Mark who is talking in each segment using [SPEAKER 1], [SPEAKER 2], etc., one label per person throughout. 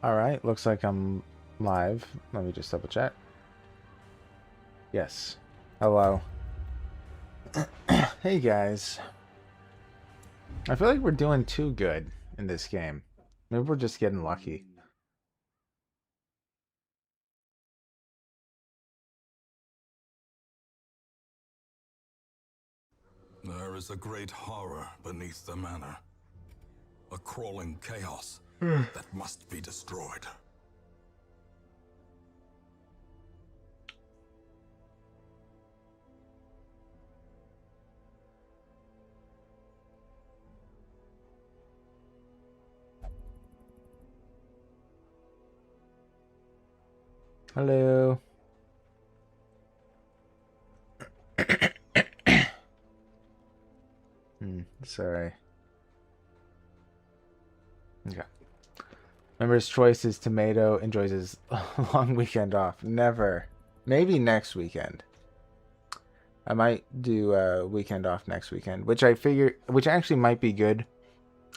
[SPEAKER 1] Alright, looks like I'm live. Let me just double check. Yes. Hello. Hey guys. I feel like we're doing too good in this game. Maybe we're just getting lucky.
[SPEAKER 2] There is a great horror beneath the manor. A crawling chaos that must be destroyed.
[SPEAKER 1] Hello. Sorry. Okay. Member's choice is tomato, enjoys his long weekend off. Never. Maybe next weekend. I might do a weekend off next weekend, which actually might be good.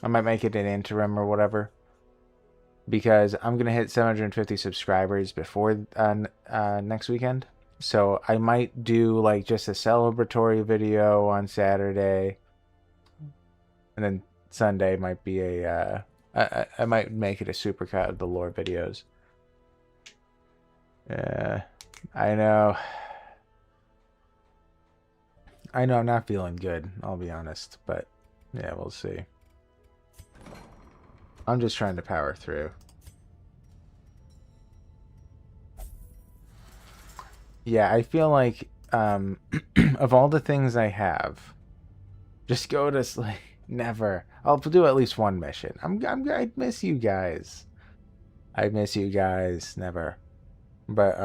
[SPEAKER 1] I might make it an interim or whatever. Because I'm going to hit 750 subscribers before next weekend. So I might do like just a celebratory video on Saturday. And then Sunday might be I might make it a supercut of the lore videos. I know. I know I'm not feeling good, I'll be honest. But yeah, we'll see. I'm just trying to power through. Yeah, I feel like of all the things I have, just go to sleep. Never. I'll do at least one mission. I miss you guys. I miss you guys. Never. But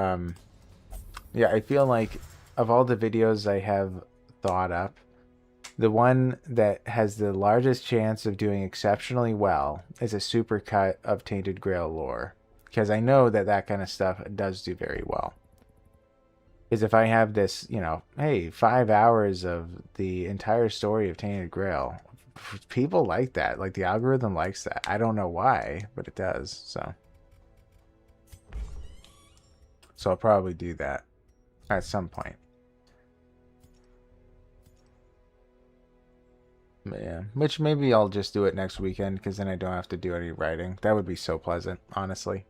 [SPEAKER 1] yeah, I feel like of all the videos I have thought up, the one that has the largest chance of doing exceptionally well is a supercut of Tainted Grail lore, because I know that that kind of stuff does do very well. Is if I have this, you know, hey, 5 hours of the entire story of Tainted Grail, people like that. Like the algorithm likes that. I don't know why, but it does. So I'll probably do that at some point. But yeah, which maybe I'll just do it next weekend because then I don't have to do any writing. That would be so pleasant, honestly.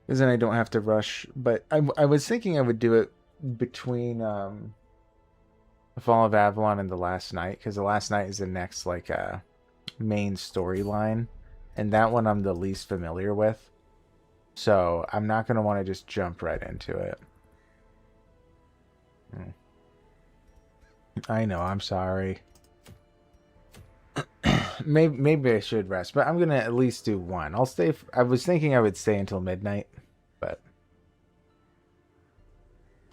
[SPEAKER 1] Because then I don't have to rush. But I was thinking I would do it between the Fall of Avalon and the Last Night, because the Last Night is the next like main storyline, and that one I'm the least familiar with. So I'm not gonna want to just jump right into it. I know, I'm sorry. maybe I should rest, but I'm gonna at least do one. I'll stay. I was thinking I would stay until midnight, but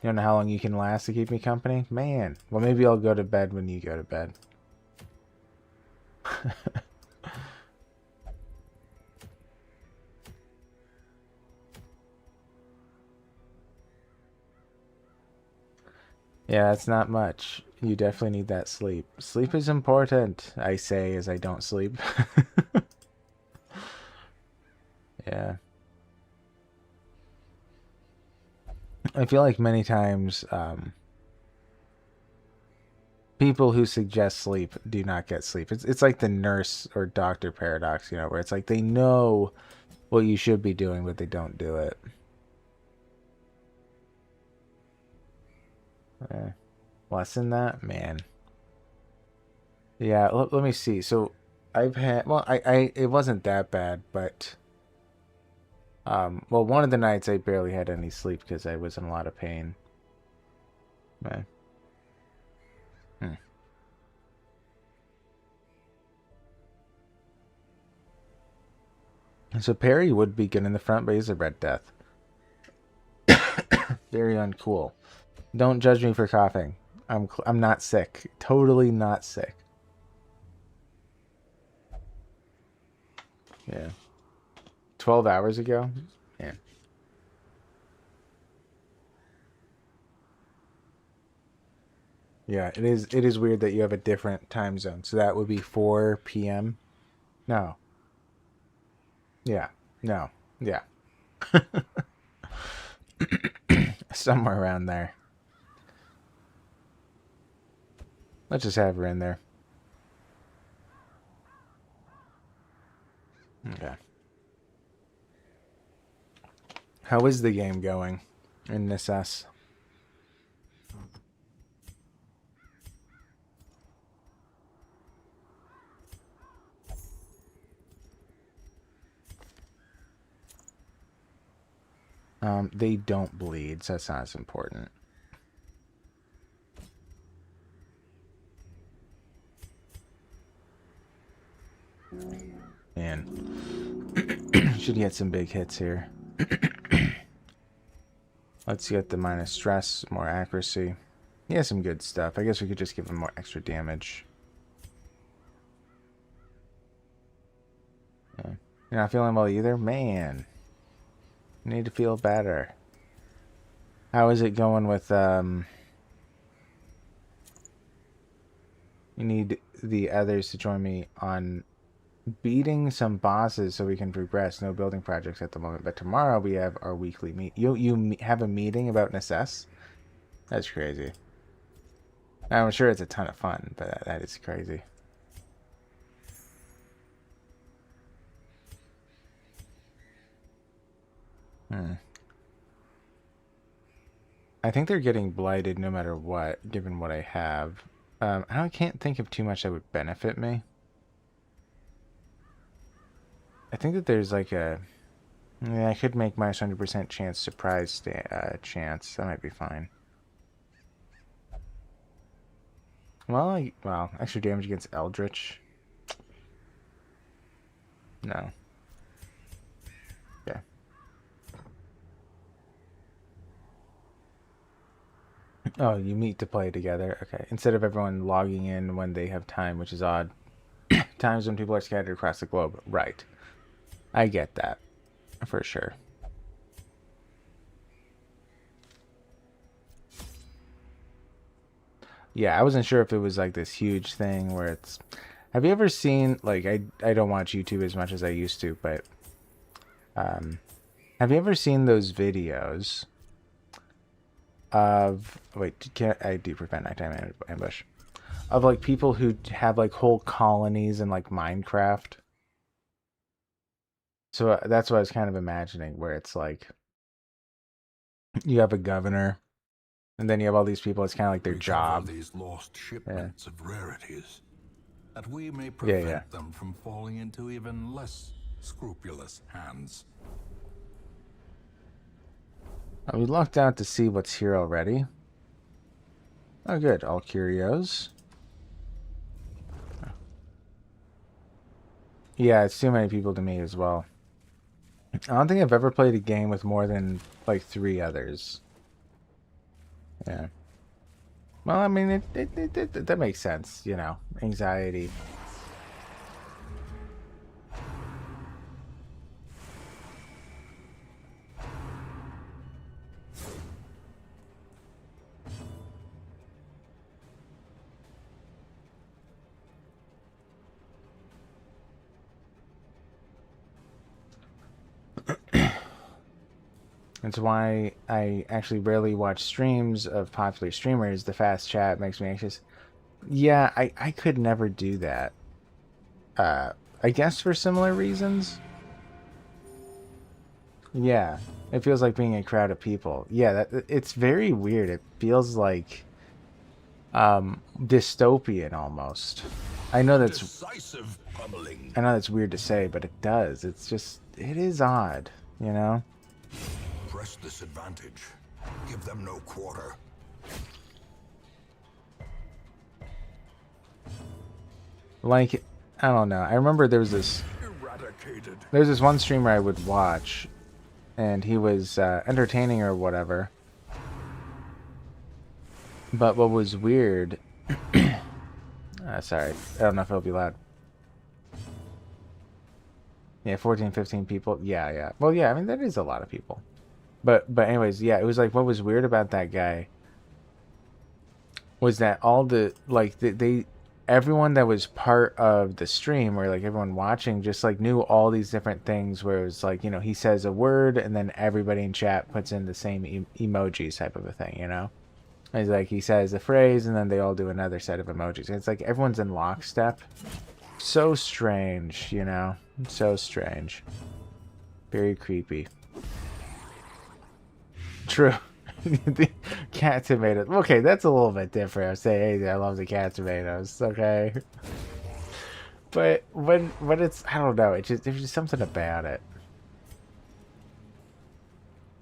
[SPEAKER 1] you don't know how long you can last to keep me company, man. Well, maybe I'll go to bed when you go to bed. Yeah, it's not much. You definitely need that sleep. Sleep is important, I say as I don't sleep. Yeah. I feel like many times people who suggest sleep do not get sleep. It's like the nurse or doctor paradox, you know, where it's like they know what you should be doing, but they don't do it. Eh. Less than that, man. Yeah, let me see. So I've had, well, it wasn't that bad, but well, one of the nights I barely had any sleep because I was in a lot of pain. Right. Hmm. So Perry would be good in the front, but he's a Red Death. Very uncool. Don't judge me for coughing. I'm not sick. Totally not sick. Yeah. 12 hours ago? Yeah. Yeah, it is weird that you have a different time zone. So that would be 4 p.m. No. Yeah. No. Yeah. Somewhere around there. Let's just have her in there. Okay. How is the game going in this S? They don't bleed, so that's not as important. Man. Should get some big hits here. Let's get the minus stress, more accuracy. He has some good stuff. I guess we could just give him more extra damage. Yeah. You're not feeling well either? Man. You need to feel better. How is it going with, You need the others to join me on beating some bosses so we can progress. No building projects at the moment, but tomorrow we have our weekly meet. You have a meeting about an SS? That's crazy. I'm sure it's a ton of fun, but that is crazy. I think they're getting blighted no matter what, given what I have. I can't think of too much that would benefit me. I think that there's like a... Yeah, I could make my 100% chance surprise chance. That might be fine. Well, extra damage against Eldritch. No. Yeah. Oh, you meet to play together. Okay. Instead of everyone logging in when they have time, which is odd. Times when people are scattered across the globe. Right. I get that. For sure. Yeah, I wasn't sure if it was like this huge thing where it's... Have you ever seen, like, I don't watch YouTube as much as I used to, but have you ever seen those videos of... Wait, I do prevent nighttime ambush. Of, like, people who have, like, whole colonies in, like, Minecraft? So that's what I was kind of imagining, where it's like... You have a governor, and then you have all these people, it's kind of like their job.
[SPEAKER 2] These lost shipments of rarities, that we may
[SPEAKER 1] Yeah.
[SPEAKER 2] them from falling into even less scrupulous hands.
[SPEAKER 1] We looked out to see what's here already. Oh, good. All curios. Yeah, it's too many people to me as well. I don't think I've ever played a game with more than, like, 3 others. Yeah. Well, I mean, that makes sense, you know. Anxiety. That's why I actually rarely watch streams of popular streamers. The fast chat makes me anxious. Yeah, I could never do that. I guess for similar reasons. Yeah, it feels like being a crowd of people. Yeah, it's very weird. It feels like dystopian almost. I know that's weird to say, but it does. It's just it is odd, you know?
[SPEAKER 2] Press this advantage. Give them no quarter.
[SPEAKER 1] Like, I don't know. I remember there was this one streamer I would watch, and he was entertaining or whatever. But what was weird... sorry. I don't know if it'll be loud. Yeah, 14, 15 people. Yeah. Well, yeah, I mean, that is a lot of people. But anyways, yeah, it was like, what was weird about that guy was that all the, like, they everyone that was part of the stream, or like everyone watching, just like knew all these different things. Where it was like, you know, he says a word and then everybody in chat puts in the same emojis type of a thing. You know, it's like he says a phrase and then they all do another set of emojis. It's like everyone's in lockstep. So strange, you know, so strange. Very creepy. True. The cat tomatoes. Okay, that's a little bit different. I say, hey, I love the cat tomatoes. Okay, but when it's, I don't know. It just, there's just something about it.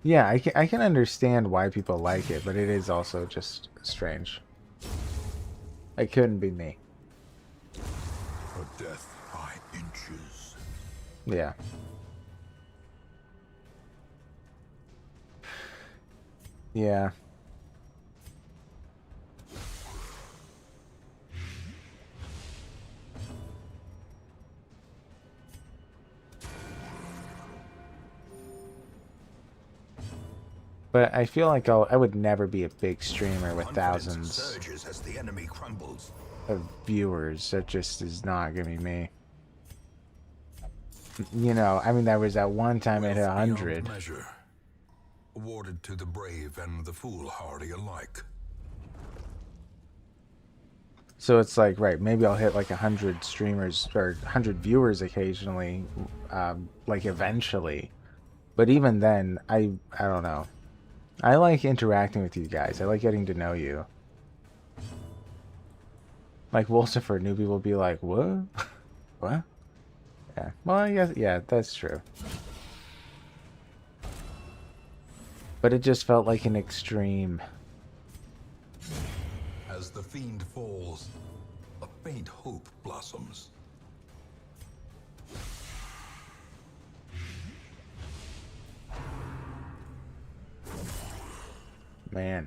[SPEAKER 1] Yeah, I can understand why people like it, but it is also just strange. It couldn't be me.
[SPEAKER 2] A death by inches.
[SPEAKER 1] Yeah. Yeah. But I feel like I would never be a big streamer with thousands
[SPEAKER 2] Surges as the enemy crumbles.
[SPEAKER 1] of viewers. That just is not gonna be me. You know, I mean, there was that one time it hit 100.
[SPEAKER 2] Measure, awarded to the brave and the foolhardy alike.
[SPEAKER 1] So it's like, right, maybe I'll hit like 100 streamers or 100 viewers occasionally, like eventually. But even then, I don't know. I like interacting with you guys. I like getting to know you. Like Wolcifer, new people be like, what? What? Yeah. Well, I guess, yeah, that's true. But it just felt like an extreme.
[SPEAKER 2] As the fiend falls, a faint hope blossoms.
[SPEAKER 1] Man.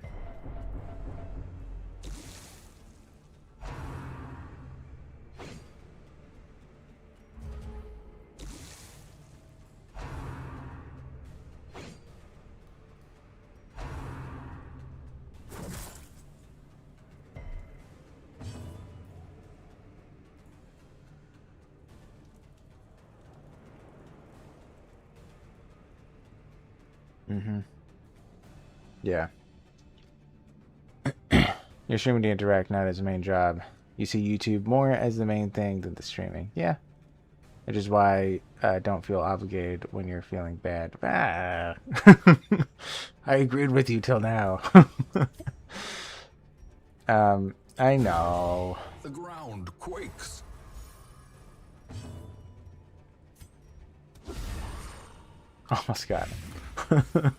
[SPEAKER 1] Mm-hmm. Yeah. You're streaming to interact, not as a main job. You see YouTube more as the main thing than the streaming. Yeah. Which is why I don't feel obligated when you're feeling bad. Ah. I agreed with you till now. I know.
[SPEAKER 2] The ground quakes.
[SPEAKER 1] Almost got him.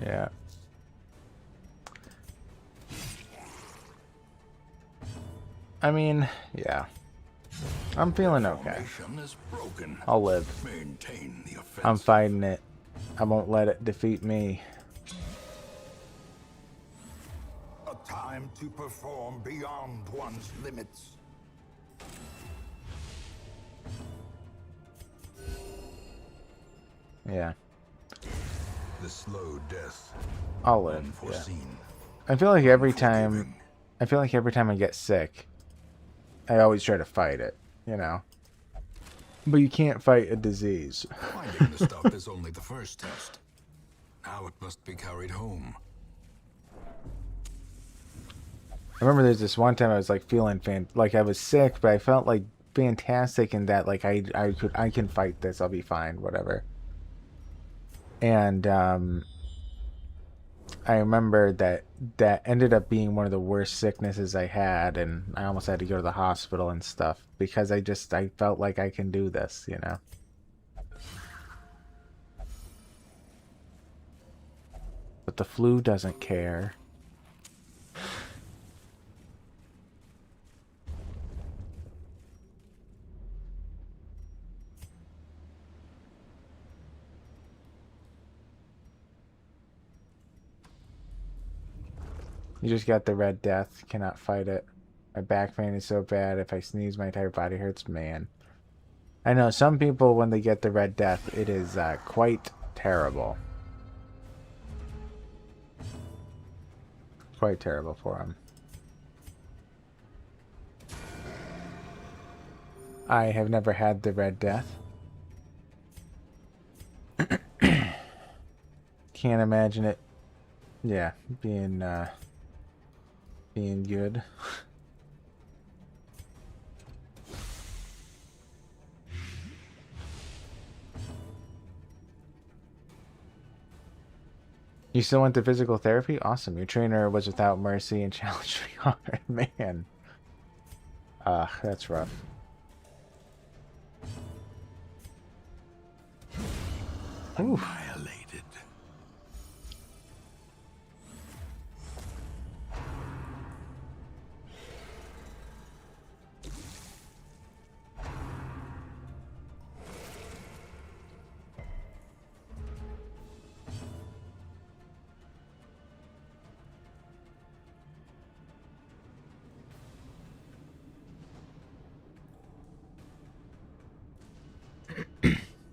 [SPEAKER 1] Yeah. I mean, yeah. I'm feeling okay. I'll live. I'm fighting it. I won't let it defeat me.
[SPEAKER 2] A time to perform beyond one's limits.
[SPEAKER 1] Yeah.
[SPEAKER 2] The slow death.
[SPEAKER 1] I'll live. Yeah. I feel like every time I get sick, I always try to fight it, you know. But you can't fight a disease.
[SPEAKER 2] Finding the stuff is only the first test. Now it must be carried home.
[SPEAKER 1] I remember there's this one time I was like feeling like I was sick, but I felt like fantastic in that like I can fight this. I'll be fine, whatever. And I remember that ended up being one of the worst sicknesses I had, and I almost had to go to the hospital and stuff because I felt like I can do this, you know. But the flu doesn't care. You just got the Red Death. Cannot fight it. My back pain is so bad. If I sneeze, my entire body hurts. Man. I know some people, when they get the Red Death, it is quite terrible. Quite terrible for them. I have never had the Red Death. Can't imagine it, yeah, being good. You still went to physical therapy? Awesome. Your trainer was without mercy and challenged me hard. Man. That's rough. Oof.
[SPEAKER 2] Annihilated.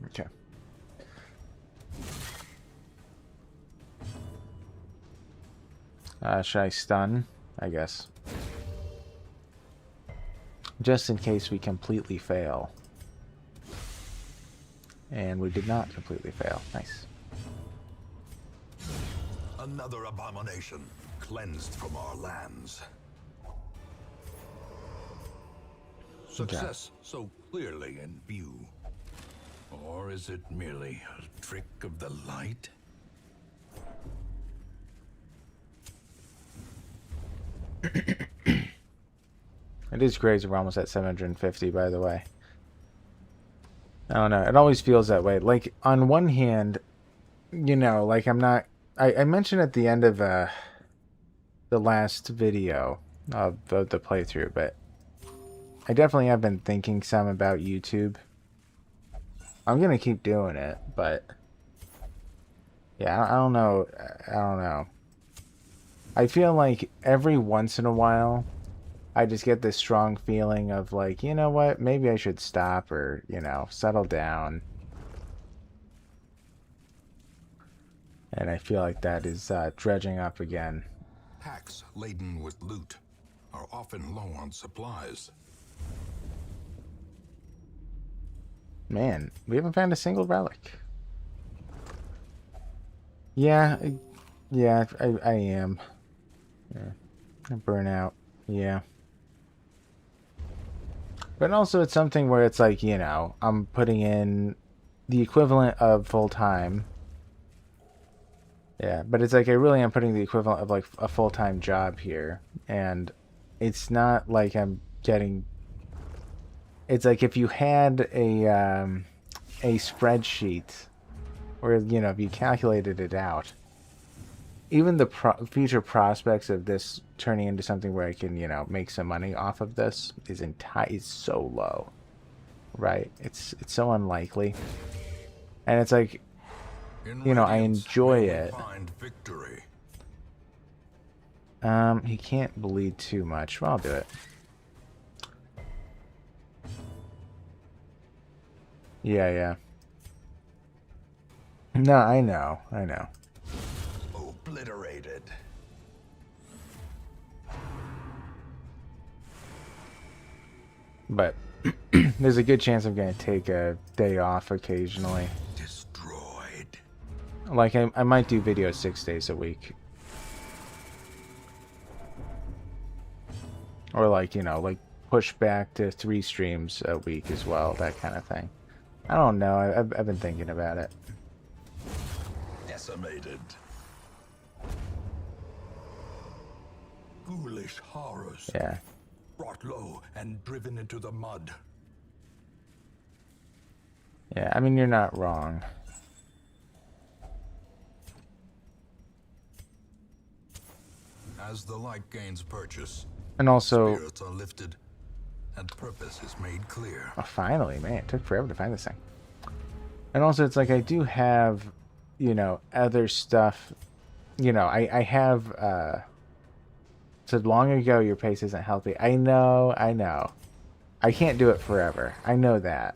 [SPEAKER 1] Okay. Should I stun? I guess. Just in case we completely fail. And we did not completely fail. Nice.
[SPEAKER 2] Another abomination cleansed from our lands. Success so clearly in view. Or is it merely a trick of the light?
[SPEAKER 1] It is crazy we're almost at 750, by the way. I don't know. It always feels that way. Like, on one hand, you know, like I'm not... I mentioned at the end of the last video of the playthrough, but I definitely have been thinking some about YouTube. I'm going to keep doing it, but... Yeah, I don't know. I don't know. I feel like every once in a while, I just get this strong feeling of like, you know what, maybe I should stop or, you know, settle down. And I feel like that is dredging up again.
[SPEAKER 2] Packs laden with loot are often low on supplies.
[SPEAKER 1] Man, we haven't found a single relic. Yeah, I am. Yeah. Burnout, yeah. But also it's something where it's like, you know, I'm putting in the equivalent of full-time. Yeah, but it's like I really am putting the equivalent of like a full-time job here. And it's not like I'm getting... It's like if you had a spreadsheet where, you know, if you calculated it out, even the future prospects of this turning into something where I can, you know, make some money off of this is so low, right? It's so unlikely, and it's like, you know, I enjoy it. He can't bleed too much. Well, I'll do it. Yeah. No, I know.
[SPEAKER 2] Obliterated.
[SPEAKER 1] But there's a good chance I'm going to take a day off occasionally.
[SPEAKER 2] Destroyed.
[SPEAKER 1] Like, I might do videos 6 days a week. Or like, you know, like push back to 3 streams a week as well, that kind of thing. I don't know. I've been thinking about it.
[SPEAKER 2] Decimated. Ghoulish horrors.
[SPEAKER 1] Yeah.
[SPEAKER 2] Brought low and driven into the mud.
[SPEAKER 1] Yeah, I mean, you're not wrong.
[SPEAKER 2] As the light gains purchase,
[SPEAKER 1] And also...
[SPEAKER 2] spirits are lifted, and purpose is made clear.
[SPEAKER 1] Oh, finally, man. It took forever to find this thing. And also, it's like I do have, you know, other stuff. You know, I have... said long ago your pace isn't healthy. I know. I can't do it forever. I know that.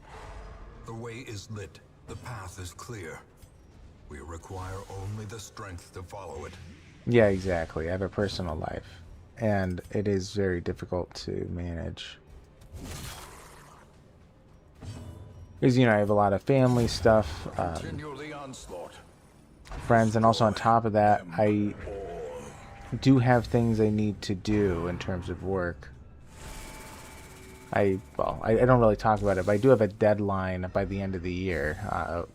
[SPEAKER 2] The way is lit. The path is clear. We require only the strength to follow it.
[SPEAKER 1] Yeah, exactly. I have a personal life. And it is very difficult to manage. Because, you know, I have a lot of family stuff,
[SPEAKER 2] Continue the onslaught.
[SPEAKER 1] friends, and also on
[SPEAKER 2] Destroy
[SPEAKER 1] top of that,
[SPEAKER 2] them
[SPEAKER 1] I
[SPEAKER 2] all.
[SPEAKER 1] do have things I need to do in terms of work. I don't really talk about it, but I do have a deadline by the end of the year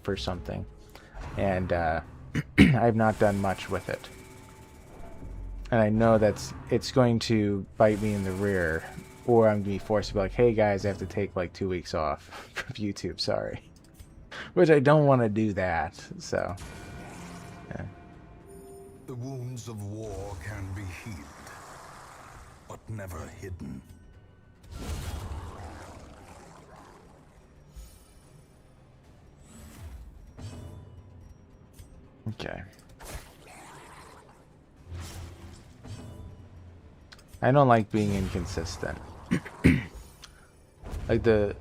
[SPEAKER 1] for something, and I've not done much with it. And I know it's going to bite me in the rear, or I'm gonna be forced to be like, "Hey guys, I have to take like 2 weeks off from YouTube. Sorry," which I don't want to do that. So, yeah.
[SPEAKER 2] The wounds of war can be healed, but never hidden.
[SPEAKER 1] Okay. I don't like being inconsistent. Like the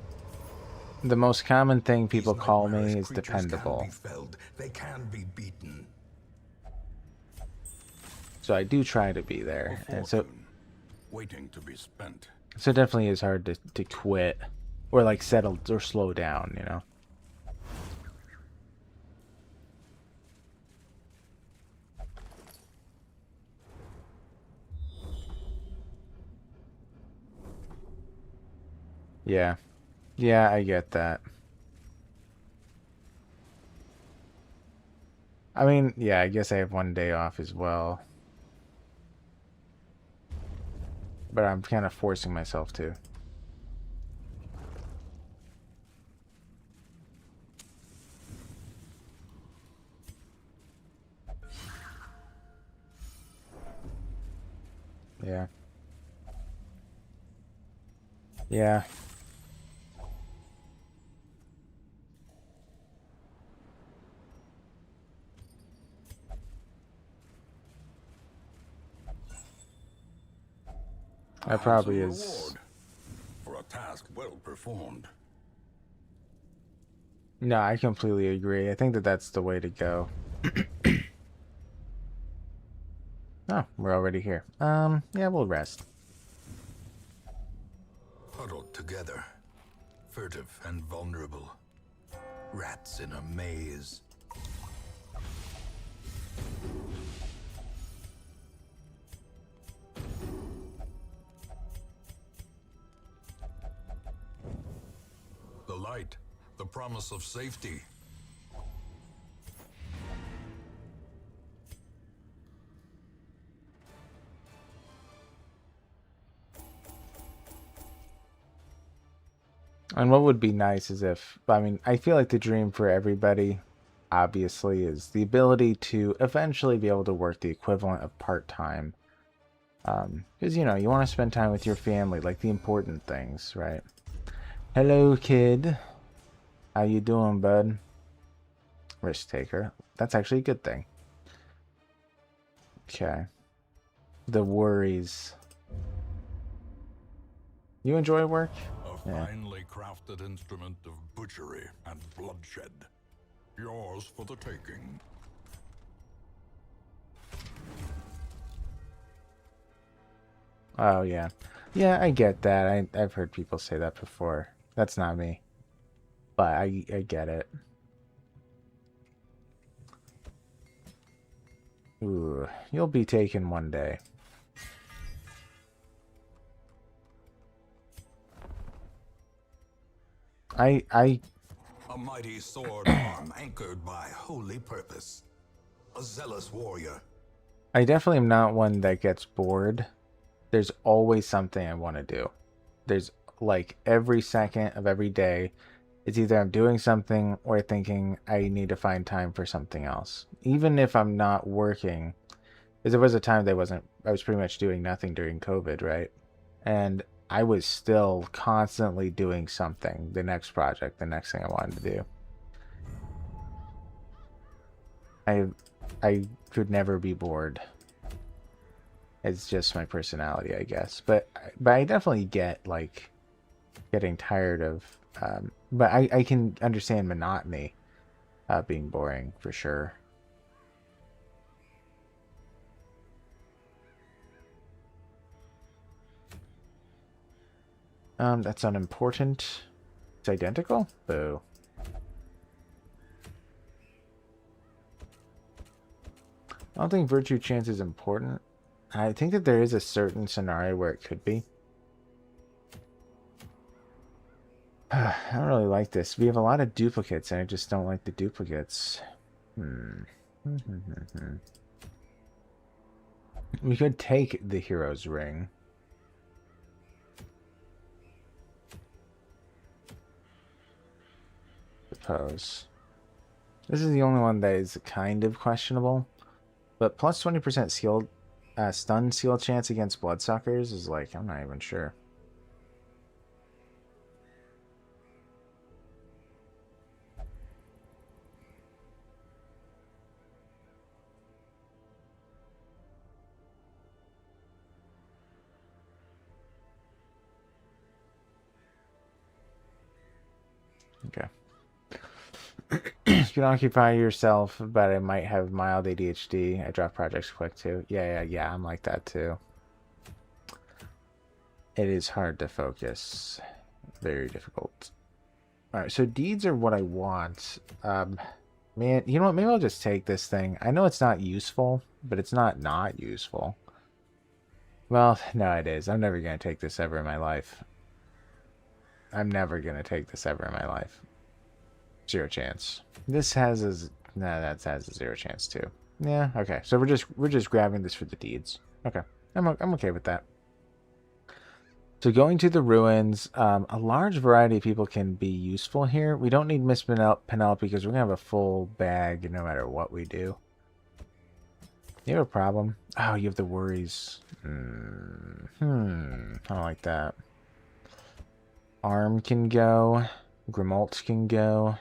[SPEAKER 1] most common thing people
[SPEAKER 2] These
[SPEAKER 1] call
[SPEAKER 2] nightmarish
[SPEAKER 1] me is
[SPEAKER 2] creatures can be
[SPEAKER 1] dependable.
[SPEAKER 2] felled. They can be beaten.
[SPEAKER 1] So I do try to be
[SPEAKER 2] A
[SPEAKER 1] there. And
[SPEAKER 2] fortune waiting to be spent.
[SPEAKER 1] so it definitely is hard to quit or like settle or slow down, you know. Yeah. Yeah, I get that. I mean, yeah, I guess I have one day off as well, but I'm kind of forcing myself to. Yeah. Yeah.
[SPEAKER 2] A
[SPEAKER 1] That probably
[SPEAKER 2] handsome
[SPEAKER 1] is.
[SPEAKER 2] reward for a task well performed.
[SPEAKER 1] No, I completely agree. I think that that's the way to go. Oh, we're already here. Yeah, we'll rest.
[SPEAKER 2] Huddled together, furtive and vulnerable. Rats in a maze. The light, the promise of safety.
[SPEAKER 1] And what would be nice is if, I mean, I feel like the dream for everybody, obviously, is the ability to eventually be able to work the equivalent of part-time. Because, you know, you want to spend time with your family, like the important things, right? Hello, kid. How you doing, bud? Risk taker. That's actually a good thing. Okay. The worries. You enjoy work?
[SPEAKER 2] A
[SPEAKER 1] Yeah.
[SPEAKER 2] finely crafted instrument of butchery and bloodshed. Yours for the taking.
[SPEAKER 1] Oh, yeah. Yeah, I get that. I've heard people say that before. That's not me. But I get it. Ooh, you'll be taken one day. I
[SPEAKER 2] A mighty sword arm anchored by holy purpose. A zealous warrior.
[SPEAKER 1] I definitely am not one that gets bored. There's always something I want to do. There's like every second of every day, it's either I'm doing something or thinking I need to find time for something else. Even if I'm not working, because there was a time that I was pretty much doing nothing during COVID, right? And I was still constantly doing something, the next project, the next thing I wanted to do. I I could never be bored. It's just my personality, I guess. But I definitely get like getting tired of but I can understand monotony being boring for sure. That's unimportant. It's identical? Boo. I don't think virtue chance is important. I think that there is a certain scenario where it could be. I don't really like this. We have a lot of duplicates, and I just don't like the duplicates. We could take the hero's ring. Suppose. This is the only one that is kind of questionable. But plus 20% seal, stun seal chance against bloodsuckers is like, I'm not even sure. Okay. You can occupy yourself, but I might have mild ADHD. I drop projects quick too. Yeah, I'm like that too. It is hard to focus. Very difficult. Alright, so deeds are what I want. Man, you know what? Maybe I'll just take this thing. I know it's not useful, but it's not useful. Well, no, it is. I'm never going to take this ever in my life. I'm never going to take this ever in my life. Zero chance. This has a... Nah, that has a 0 chance too. Yeah, okay. So we're just grabbing this for the deeds. Okay. I'm okay with that. So going to the ruins, a large variety of people can be useful here. We don't need Miss Penelope because we're going to have a full bag no matter what we do. You have a problem? Oh, you have the worries. I don't like that. Arm can go. Grimalt can go.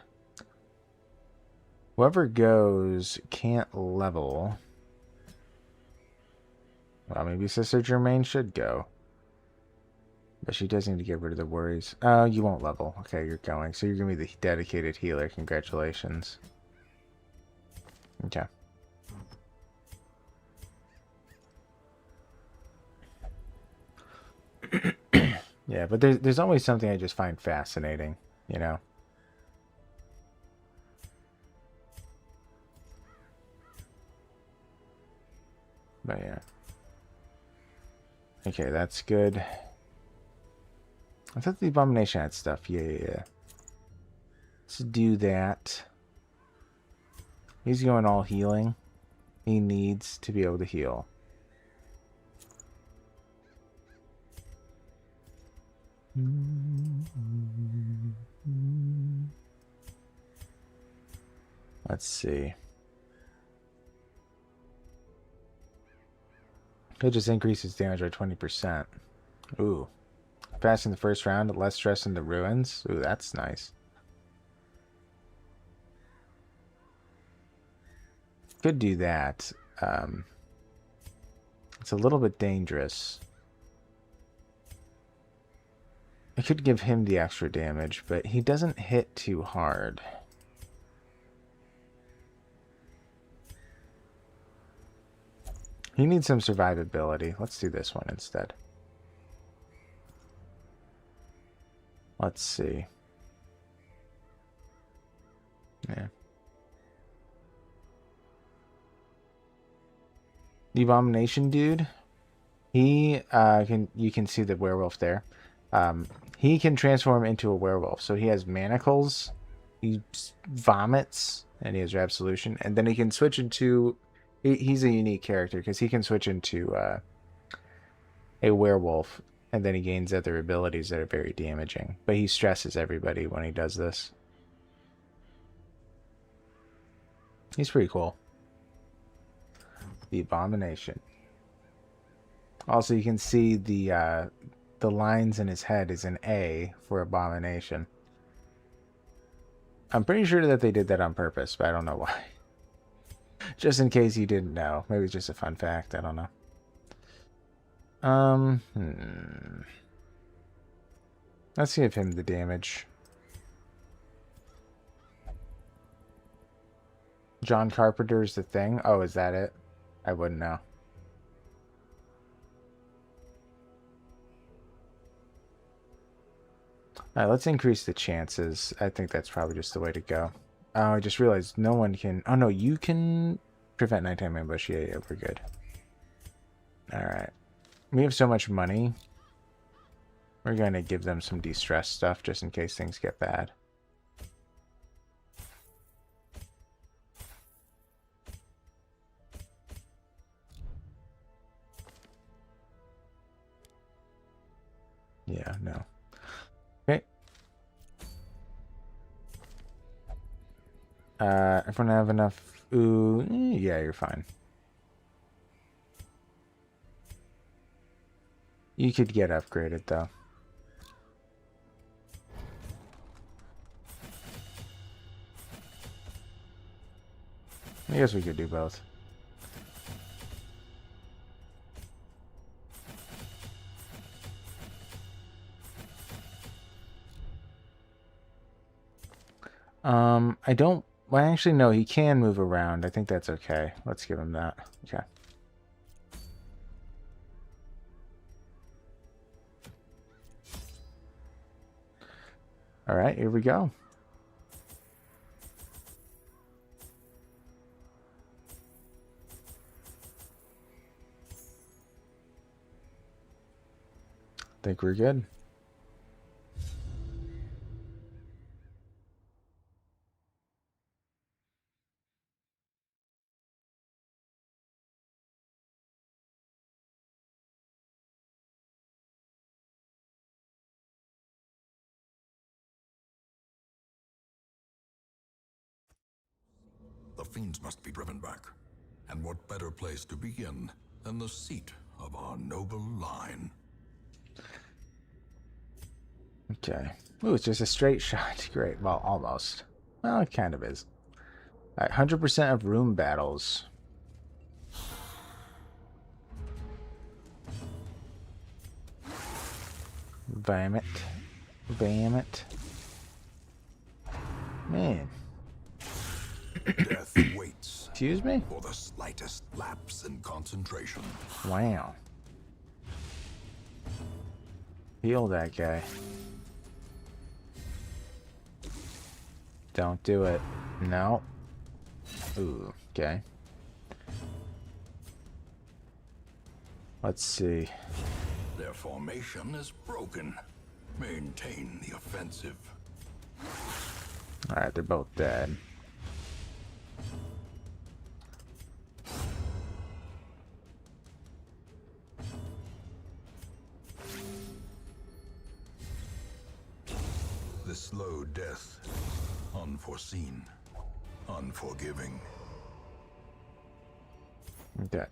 [SPEAKER 1] Whoever goes can't level. Well, maybe Sister Germaine should go. But she does need to get rid of the worries. Oh, you won't level. Okay, you're going. So you're going to be the dedicated healer. Congratulations. Okay. Yeah, but there's always something I just find fascinating, you know? But yeah. Okay, that's good. I thought the Abomination had stuff. Yeah. Let's do that. He's going all healing. He needs to be able to heal. Let's see. It just increases damage by 20%. Ooh. Passing the first round, less stress in the ruins. Ooh, that's nice. Could do that. It's a little bit dangerous. I could give him the extra damage, but he doesn't hit too hard. He needs some survivability. Let's do this one instead. Let's see. Yeah. The Abomination dude, he you can see the werewolf there. He can transform into a werewolf. So he has manacles, he vomits, and he has absolution. And then he can switch into... He's a unique character because he can switch into a werewolf. And then he gains other abilities that are very damaging. But he stresses everybody when he does this. He's pretty cool. The Abomination. Also, you can see the lines in his head is an A for Abomination. I'm pretty sure that they did that on purpose, but I don't know why. Just in case you didn't know. Maybe it's just a fun fact. I don't know. Let's give him the damage. John Carpenter's the thing. Oh, is that it? I wouldn't know. Alright, let's increase the chances. I think that's probably just the way to go. Oh, I just realized no one can... Oh, no, you can... Prevent nighttime ambush. Yeah, we're good. Alright. We have so much money. We're going to give them some de-stress stuff just in case things get bad. Yeah, no. Okay. Everyone have enough? Ooh, yeah, you're fine. You could get upgraded, though. I guess we could do both. I don't... Well, actually, no, he can move around. I think that's okay. Let's give him that. Okay. Alright, here we go. Think we're good.
[SPEAKER 2] The fiends must be driven back. And what better place to begin than the seat of our noble line?
[SPEAKER 1] Okay. Ooh, it's just a straight shot. Great. Well, almost. Well, it kind of is. Alright, 100% of room battles. Bam it. Bam it. Man.
[SPEAKER 2] Death waits.
[SPEAKER 1] Excuse me?
[SPEAKER 2] For the slightest lapse in concentration.
[SPEAKER 1] Wow. Heal that guy. Don't do it. No. Ooh, okay. Let's see.
[SPEAKER 2] Their formation is broken. Maintain the offensive.
[SPEAKER 1] Alright, they're both dead.
[SPEAKER 2] The slow death. Unforeseen. Unforgiving.
[SPEAKER 1] Okay.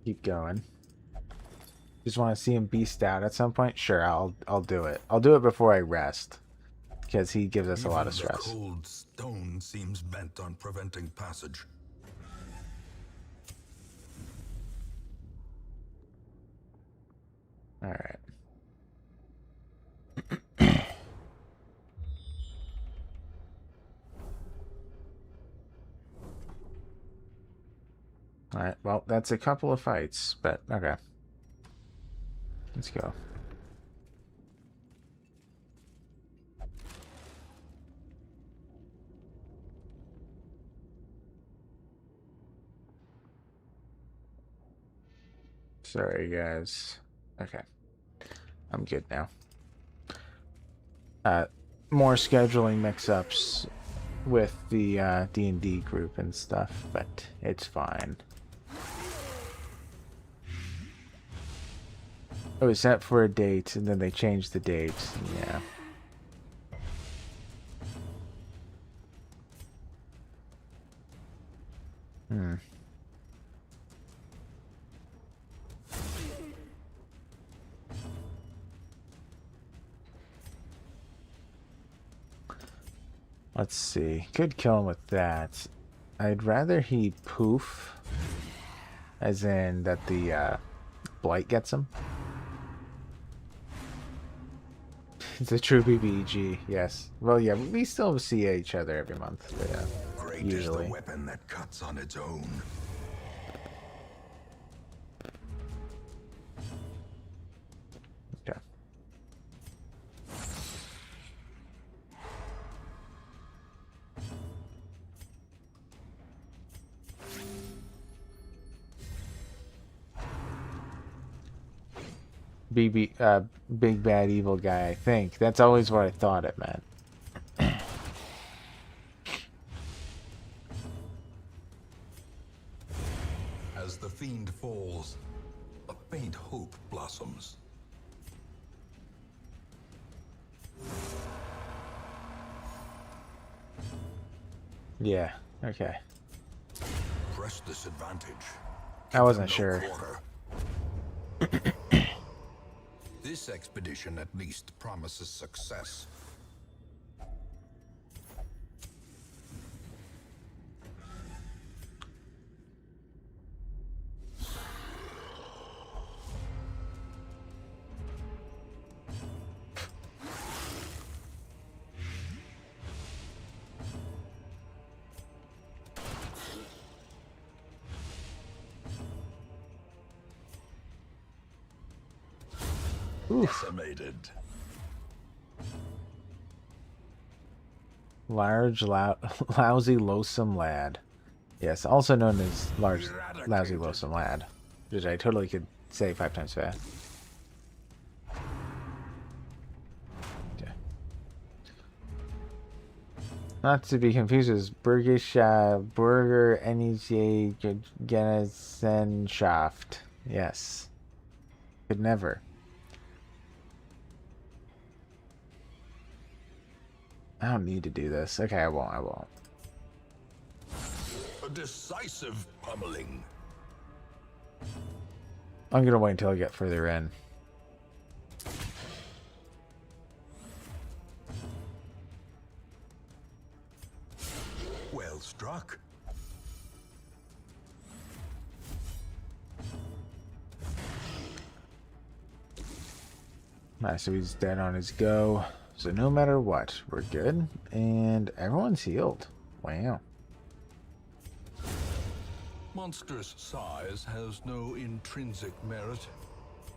[SPEAKER 1] Keep going. Just want to see him beast out at some point? Sure, I'll do it. I'll do it before I rest. Because he gives us a lot of stress.
[SPEAKER 2] The cold stone seems bent on preventing passage.
[SPEAKER 1] Alright. Alright, well, that's a couple of fights, but okay. Let's go. Sorry, guys. Okay. I'm good now. More scheduling mix-ups with the D&D group and stuff, but it's fine. It was set for a date, and then they changed the date. Yeah. Let's see. Could kill him with that. I'd rather he poof. As in that the blight gets him. It's a true BBG, yes. Well, yeah, we still see each other every month. Yeah,
[SPEAKER 2] Great
[SPEAKER 1] usually.
[SPEAKER 2] is the weapon that cuts on its own.
[SPEAKER 1] Okay. big bad evil guy. I think that's always what I thought it meant.
[SPEAKER 2] As the fiend falls, a faint hope blossoms.
[SPEAKER 1] Yeah. Okay.
[SPEAKER 2] Press this advantage.
[SPEAKER 1] I wasn't
[SPEAKER 2] Keep
[SPEAKER 1] sure.
[SPEAKER 2] them no quarter. This expedition at least promises success. Decimated.
[SPEAKER 1] Large, lousy, loathsome lad. Yes, also known as large, lousy, loathsome lad, which I totally could say 5 times fast. Yeah. Not to be confused with Burgish Burger NEJ Genesenschaft. Yes. Could never. I don't need to do this. Okay, I won't.
[SPEAKER 2] A decisive pummeling.
[SPEAKER 1] I'm gonna wait until I get further in.
[SPEAKER 2] Well struck.
[SPEAKER 1] Nice, so he's dead on his go. So no matter what, we're good. And everyone's healed. Wow.
[SPEAKER 2] Monstrous size has no intrinsic merit,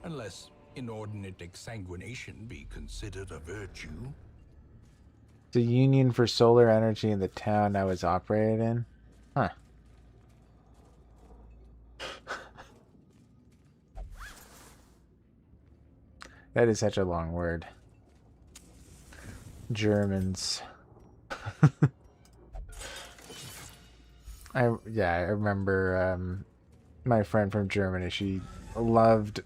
[SPEAKER 2] unless inordinate exsanguination be considered a virtue.
[SPEAKER 1] The union for solar energy in the town I was operated in? Huh. That is such a long word. Germans. I remember my friend from Germany. She loved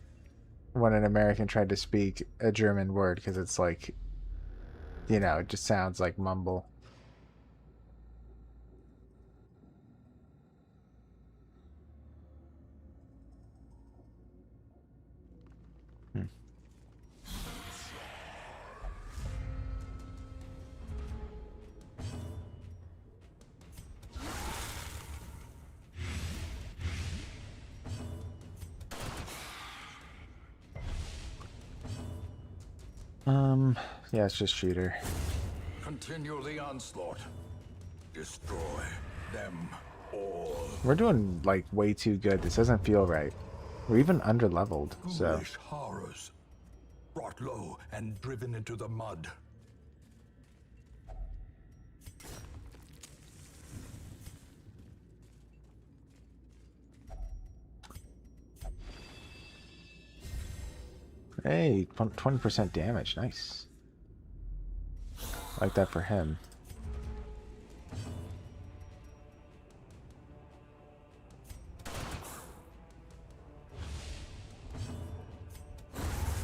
[SPEAKER 1] when an American tried to speak a German word because it's like, you know, it just sounds like mumble. Yeah, it's just shooter.
[SPEAKER 2] Continue the onslaught. Destroy them all.
[SPEAKER 1] We're doing like way too good. This doesn't feel right. We're even under leveled, so.
[SPEAKER 2] Ghoulish horrors. Brought low and driven into the mud.
[SPEAKER 1] Hey, 20% damage. Nice. Like that for him.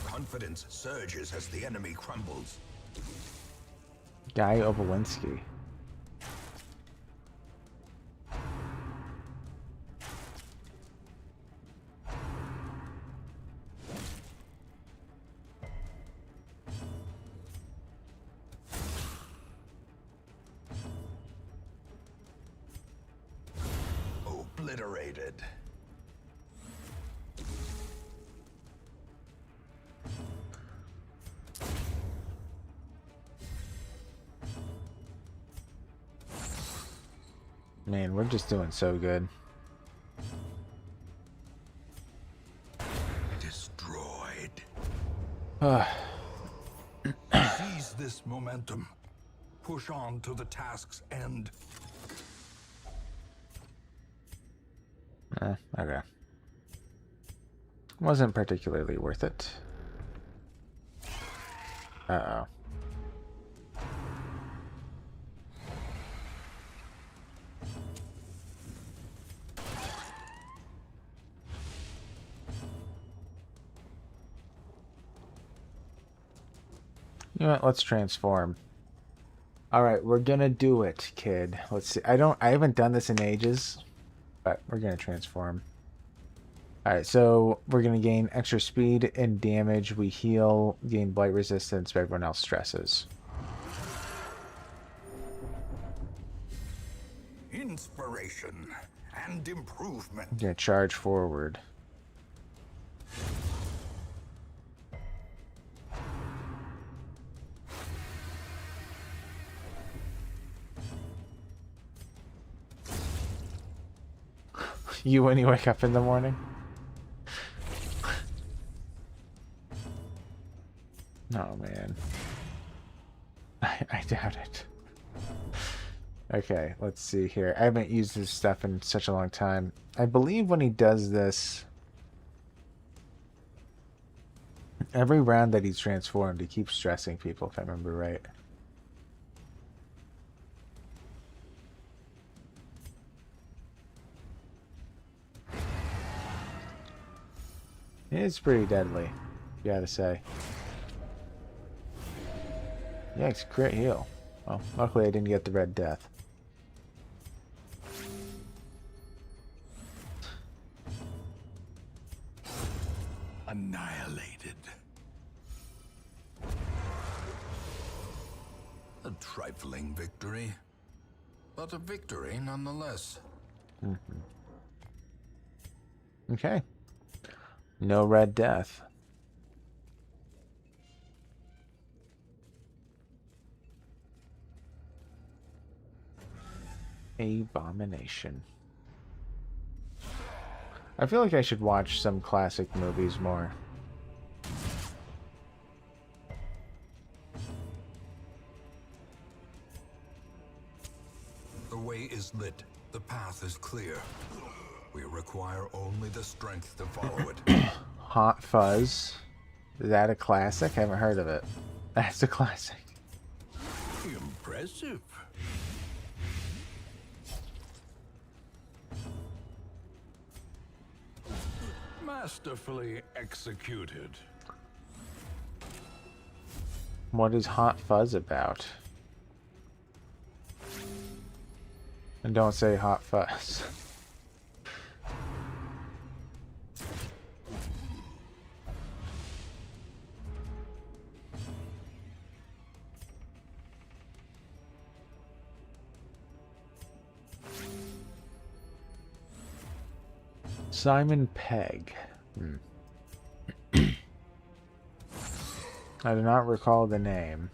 [SPEAKER 2] Confidence surges as the enemy crumbles.
[SPEAKER 1] Guy Obolinski.
[SPEAKER 2] Obliterated.
[SPEAKER 1] Man, we're just doing so good.
[SPEAKER 2] Destroyed.
[SPEAKER 1] Ugh.
[SPEAKER 2] Seize this momentum. Push on to the task's end.
[SPEAKER 1] Okay. Wasn't particularly worth it. Uh-oh. You know what? Let's transform. All right, we're gonna do it, kid. Let's see. I haven't done this in ages, but we're gonna transform. All right, so we're gonna gain extra speed and damage. We heal, gain blight resistance, but everyone else stresses.
[SPEAKER 2] Inspiration and improvement.
[SPEAKER 1] I'm gonna charge forward. You when you wake up in the morning? Oh man. I doubt it. Okay, let's see here. I haven't used this stuff in such a long time. I believe when he does this, every round that he's transformed, he keeps stressing people, if I remember right. It's pretty deadly, you gotta say. Yikes, crit heal. Well, luckily I didn't get the Red Death.
[SPEAKER 2] Annihilated. A trifling victory, but a victory nonetheless.
[SPEAKER 1] Okay. No Red Death. Abomination. I feel like I should watch some classic movies more.
[SPEAKER 2] The way is lit. The path is clear. We require only the strength to follow it.
[SPEAKER 1] Hot Fuzz. Is that a classic? I haven't heard of it. That's a classic.
[SPEAKER 2] Impressive. Masterfully executed.
[SPEAKER 1] What is Hot Fuzz about? And don't say Hot Fuzz. Simon Pegg. I do not recall the name.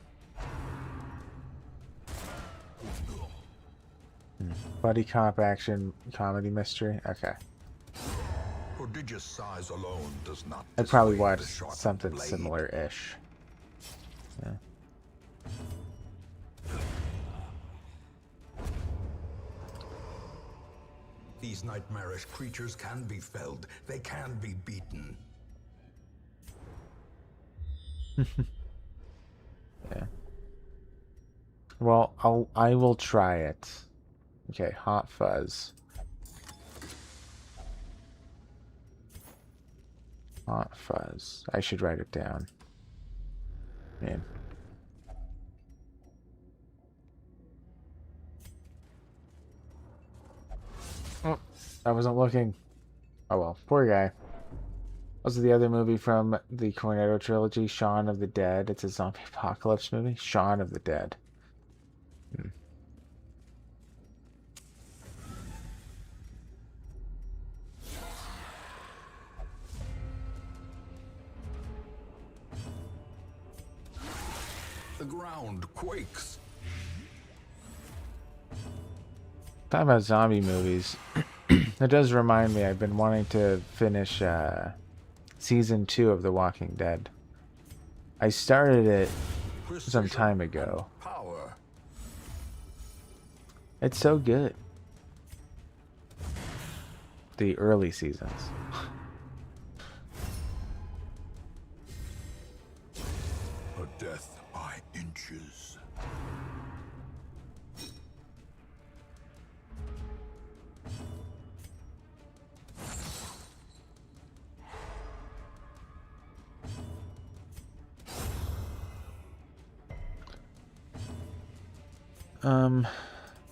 [SPEAKER 1] Buddy cop action comedy mystery. Okay.
[SPEAKER 2] Prodigious size alone does not.
[SPEAKER 1] I'd probably
[SPEAKER 2] dissuade
[SPEAKER 1] watch
[SPEAKER 2] the sharpened
[SPEAKER 1] something
[SPEAKER 2] blade.
[SPEAKER 1] similar-ish. Yeah.
[SPEAKER 2] These nightmarish creatures can be felled. They can be beaten.
[SPEAKER 1] Yeah. Well, I will try it. Okay, Hot Fuzz. Hot Fuzz. I should write it down. Man. Oh, I wasn't looking. Oh well, poor guy. Also, the other movie from the Cornetto trilogy, Shaun of the Dead. It's a zombie apocalypse movie. Shaun of the Dead.
[SPEAKER 2] The ground quakes.
[SPEAKER 1] Talking about zombie movies, it does remind me I've been wanting to finish season 2 of The Walking Dead. I started it some time ago.
[SPEAKER 2] Power.
[SPEAKER 1] It's so good. The early seasons.
[SPEAKER 2] A death inches.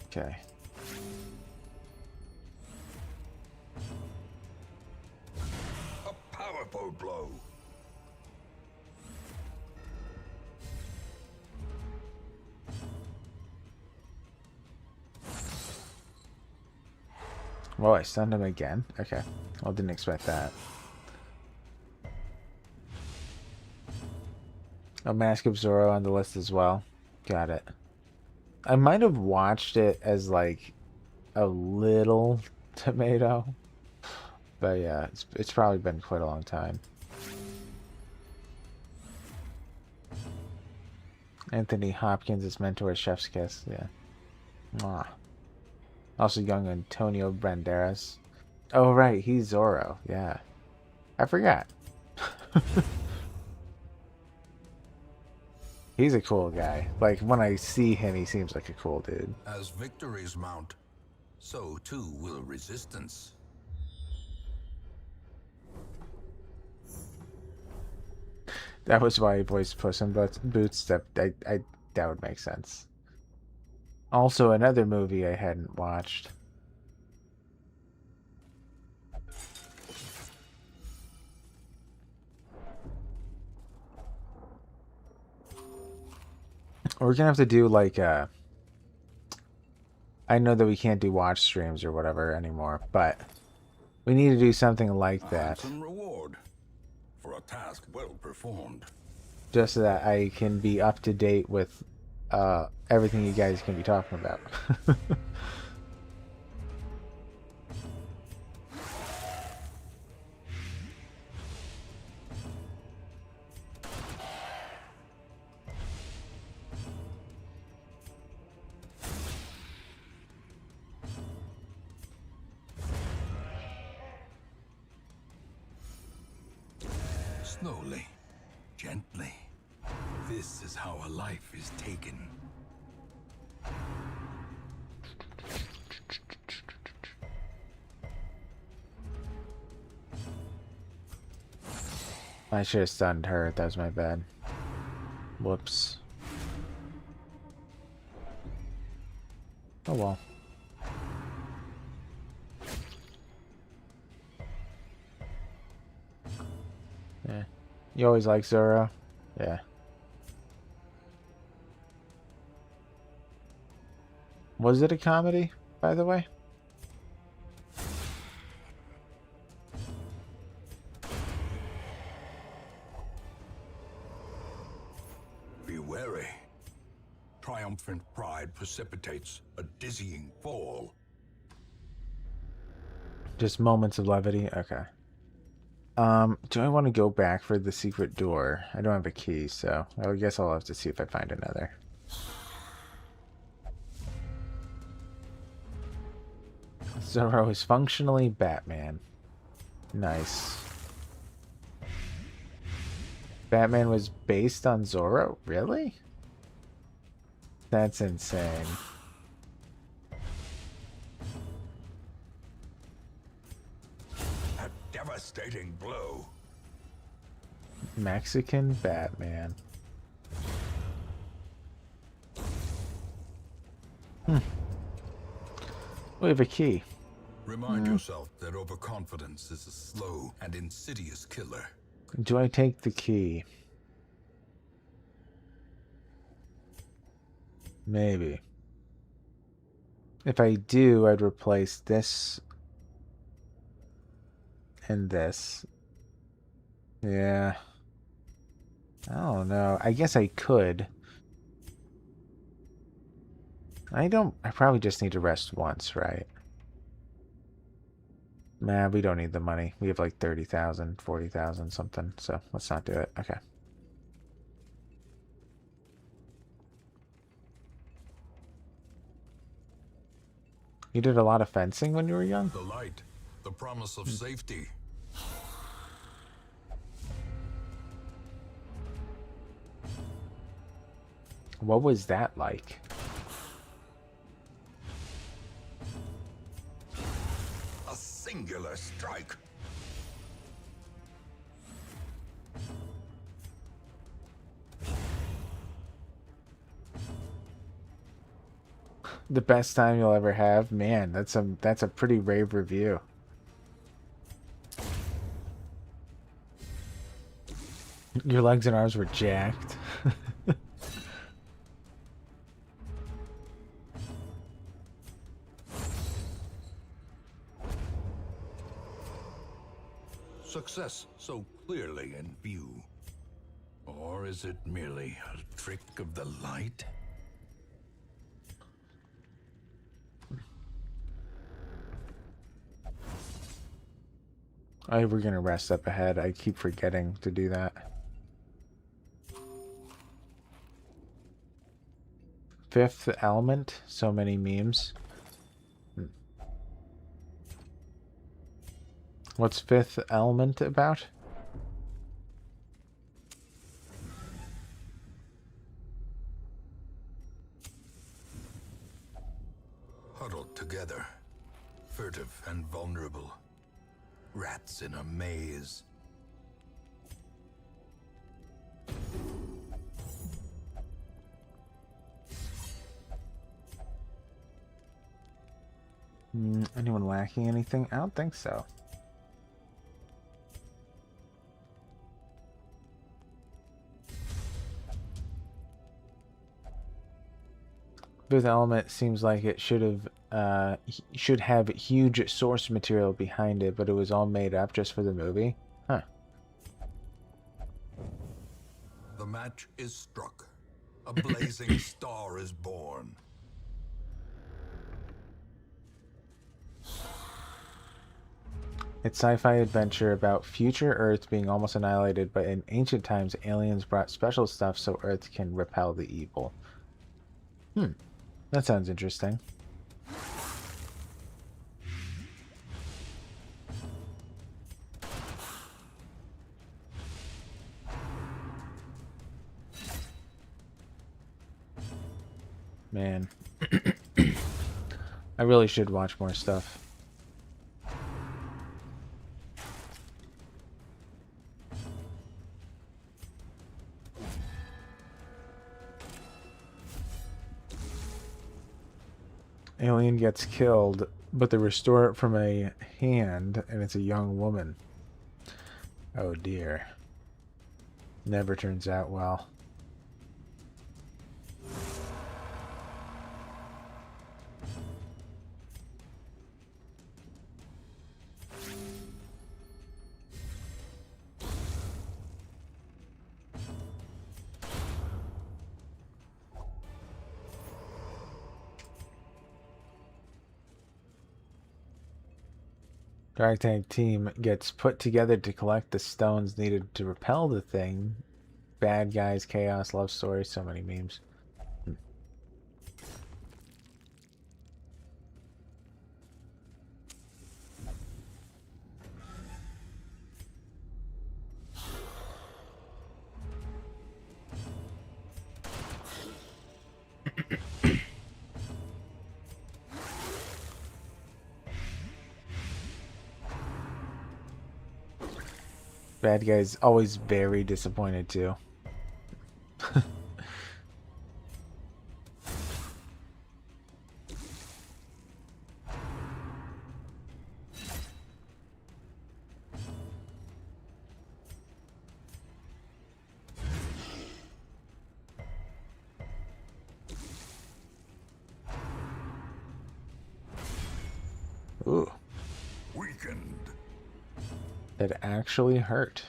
[SPEAKER 1] Okay.
[SPEAKER 2] A powerful blow.
[SPEAKER 1] Well, I stunned him again. Okay. Well, didn't expect that. A Mask of Zorro on the list as well. Got it. I might have watched it as like a little tomato, but yeah, it's probably been quite a long time. Anthony Hopkins' mentor, Chef's Kiss. Yeah. Mwah. Also young Antonio Banderas. Oh, right. He's Zorro. Yeah. I forgot. He's a cool guy. Like, when I see him, he seems like a cool dude.
[SPEAKER 2] As victories mount, so too will resistance.
[SPEAKER 1] That was why he voiced Puss in Boots. That would make sense. Also, another movie I hadn't watched. We're gonna have to do like I know that we can't do watch streams or whatever anymore, but we need to do something like that.
[SPEAKER 2] Handsome reward for a task well performed.
[SPEAKER 1] Just so that I can be up to date with everything you guys can be talking about.
[SPEAKER 2] Slowly, gently. This is how a life is taken.
[SPEAKER 1] I should have stunned her. That was my bad. Whoops. Oh well. Yeah. You always like Zorro? Yeah. Was it a comedy, by the way?
[SPEAKER 2] Be wary. Triumphant pride precipitates a dizzying fall.
[SPEAKER 1] Just moments of levity? Okay. Do I want to go back for the secret door? I don't have a key, so I guess I'll have to see if I find another. Zorro is functionally Batman. Nice. Batman was based on Zorro? Really? That's insane.
[SPEAKER 2] A devastating blow.
[SPEAKER 1] Mexican Batman. We have a key.
[SPEAKER 2] Remind yourself that overconfidence is a slow and insidious killer.
[SPEAKER 1] Do I take the key? Maybe. If I do, I'd replace this and this. Yeah. I don't know. I guess I could. I probably just need to rest once, right? Nah, we don't need the money. We have like 30,000, 40,000 something. So let's not do it. Okay. You did a lot of fencing when you were young?
[SPEAKER 2] The light, the promise of safety.
[SPEAKER 1] What was that like?
[SPEAKER 2] A singular strike.
[SPEAKER 1] The best time you'll ever have? Man, that's a pretty rave review. Your legs and arms were jacked.
[SPEAKER 2] Success so clearly in view. Or is it merely a trick of the light?
[SPEAKER 1] We're gonna rest up ahead. I keep forgetting to do that. Fifth element. So many memes. What's Fifth Element about?
[SPEAKER 2] Huddled together, furtive and vulnerable. Rats in a maze.
[SPEAKER 1] Anyone lacking anything? I don't think so. Fifth Element seems like it should have huge source material behind it, but it was all made up just for the movie. Huh.
[SPEAKER 2] The match is struck. A blazing star is born.
[SPEAKER 1] It's sci-fi adventure about future Earth being almost annihilated, but in ancient times, aliens brought special stuff so Earth can repel the evil. That sounds interesting. Man. I really should watch more stuff. Alien gets killed, but they restore it from a hand, and it's a young woman. Oh dear. Never turns out well. Dark Tank team gets put together to collect the stones needed to repel the thing. Bad guys, chaos, love story, so many memes. Bad guy's always very disappointed too. Ooh,
[SPEAKER 2] Weakened.
[SPEAKER 1] that actually hurt.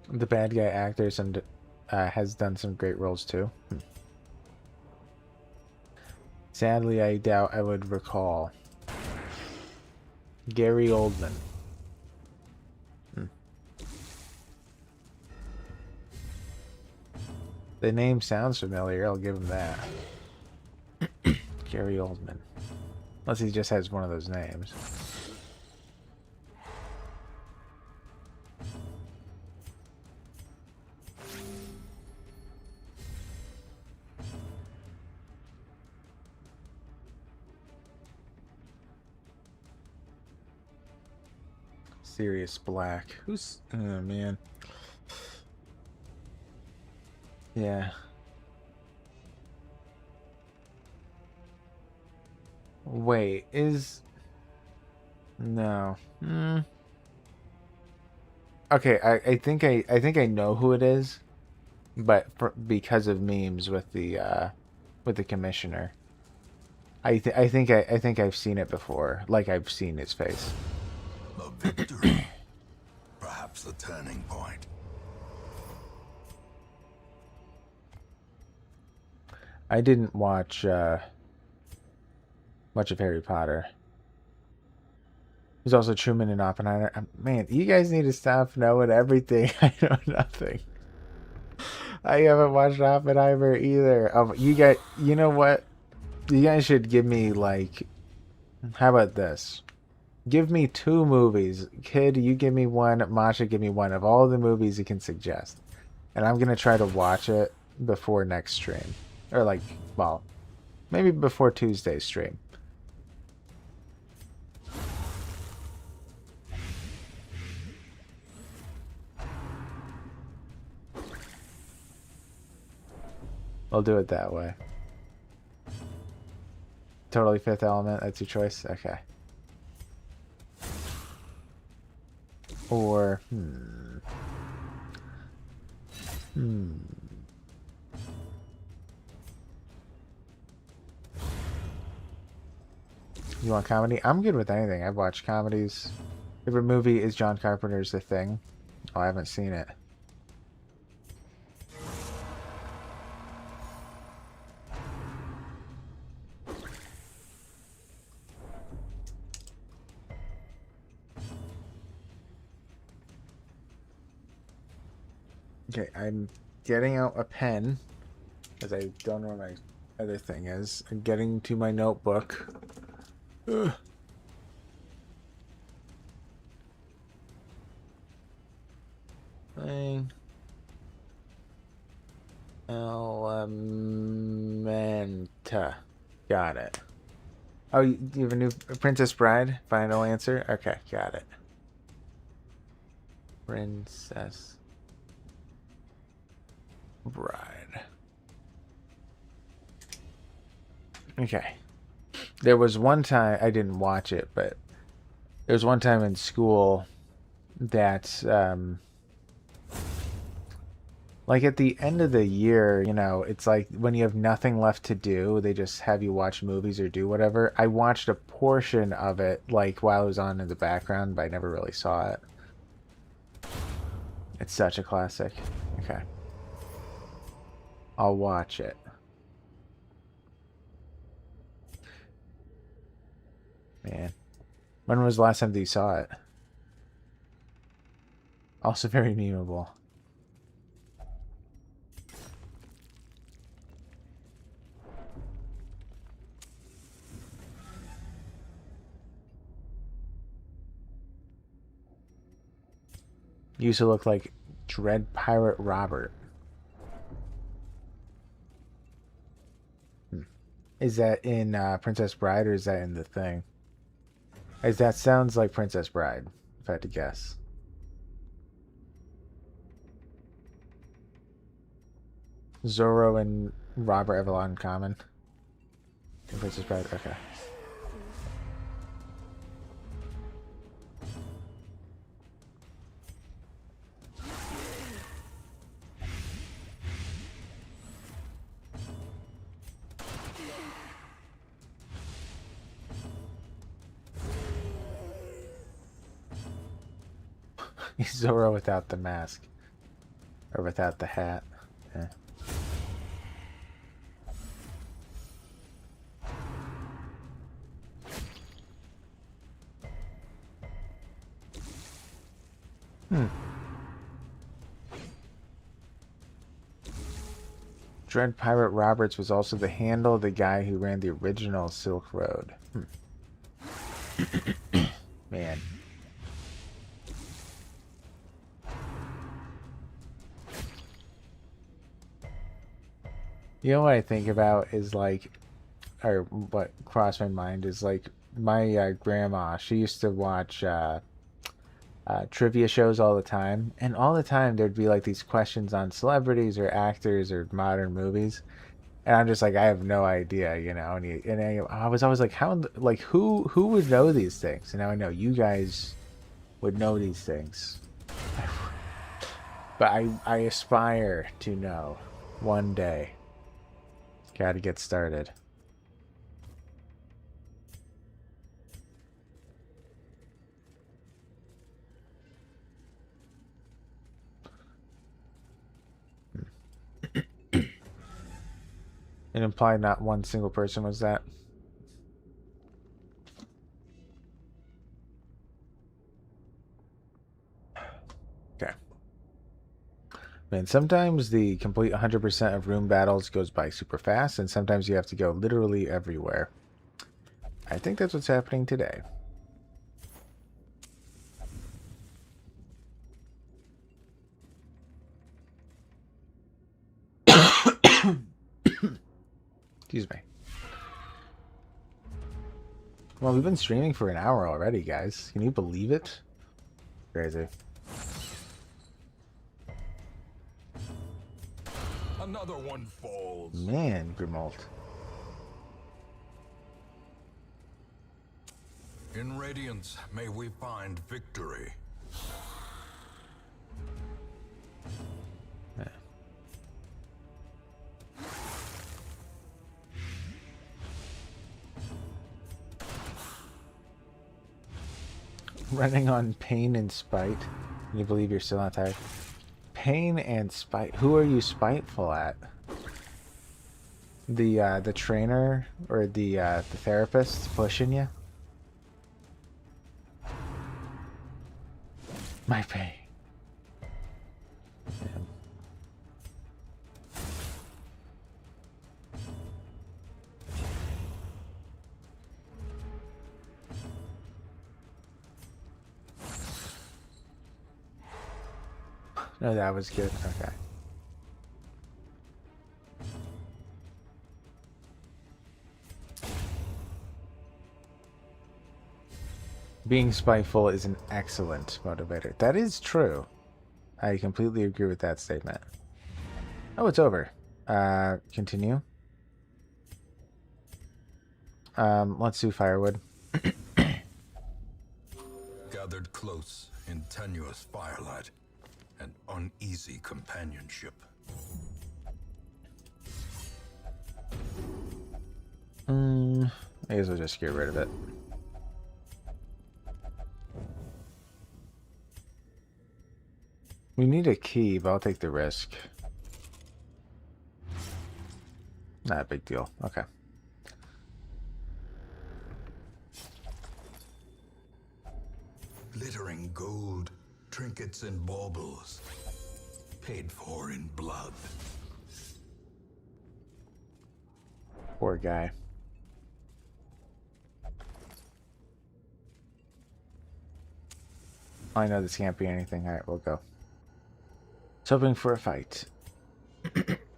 [SPEAKER 1] The bad guy actors and has done some great roles too. Sadly, I doubt I would recall. Gary Oldman. The name sounds familiar, I'll give him that. Gary Oldman. Unless he just has one of those names. Sirius Black. Who's... Oh, man. Yeah. Wait, is... No. Okay, I think I know who it is, but because of memes with the commissioner. I think I've seen it before. Like I've seen his face.
[SPEAKER 2] A victory. Perhaps the turning point.
[SPEAKER 1] I didn't watch much of Harry Potter. There's also Truman and Oppenheimer. Man, you guys need to stop knowing everything. I know nothing. I haven't watched Oppenheimer either. You know what? You guys should give me like, how about this? Give me 2 movies. Kid, you give me one. Masha, give me one of all the movies you can suggest. And I'm going to try to watch it before next stream. Or like, well, maybe before Tuesday's stream. We'll do it that way. Totally Fifth Element, that's your choice? Okay. Or, You want comedy? I'm good with anything. I've watched comedies. Favorite movie is John Carpenter's The Thing. Oh, I haven't seen it. Okay, I'm getting out a pen, because I don't know where my other thing is. I'm getting to my notebook. Ugh. Thing. Elementa. Got it. Oh, you have a new Princess Bride? Final answer? Okay, got it. Princess Bride. Okay. There was one time, I didn't watch it, but there was one time in school that, like at the end of the year, you know, it's like when you have nothing left to do, they just have you watch movies or do whatever. I watched a portion of it, like while it was on in the background, but I never really saw it. It's such a classic. Okay. I'll watch it. Man. When was the last time that you saw it? Also very memeable. Used to look like Dread Pirate Robert. Is that in Princess Bride or is that in The Thing? As that sounds like Princess Bride, if I had to guess. Zorro and Robert have a lot in common. In Princess Bride, okay. He's Zorro without the mask. Or without the hat. Yeah. Dread Pirate Roberts was also the handle of the guy who ran the original Silk Road. Man. You know what I think about is like, or what crossed my mind is like my grandma. She used to watch trivia shows all the time, and all the time there'd be like these questions on celebrities or actors or modern movies, and I'm just like, I have no idea, you know. I was always like, how, like, who would know these things? And now I know you guys would know these things, but I aspire to know one day. Got to get started. It implied not one single person was that. Okay. Man, sometimes the complete 100% of room battles goes by super fast, and sometimes you have to go literally everywhere. I think that's what's happening today. Excuse me. Well, we've been streaming for an hour already, guys. Can you believe it? Crazy.
[SPEAKER 2] Another one falls.
[SPEAKER 1] Man, Grimald.
[SPEAKER 2] In Radiance, may we find victory.
[SPEAKER 1] Yeah. Running on pain and spite. Can you believe you're still not tired? Pain and spite. Who are you spiteful at? The trainer or the therapist pushing you? My pain. Damn. No, that was good. Okay. Being spiteful is an excellent motivator. That is true. I completely agree with that statement. Oh, it's over. Continue. Let's do firewood.
[SPEAKER 2] Gathered close in tenuous firelight and uneasy companionship.
[SPEAKER 1] I guess I'll just get rid of it. We need a key, but I'll take the risk. Not a big deal. Okay.
[SPEAKER 2] Glittering gold, trinkets and baubles, paid for in blood.
[SPEAKER 1] Poor guy. I know this can't be anything. Alright, we'll go. It's hoping for a fight.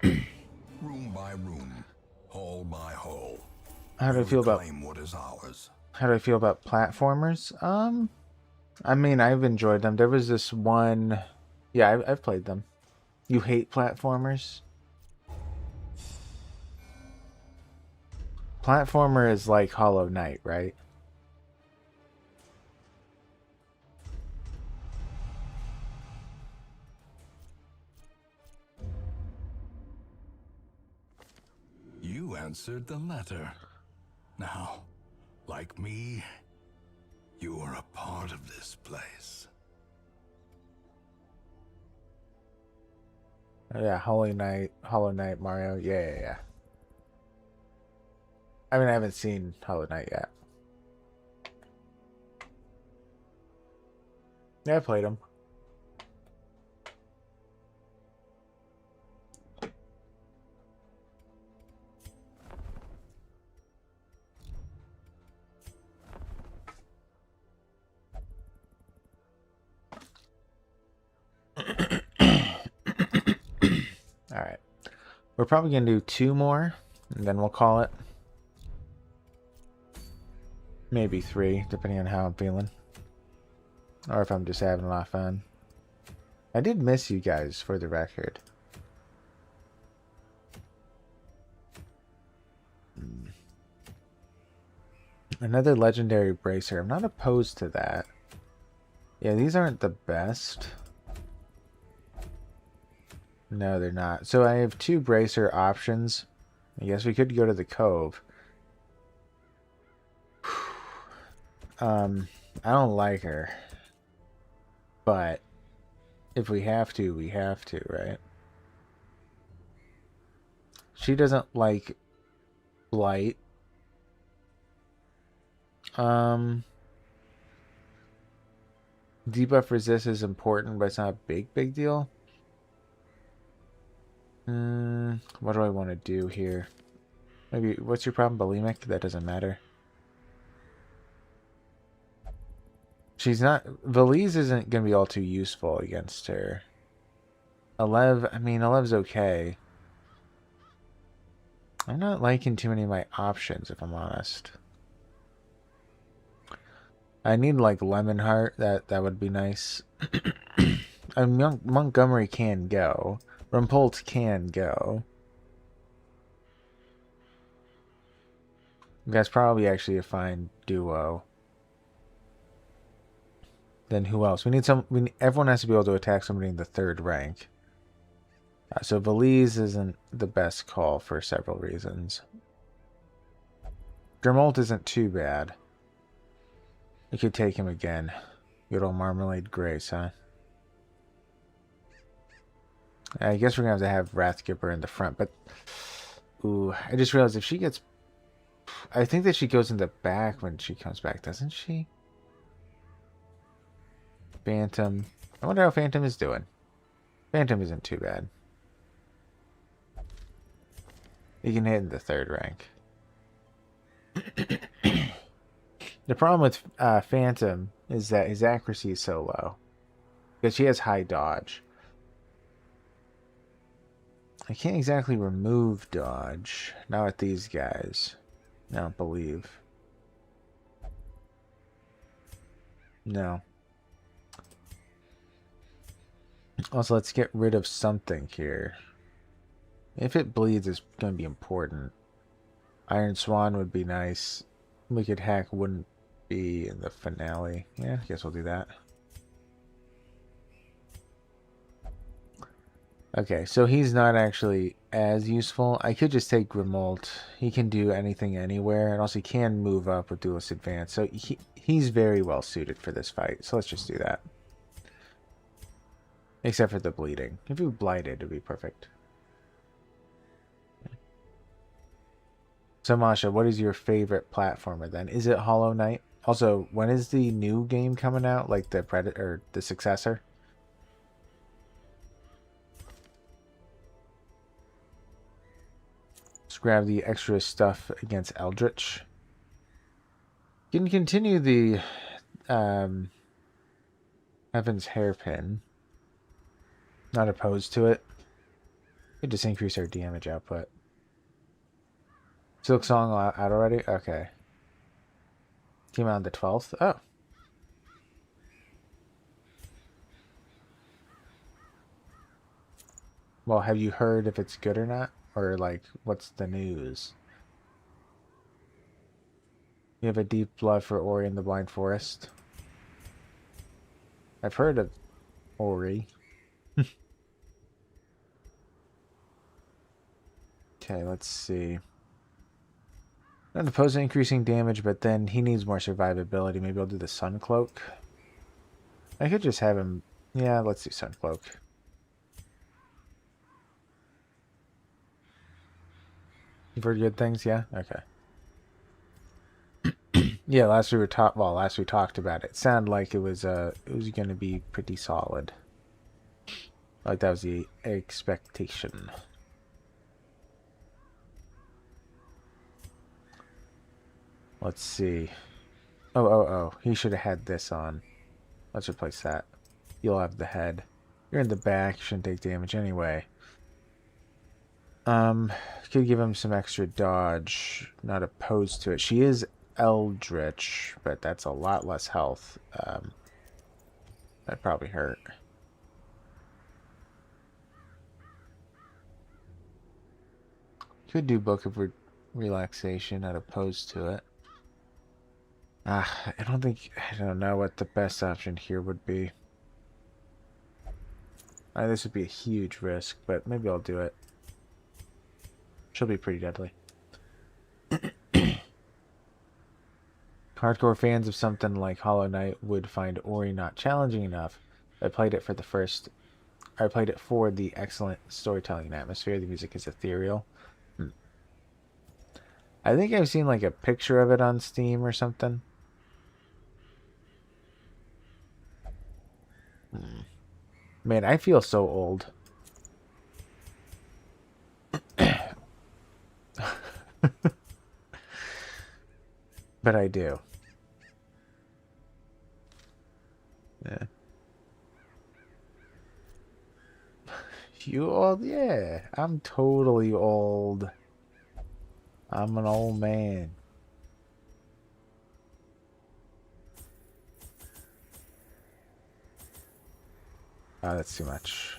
[SPEAKER 2] Room by room, hall by hall.
[SPEAKER 1] How do I feel about
[SPEAKER 2] what is ours?
[SPEAKER 1] how do I feel about platformers? I mean, I've enjoyed them. There was this one. Yeah, I've played them. You hate platformers? Platformer is like Hollow Knight, right?
[SPEAKER 2] You answered the letter. Now, like me, you are a part of this place.
[SPEAKER 1] Oh, yeah, Hollow Knight, Mario. Yeah. I mean, I haven't seen Hollow Knight yet. Yeah, I played them. We're probably going to do 2 more, and then we'll call it. Maybe 3, depending on how I'm feeling. Or if I'm just having a lot of fun. I did miss you guys, for the record. Another legendary bracer. I'm not opposed to that. Yeah, these aren't the best. No, they're not. So I have 2 bracer options. I guess we could go to the Cove. I don't like her. But if we have to, we have to, right? She doesn't like blight. Debuff resist is important, but it's not a big deal. What do I want to do here? Maybe, what's your problem, bulimic? That doesn't matter. She's not... Valise isn't going to be all too useful against her. Alev, I mean, Alev's okay. I'm not liking too many of my options, if I'm honest. I need, like, Lemonheart. That would be nice. Montgomery can go. Rumpolt can go. That's probably actually a fine duo. Then who else? We need some... everyone has to be able to attack somebody in the 3rd rank. So Valise isn't the best call for several reasons. Dermolt isn't too bad. We could take him again. Good old Marmalade Grace, huh? I guess we're going to have Wrathgiver in the front, but... Ooh, I just realized if she gets... I think that she goes in the back when she comes back, doesn't she? Phantom. I wonder how Phantom is doing. Phantom isn't too bad. He can hit in the 3rd rank. The problem with Phantom is that his accuracy is so low. Because she has high dodge. I can't exactly remove dodge. Not with these guys. I don't believe. No. Also, let's get rid of something here. If it bleeds, it's going to be important. Iron Swan would be nice. Wicked Hack wouldn't be in the finale. Yeah, I guess we'll do that. Okay, so he's not actually as useful. I could just take Grimold. He can do anything anywhere, and also he can move up with Duelist Advance. So he's very well suited for this fight. So let's just do that. Except for the bleeding. If we blighted, it'd be perfect. So Masha, what is your favorite platformer then? Is it Hollow Knight? Also, when is the new game coming out? Like the Predator, the successor? Let's grab the extra stuff against Eldritch. You can continue the Heaven's Hairpin. Not opposed to it. Could just increase our damage output. Silk Song out already? Okay. Came out on the 12th? Oh. Well, have you heard if it's good or not? Or, like, what's the news? You have a deep love for Ori and the Blind Forest? I've heard of Ori. Okay, let's see. Not opposed to increasing damage, but then he needs more survivability. Maybe I'll do the Sun Cloak. I could just have him... Yeah, let's do Sun Cloak. You've heard good things, yeah? Okay. Yeah, last we talked about it. It sounded like it was going to be pretty solid. Like that was the expectation. Let's see. Oh. He should have had this on. Let's replace that. You'll have the head. You're in the back. You shouldn't take damage anyway. Could give him some extra dodge. Not opposed to it. She is Eldritch, but that's a lot less health. That'd probably hurt. Could do Book of Relaxation, not opposed to it. I don't know what the best option here would be. This would be a huge risk, but maybe I'll do it. She'll be pretty deadly. Hardcore fans of something like Hollow Knight would find Ori not challenging enough. I played it for the excellent storytelling and atmosphere. The music is ethereal. I think I've seen like a picture of it on Steam or something. Man, I feel so old. But I do. Yeah. You old? Yeah. I'm totally old. I'm an old man. Oh, that's too much.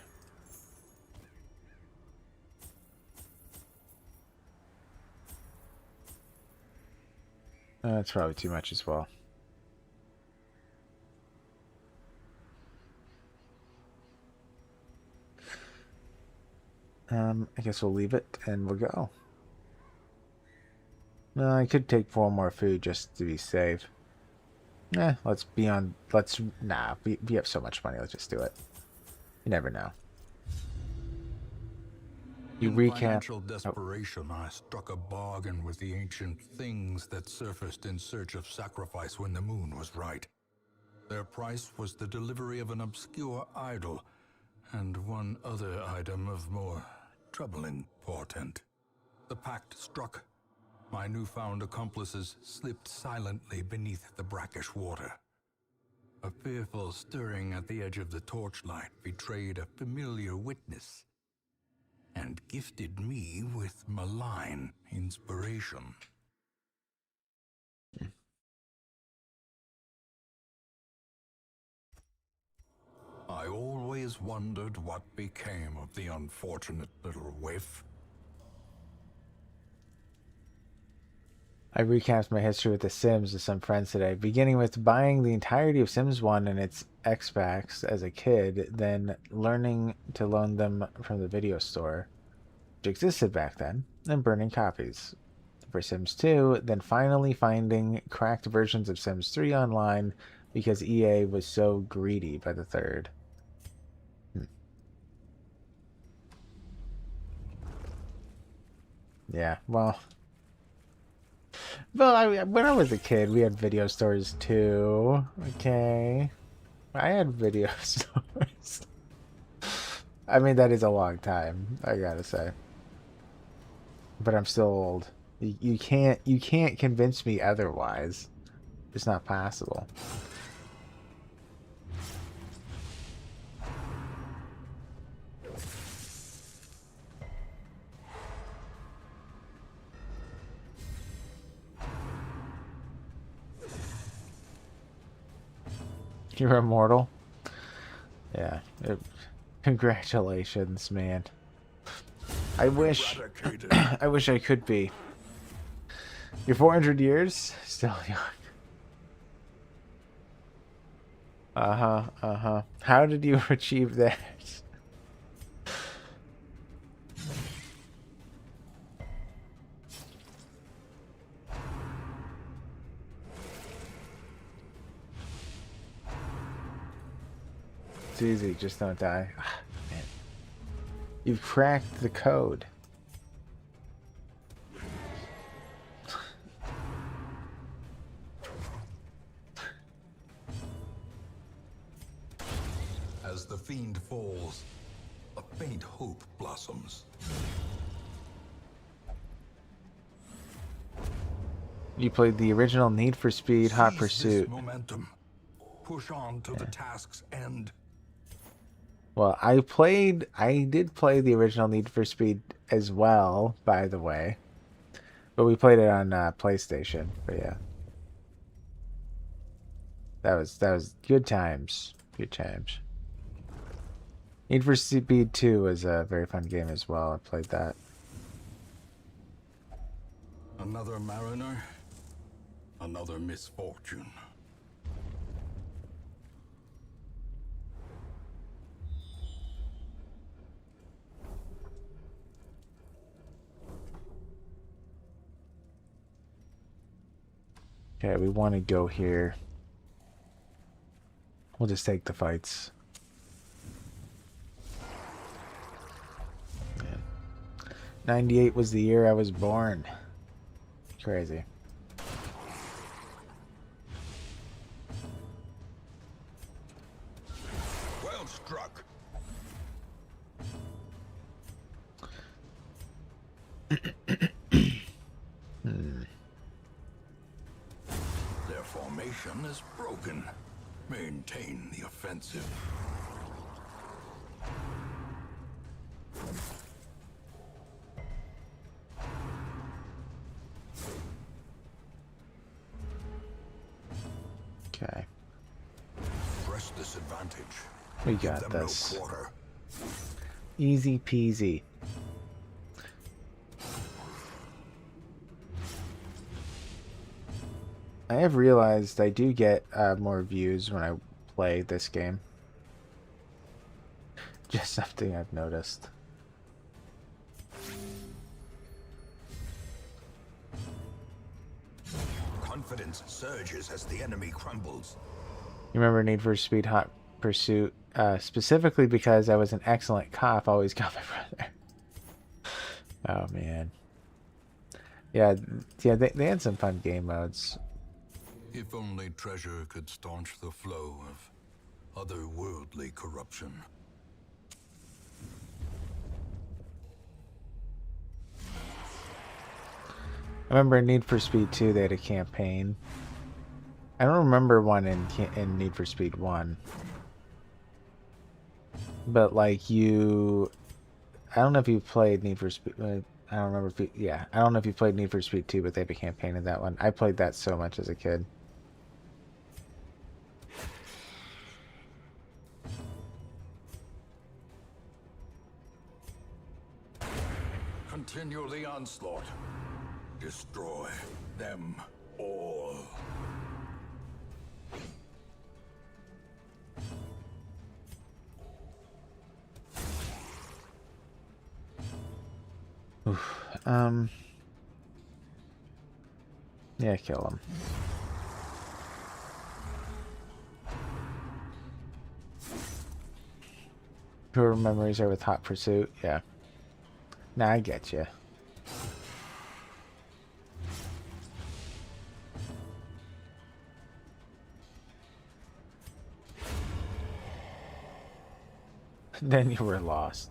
[SPEAKER 1] That's probably too much as well. I guess we'll leave it and we'll go. No, I could take 4 more food just to be safe. We have so much money, let's just do it. You never know. You
[SPEAKER 2] In
[SPEAKER 1] recap.
[SPEAKER 2] financial desperation, I struck a bargain with the ancient things that surfaced in search of sacrifice when the moon was right. Their price was the delivery of an obscure idol and one other item of more troubling portent. The pact struck. My newfound accomplices slipped silently beneath the brackish water. A fearful stirring at the edge of the torchlight betrayed a familiar witness and gifted me with malign inspiration. I always wondered what became of the unfortunate little waif.
[SPEAKER 1] I recapped my history with The Sims with some friends today, beginning with buying the entirety of Sims 1 and its X-Packs as a kid, then learning to loan them from the video store, which existed back then, and burning copies for Sims 2, then finally finding cracked versions of Sims 3 online because EA was so greedy by the third. Yeah, well... when I was a kid, we had video stores too. Okay. I had video stores. I mean, that is a long time, I gotta say. But I'm still old. You can't convince me otherwise. It's not possible. You're immortal? Yeah. Congratulations, man. I wish I could be. You're 400 years? Still young. Uh-huh. How did you achieve that? It's easy, just don't die. Man. You've cracked the code.
[SPEAKER 2] As the fiend falls, a faint hope blossoms.
[SPEAKER 1] You played the original Need for Speed Hot
[SPEAKER 2] Seize
[SPEAKER 1] Pursuit.
[SPEAKER 2] this momentum. Push on to the task's end.
[SPEAKER 1] Well, I did play the original Need for Speed as well, by the way. But we played it on PlayStation. But yeah, that was good times. Good times. Need for Speed 2 was a very fun game as well. I played that.
[SPEAKER 2] Another mariner, another misfortune.
[SPEAKER 1] Okay, we want to go here. We'll just take the fights. Man. 98 was the year I was born. Crazy.
[SPEAKER 2] Well struck. Their formation is broken. Maintain the offensive.
[SPEAKER 1] Okay.
[SPEAKER 2] Press this advantage.
[SPEAKER 1] We
[SPEAKER 2] Give
[SPEAKER 1] got
[SPEAKER 2] them
[SPEAKER 1] this.
[SPEAKER 2] no quarter.
[SPEAKER 1] Easy peasy. I have realized I do get more views when I play this game. Just something I've noticed.
[SPEAKER 2] Confidence surges as the enemy crumbles.
[SPEAKER 1] You remember Need for Speed Hot Pursuit? Specifically because I was an excellent cop, always got my brother. Oh man. Yeah, they had some fun game modes.
[SPEAKER 2] If only treasure could staunch the flow of otherworldly corruption.
[SPEAKER 1] I remember in Need for Speed 2 they had a campaign. I don't remember one in Need for Speed 1. But like I don't know if you played Need for Speed. I don't remember if I don't know if you played Need for Speed 2, but they have a campaign in that one. I played that so much as a kid.
[SPEAKER 2] Continue the onslaught. Destroy them all.
[SPEAKER 1] Oof. Yeah, kill him. Pure memories are with Hot Pursuit. Yeah. Nah, I get you. Then you were lost.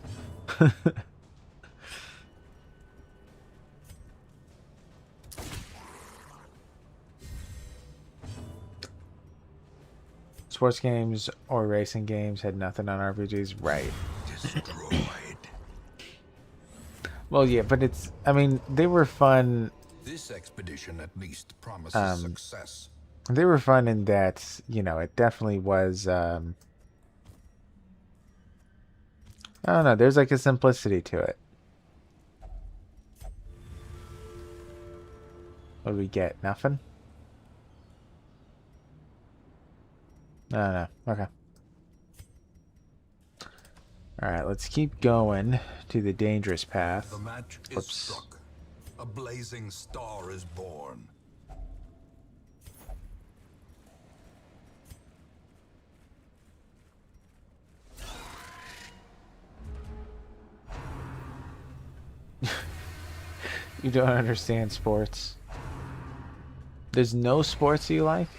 [SPEAKER 1] Sports games or racing games had nothing on RPGs, right?
[SPEAKER 2] Destroyed.
[SPEAKER 1] Well, yeah, but I mean, they were fun.
[SPEAKER 2] This expedition at least promises success.
[SPEAKER 1] They were fun in that, it definitely was, I don't know, there's like a simplicity to it. What do we get? Nothing? No. Okay. Alright, let's keep going to the dangerous path.
[SPEAKER 2] The match is struck. A blazing star is born.
[SPEAKER 1] You don't understand sports. There's no sports you like?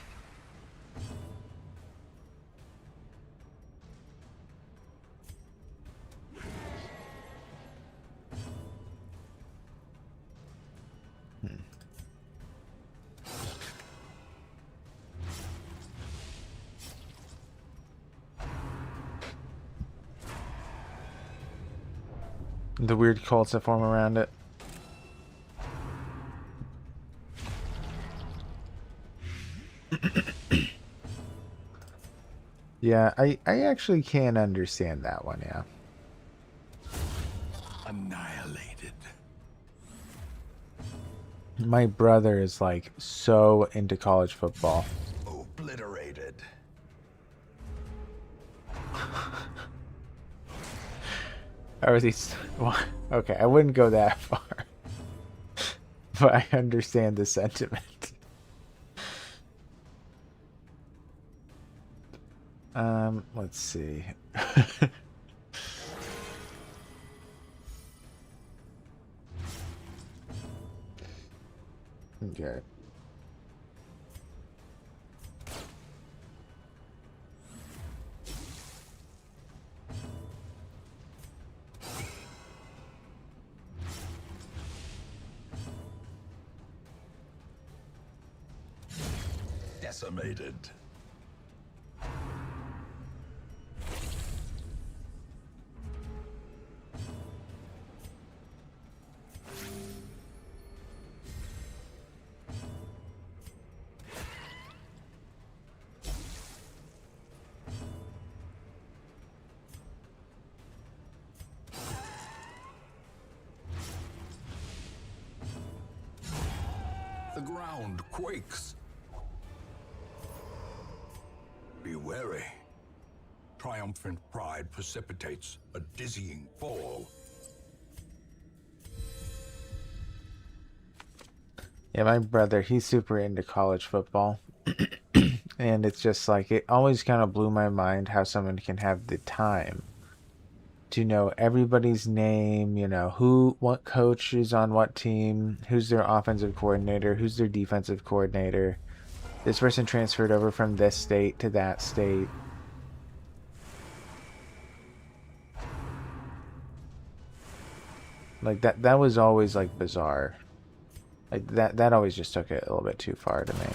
[SPEAKER 1] The weird cults that form around it. Yeah, I actually can understand that one, yeah.
[SPEAKER 2] Annihilated.
[SPEAKER 1] My brother is like so into college football.
[SPEAKER 2] Obliterated.
[SPEAKER 1] Are these... Well, okay, I wouldn't go that far. But I understand the sentiment. Let's see. Okay.
[SPEAKER 2] Decimated. The ground quakes. Be wary. Triumphant pride precipitates a dizzying fall.
[SPEAKER 1] Yeah, my brother, he's super into college football. And it's just like, it always kind of blew my mind how someone can have the time to know everybody's name, you know, what coach is on what team, who's their offensive coordinator, who's their defensive coordinator. This person transferred over from this state to that state. Like that was always like bizarre. Like that always just took it a little bit too far to me.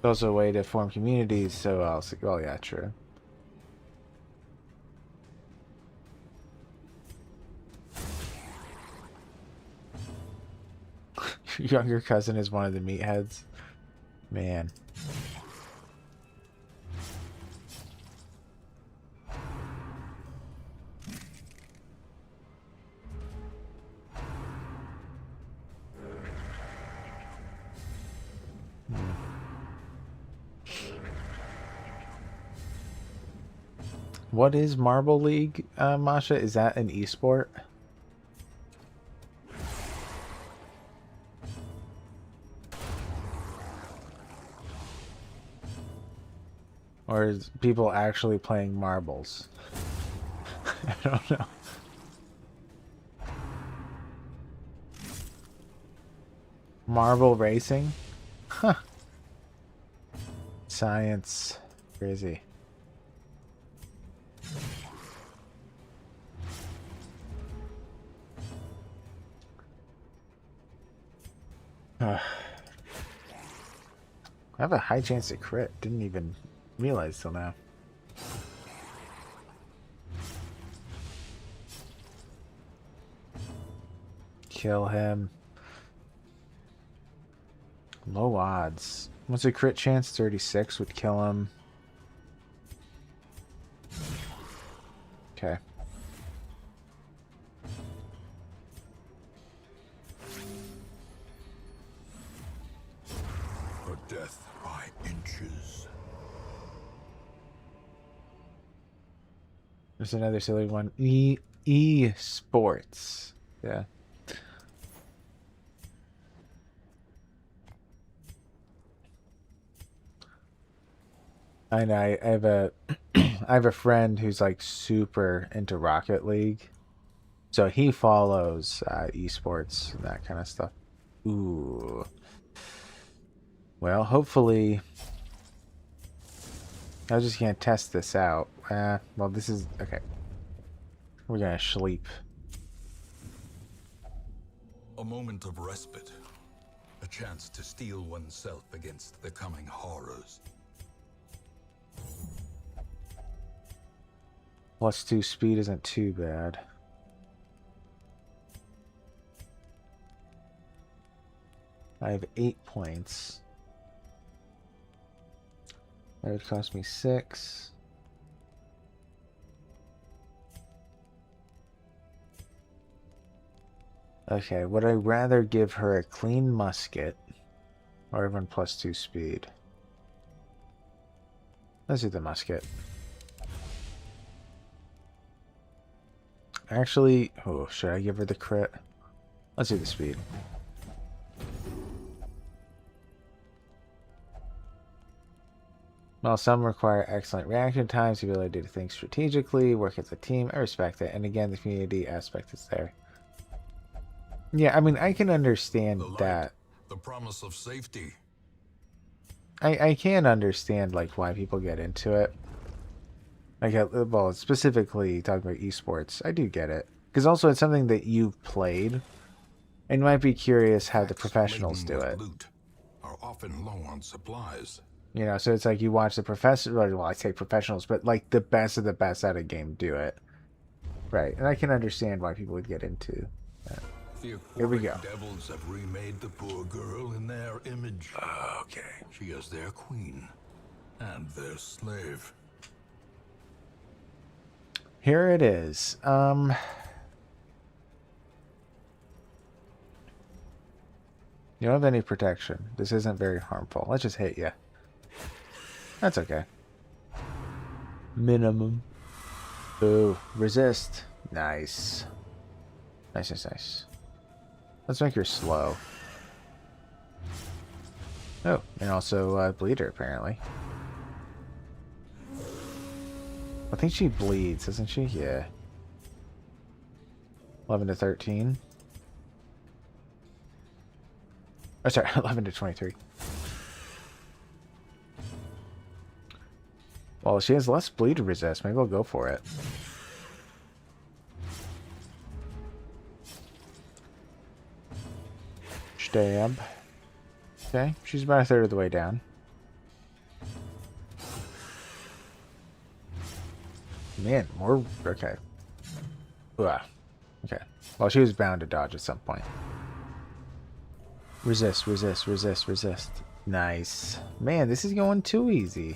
[SPEAKER 1] It's also a way to form communities, so I'll say, well, yeah, true. Your younger cousin is one of the meatheads. Man. What is Marble League, Masha? Is that an esport? Or is people actually playing marbles? I don't know. Marble racing? Huh. Science. Crazy. I have a high chance to crit. Didn't even realize till now. Kill him. Low odds. What's a crit chance? 36 would kill him. Okay.
[SPEAKER 2] A death by inches.
[SPEAKER 1] There's another silly one. E-sports. Yeah. I know. I have a I have a friend who's like super into Rocket League. So he follows esports and that kind of stuff. Ooh. Well, hopefully I just can't test this out. Well, this is okay. We're gonna sleep.
[SPEAKER 2] A moment of respite. A chance to steel oneself against the coming horrors.
[SPEAKER 1] +2 speed isn't too bad. I have 8 points. That would cost me 6. Okay, would I rather give her a clean musket or even +2 speed? Let's do the musket. Actually, oh, should I give her the crit? Let's do the speed. While some require excellent reaction times, the ability to think strategically, work as a team, I respect it. And again, the community aspect is there. Yeah, I mean, I can understand that.
[SPEAKER 2] The promise of safety.
[SPEAKER 1] I can understand, like, why people get into it. Like, well, specifically talking about esports, I do get it. Because also it's something that you've played, and you might be curious how the professionals do it.
[SPEAKER 2] Loot are often low on supplies.
[SPEAKER 1] You know, so it's like you watch the well, I say professionals, but like the best of the best at a game do it. Right, and I can understand why people would get into that. Here we go.
[SPEAKER 2] Devils have remade the poor girl in their image.
[SPEAKER 1] Okay.
[SPEAKER 2] She is their queen and their slave.
[SPEAKER 1] Here it is. You don't have any protection. This isn't very harmful. Let's just hit you. That's okay. Minimum. Ooh, resist. Nice. Nice, nice, nice. Let's make her slow. Oh, and also bleed her, apparently. I think she bleeds, doesn't she? Yeah. 11 to 13. Oh, sorry, 11 to 23. Well, she has less bleed to resist. Maybe I'll go for it. Stab. Okay, she's about a third of the way down. Man, more... Okay. Ugh. Okay. Well, she was bound to dodge at some point. Resist, resist, resist, resist. Nice. Man, this is going too easy.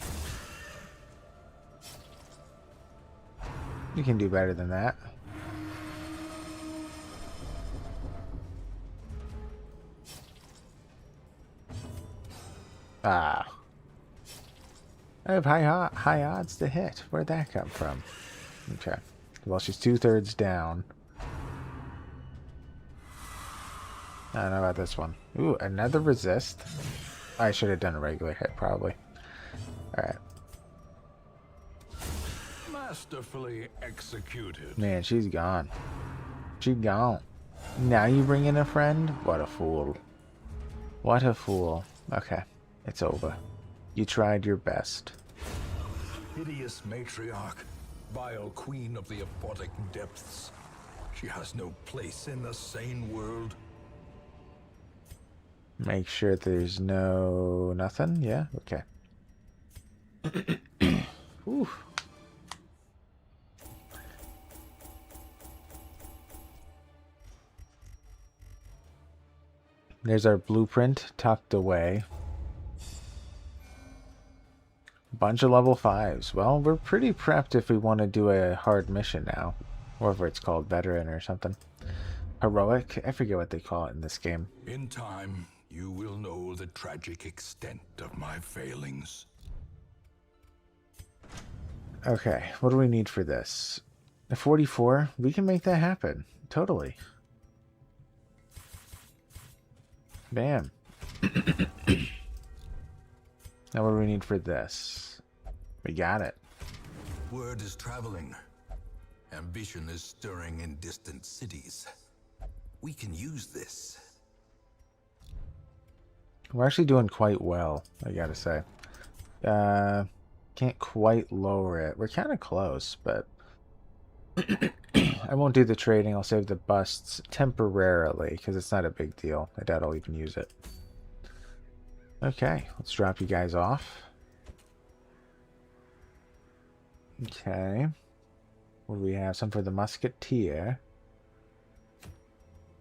[SPEAKER 1] You can do better than that. Ah. I have high odds to hit. Where'd that come from? Okay. Well, she's 2/3 down. I don't know about this one. Ooh, another resist. I should have done a regular hit, probably. Alright.
[SPEAKER 2] Masterfully executed.
[SPEAKER 1] Man, she's gone. She's gone. Now you bring in a friend? What a fool. What a fool. Okay. It's over. You tried your best.
[SPEAKER 2] Hideous matriarch, vile queen of the aquatic depths. She has no place in the sane world.
[SPEAKER 1] Make sure there's no... nothing? Yeah? Okay. Ooh. There's our blueprint tucked away. Bunch of level 5s. Well, we're pretty prepped if we want to do a hard mission now. Or if it's called veteran or something. Heroic? I forget what they call it in this game.
[SPEAKER 2] In time, you will know the tragic extent of my failings.
[SPEAKER 1] Okay, what do we need for this? A 44? We can make that happen. Totally. Bam. Now what do we need for this? We got it.
[SPEAKER 2] Word is traveling. Ambition is stirring in distant cities. We can use this.
[SPEAKER 1] We're actually doing quite well, I gotta say. Can't quite lower it. We're kind of close, but... I won't do the trading. I'll save the busts temporarily, because it's not a big deal. I doubt I'll even use it. Okay, let's drop you guys off. Okay. What do we have? Some for the Musketeer.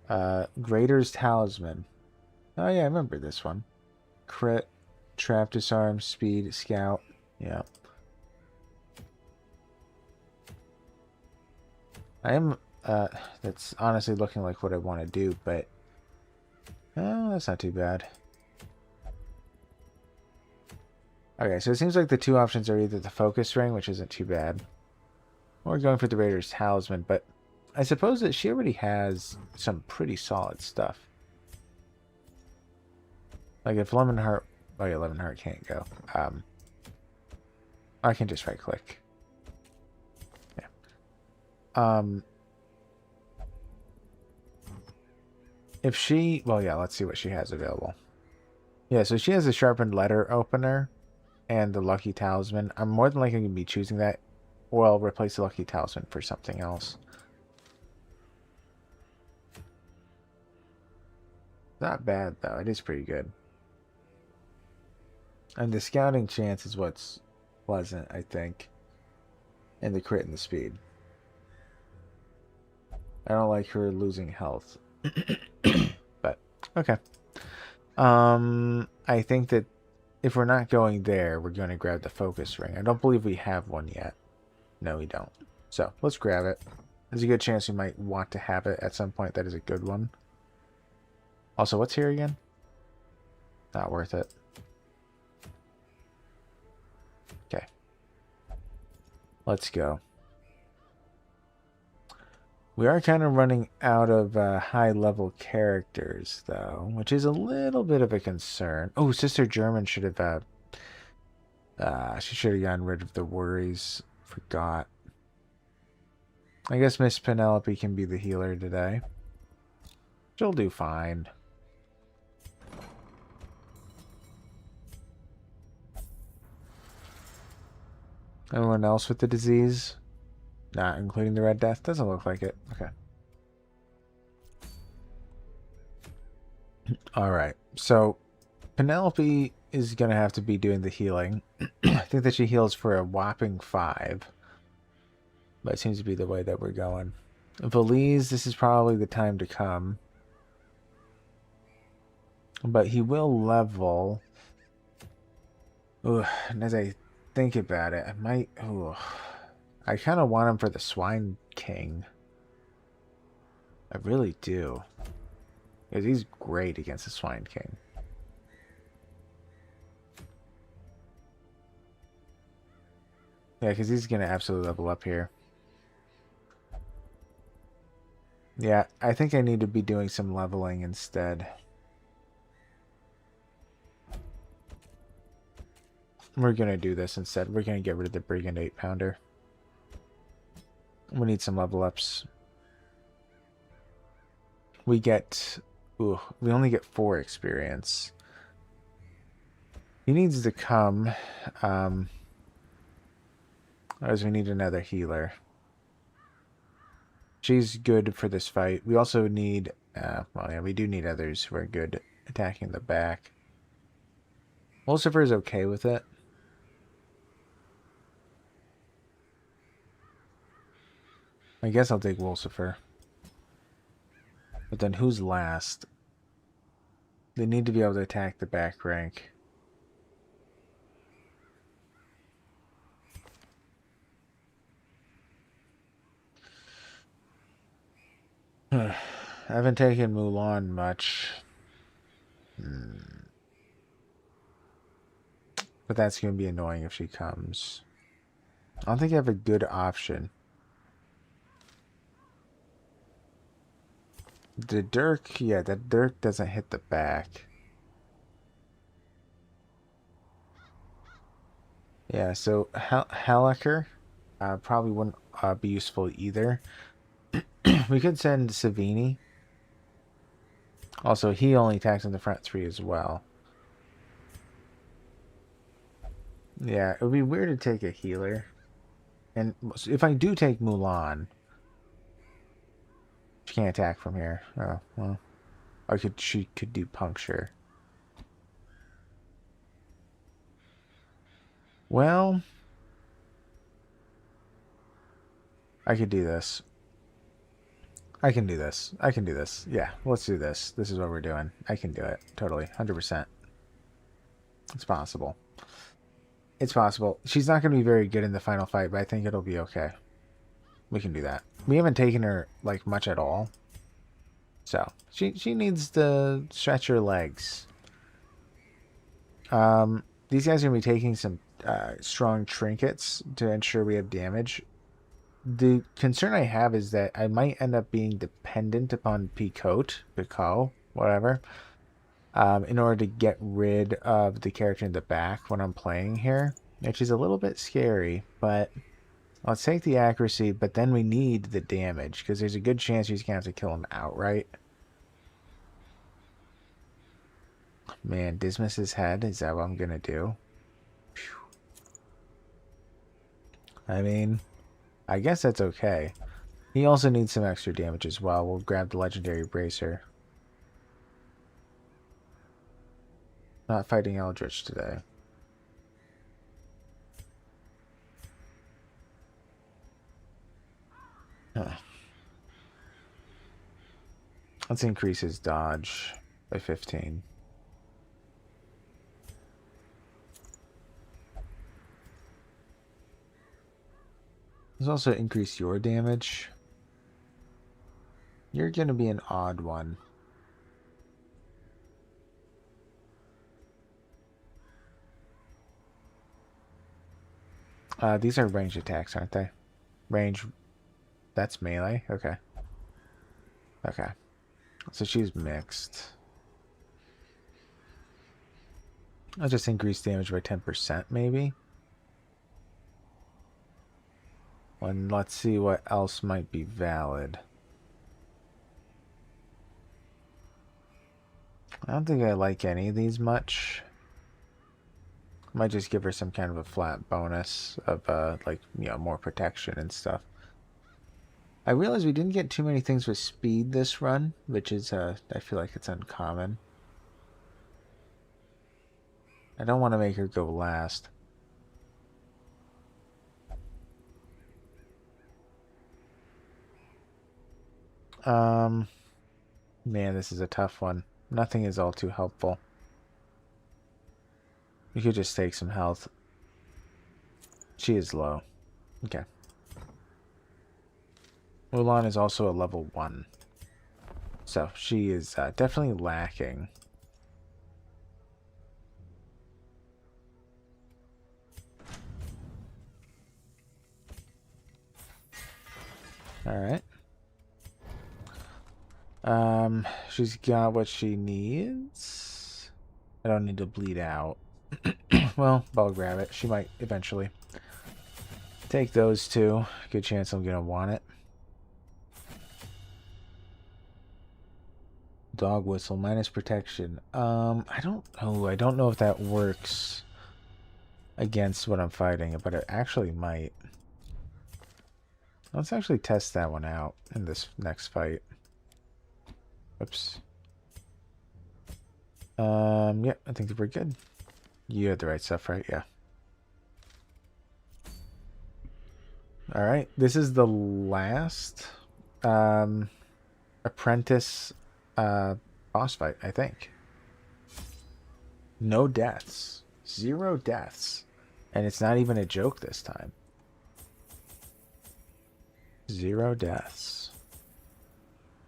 [SPEAKER 1] Grader's Talisman. Oh yeah, I remember this one. Crit, Trap, Disarm, Speed, Scout. Yeah. I am, that's honestly looking like what I want to do, but that's not too bad. Okay, so it seems like the two options are either the Focus Ring, which isn't too bad, or going for the Raider's Talisman, but I suppose that she already has some pretty solid stuff. Like if Lemon Heart... Oh yeah, Lemon Heart can't go. I can just right-click. Yeah. If she... Well, yeah, let's see what she has available. Yeah, so she has a Sharpened Letter Opener and the Lucky Talisman. I'm more than likely going to be choosing that, or I'll replace the Lucky Talisman for something else. Not bad, though. It is pretty good. And the scouting chance is what's pleasant, I think. And the crit and the speed. I don't like her losing health. But, okay. I think that if we're not going there, we're going to grab the focus ring. I don't believe we have one yet. No, we don't. So, let's grab it. There's a good chance we might want to have it at some point. That is a good one. Also, what's here again? Not worth it. Okay. Let's go. We are kind of running out of high-level characters, though, which is a little bit of a concern. Oh, Sister German should have... she should have gotten rid of the worries. Forgot. I guess Miss Penelope can be the healer today. She'll do fine. Anyone else with the disease? Not including the Red Death? Doesn't look like it. Okay. Alright. So, Penelope is going to have to be doing the healing. I think that she heals for a whopping 5. But it seems to be the way that we're going. Valise, this is probably the time to come. But he will level. Ugh, and as I think about it, I might... Ugh, I kind of want him for the Swine King. I really do. Because he's great against the Swine King. Yeah, because he's going to absolutely level up here. Yeah, I think I need to be doing some leveling instead. We're going to do this instead. We're going to get rid of the Brigand 8-pounder. We need some level ups. We get... Ooh, we only get 4 experience. He needs to come. As we need another healer. She's good for this fight. We also need... well, yeah, we do need others who are good attacking the back. Lucifer is okay with it. I guess I'll take Lucifer. But then who's last? They need to be able to attack the back rank. I haven't taken Mulan much. But that's going to be annoying if she comes. I don't think I have a good option. The Dirk, yeah, the Dirk doesn't hit the back. Yeah, so Halaker probably wouldn't be useful either. We could send Savini. Also, he only attacks in the front 3 as well. Yeah, it would be weird to take a healer. And if I do take Mulan, she can't attack from here. Oh, well. She could do puncture. Well, I could do this. I can do this. I can do this. Yeah, let's do this. This is what we're doing. I can do it. Totally. 100%. It's possible. It's possible. She's not going to be very good in the final fight, but I think it'll be okay. We can do that. We haven't taken her, like, much at all. So, she needs to stretch her legs. These guys are going to be taking some strong trinkets to ensure we have damage. The concern I have is that I might end up being dependent upon Picot, whatever, in order to get rid of the character in the back when I'm playing here, which is a little bit scary, but let's take the accuracy, but then we need the damage, because there's a good chance he's going to have to kill him outright. Man, Dismas's head, is that what I'm going to do? Whew. I mean, I guess that's okay. He also needs some extra damage as well. We'll grab the legendary bracer. Not fighting Eldritch today. Huh. Let's increase his dodge by 15. Let's also increase your damage. You're going to be an odd one. These are ranged attacks, aren't they? Range. That's melee? Okay. Okay. So she's mixed. I'll just increase damage by 10% maybe. And let's see what else might be valid. I don't think I like any of these much. Might just give her some kind of a flat bonus of, like, you know, more protection and stuff. I realize we didn't get too many things with speed this run, which is, I feel like it's uncommon. I don't want to make her go last. Man, this is a tough one. Nothing is all too helpful. You could just take some health. She is low. Okay. Mulan is also a level 1. So, she is definitely lacking. Alright. She's got what she needs. I don't need to bleed out. Well, I'll grab it. She might eventually. Take those two. Good chance I'm gonna want it. Dog whistle minus protection. I don't know if that works against what I'm fighting, but it actually might. Let's actually test that one out in this next fight. Oops. Yeah, I think we're good. You had the right stuff, right? Yeah. Alright, this is the last apprentice boss fight, I think. No deaths. 0 deaths. And it's not even a joke this time. 0 deaths.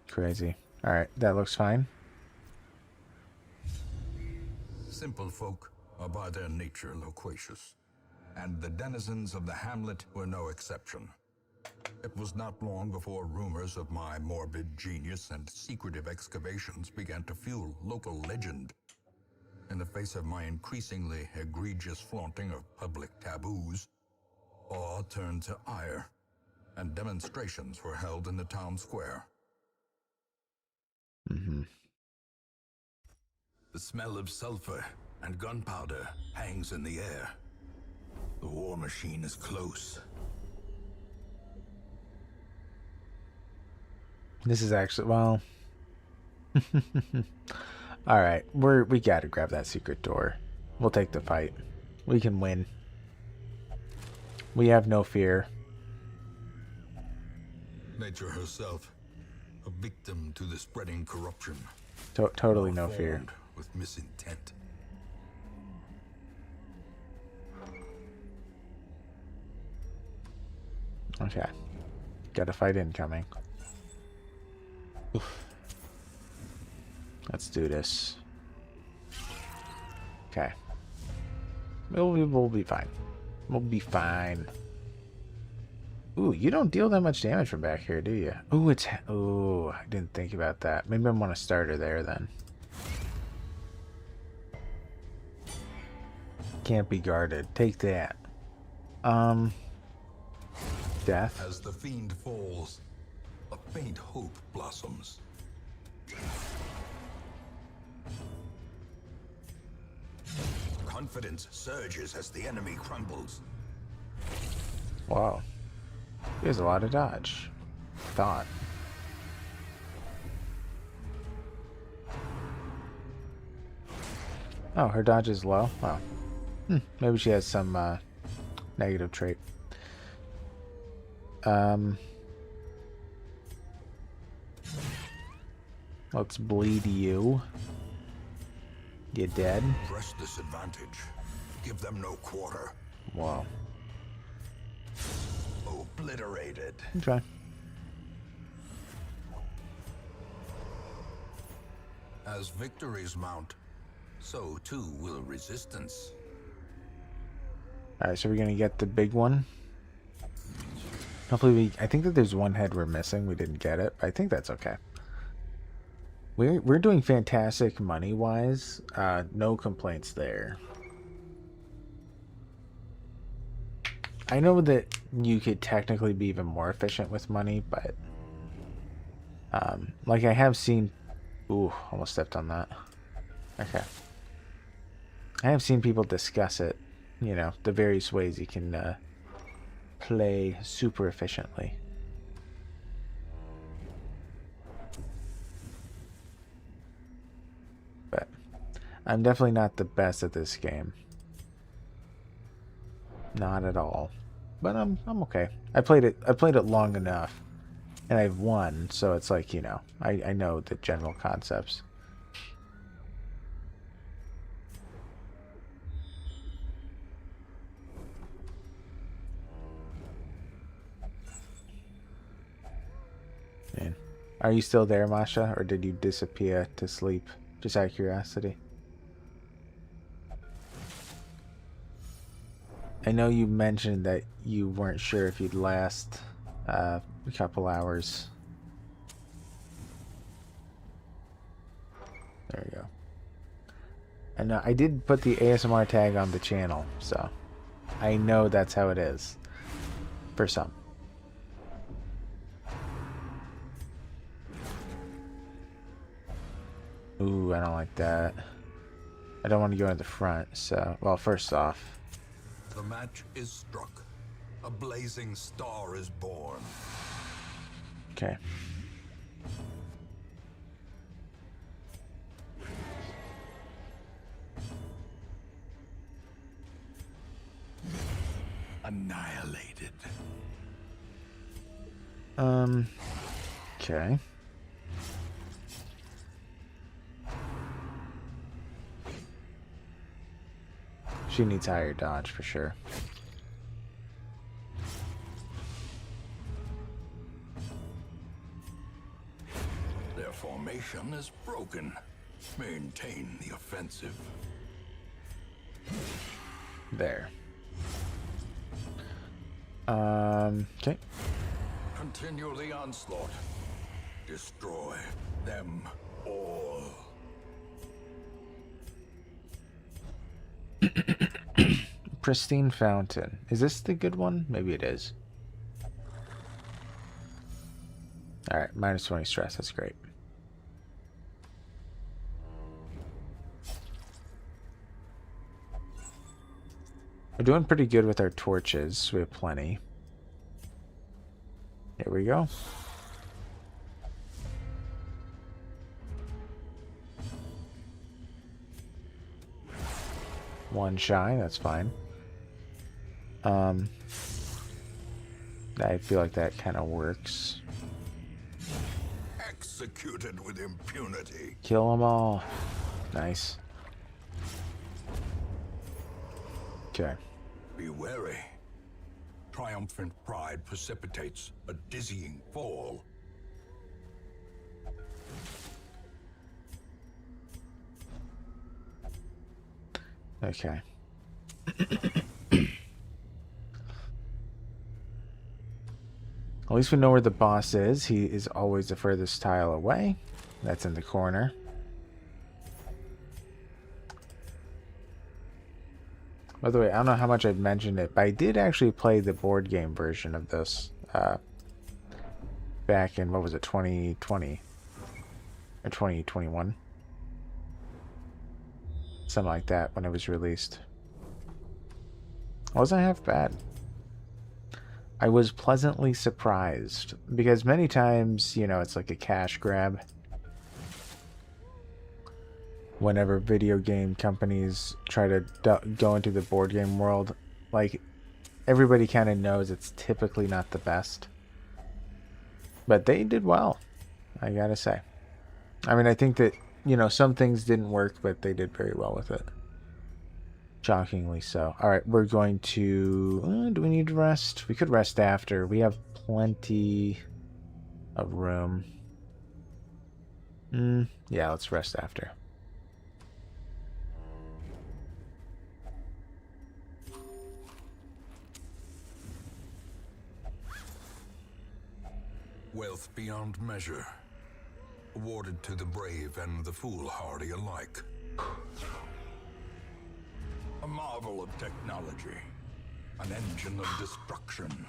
[SPEAKER 1] Crazy. Alright, that looks fine.
[SPEAKER 2] Simple folk are by their nature loquacious, and the denizens of the hamlet were no exception. It was not long before rumors of my morbid genius and secretive excavations began to fuel local legend. In the face of my increasingly egregious flaunting of public taboos, awe turned to ire, and demonstrations were held in the town square. The smell of sulfur and gunpowder hangs in the air. The war machine is close.
[SPEAKER 1] This is actually, well... Alright, we gotta grab that secret door. We'll take the fight. We can win. We have no fear.
[SPEAKER 2] Nature herself, a victim to the spreading corruption.
[SPEAKER 1] Totally no fear.
[SPEAKER 2] Malformed with misintent.
[SPEAKER 1] Okay. Got a fight incoming. Oof. Let's do this. Okay. We'll be fine. We'll be fine. Ooh, you don't deal that much damage from back here, do you? Ooh, it's... Ooh, I didn't think about that. Maybe I want to start her there, then. Can't be guarded. Take that. Death.
[SPEAKER 2] As the fiend falls, a faint hope blossoms. Confidence surges as the enemy crumbles.
[SPEAKER 1] Wow. There's a lot of dodge. Thought. Oh, her dodge is low? Oh. Maybe she has some negative trait. Let's bleed you. You dead?
[SPEAKER 2] Press this advantage. Give them no quarter.
[SPEAKER 1] Wow.
[SPEAKER 2] Obliterated.
[SPEAKER 1] Okay.
[SPEAKER 2] As victories mount, so too will resistance.
[SPEAKER 1] Alright, so we're gonna get the big one. Hopefully I think that there's one head we're missing. We didn't get it. I think that's okay. We're doing fantastic money-wise. No complaints there. I know that you could technically be even more efficient with money, but... like I have seen... Ooh, almost stepped on that. Okay. I have seen people discuss it. You know, the various ways you can play super efficiently. But I'm definitely not the best at this game. Not at all. But I'm okay. I played it long enough. And I've won, so it's like, you know, I know the general concepts. Man. Are you still there, Masha, or did you disappear to sleep? Just out of curiosity. I know you mentioned that you weren't sure if you'd last a couple hours. There we go. And I did put the ASMR tag on the channel, so I know that's how it is. For some. Ooh, I don't like that. I don't want to go in the front, so... Well, first off...
[SPEAKER 2] The match is struck. A blazing star is born.
[SPEAKER 1] Okay.
[SPEAKER 2] Annihilated.
[SPEAKER 1] Okay. She needs higher dodge for sure.
[SPEAKER 2] Their formation is broken. Maintain the offensive.
[SPEAKER 1] There. Okay.
[SPEAKER 2] Continue the onslaught. Destroy them all.
[SPEAKER 1] Pristine Fountain. Is this the good one? Maybe it is. Alright, minus 20 stress. That's great. We're doing pretty good with our torches. We have plenty. Here we go. One shine, that's fine. I feel like that kind of works.
[SPEAKER 2] Executed with impunity.
[SPEAKER 1] Kill them all. Nice. Okay.
[SPEAKER 2] Be wary. Triumphant pride precipitates a dizzying fall.
[SPEAKER 1] Okay. At least we know where the boss is. He is always the furthest tile away. That's in the corner. By the way, I don't know how much I've mentioned it, but I did actually play the board game version of this back in, what was it, 2020? Or 2021? Something like that when it was released. It wasn't half bad. I was pleasantly surprised because many times, you know, it's like a cash grab. Whenever video game companies try to go into the board game world, like, everybody kind of knows it's typically not the best. But they did well, I gotta say. I mean, I think that, you know, some things didn't work, but they did very well with it. Shockingly so. Alright, we're going to... do we need to rest? We could rest after. We have plenty of room. Yeah, let's rest after.
[SPEAKER 2] Wealth beyond measure, awarded to the brave and the foolhardy alike. A marvel of technology, an engine of destruction.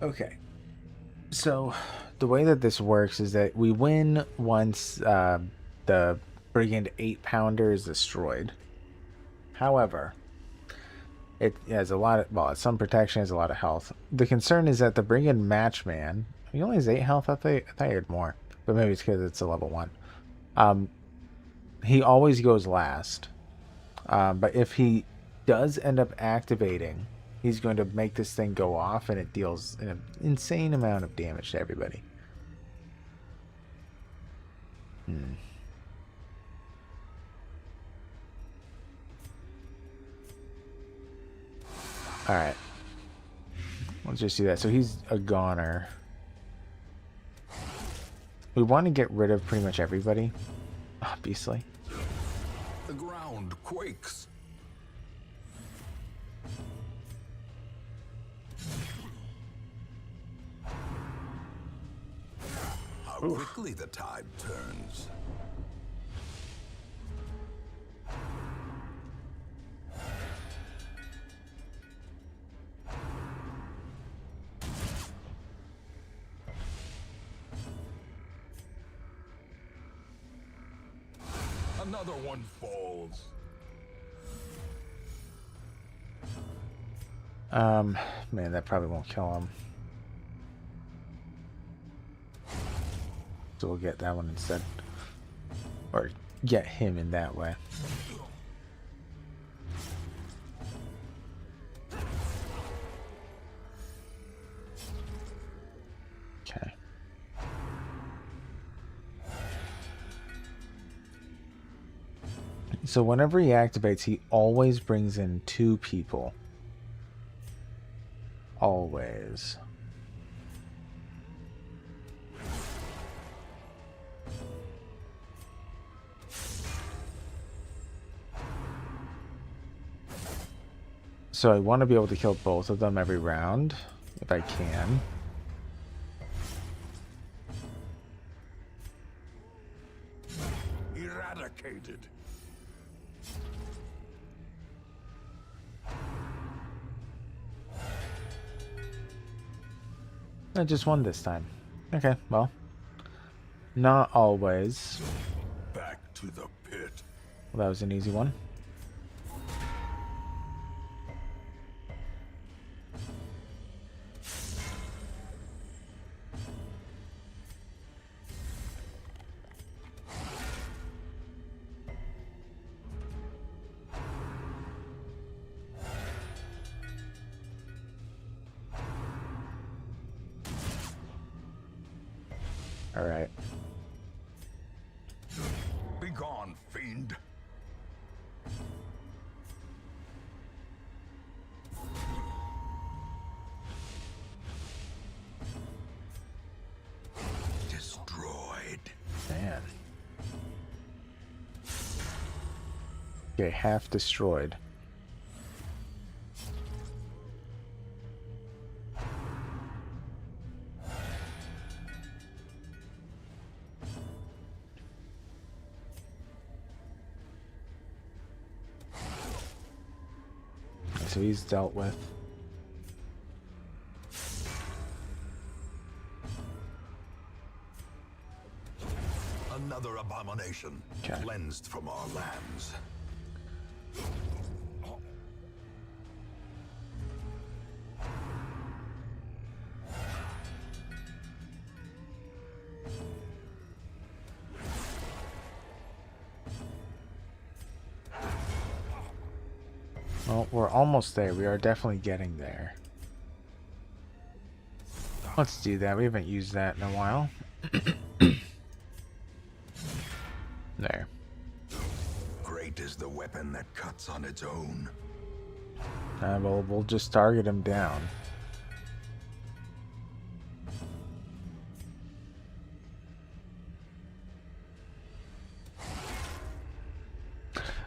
[SPEAKER 1] Okay. So, the way that this works is that we win once the Brigand 8-pounder is destroyed. However, it has a lot of, well, it's some protection, has a lot of health. The concern is that the Brigand Matchman, he only has 8 health. I thought he had more, but maybe it's because it's a level 1. He always goes last. But if he does end up activating, he's going to make this thing go off, and it deals an insane amount of damage to everybody. Alright. Let's just do that. So he's a goner. We want to get rid of pretty much everybody, obviously.
[SPEAKER 2] The ground quakes. How quickly the tide turns. Another one falls.
[SPEAKER 1] Man, that probably won't kill him. So we'll get that one instead. Or get him in that way. Okay. So whenever he activates, he always brings in 2 people. Always. So I want to be able to kill both of them every round, if I can.
[SPEAKER 2] Eradicated.
[SPEAKER 1] I just won this time. Okay, well. Not always.
[SPEAKER 2] Back to the pit.
[SPEAKER 1] Well, that was an easy one. Alright.
[SPEAKER 2] Begone, fiend. Destroyed.
[SPEAKER 1] Man. Okay, half destroyed. So he's dealt with.
[SPEAKER 2] Another abomination cleansed from our lands.
[SPEAKER 1] Well, we're almost there. We are definitely getting there. Let's do that. We haven't used that in a while. There.
[SPEAKER 2] Great is the weapon that cuts on its own.
[SPEAKER 1] Well, we'll just target him down.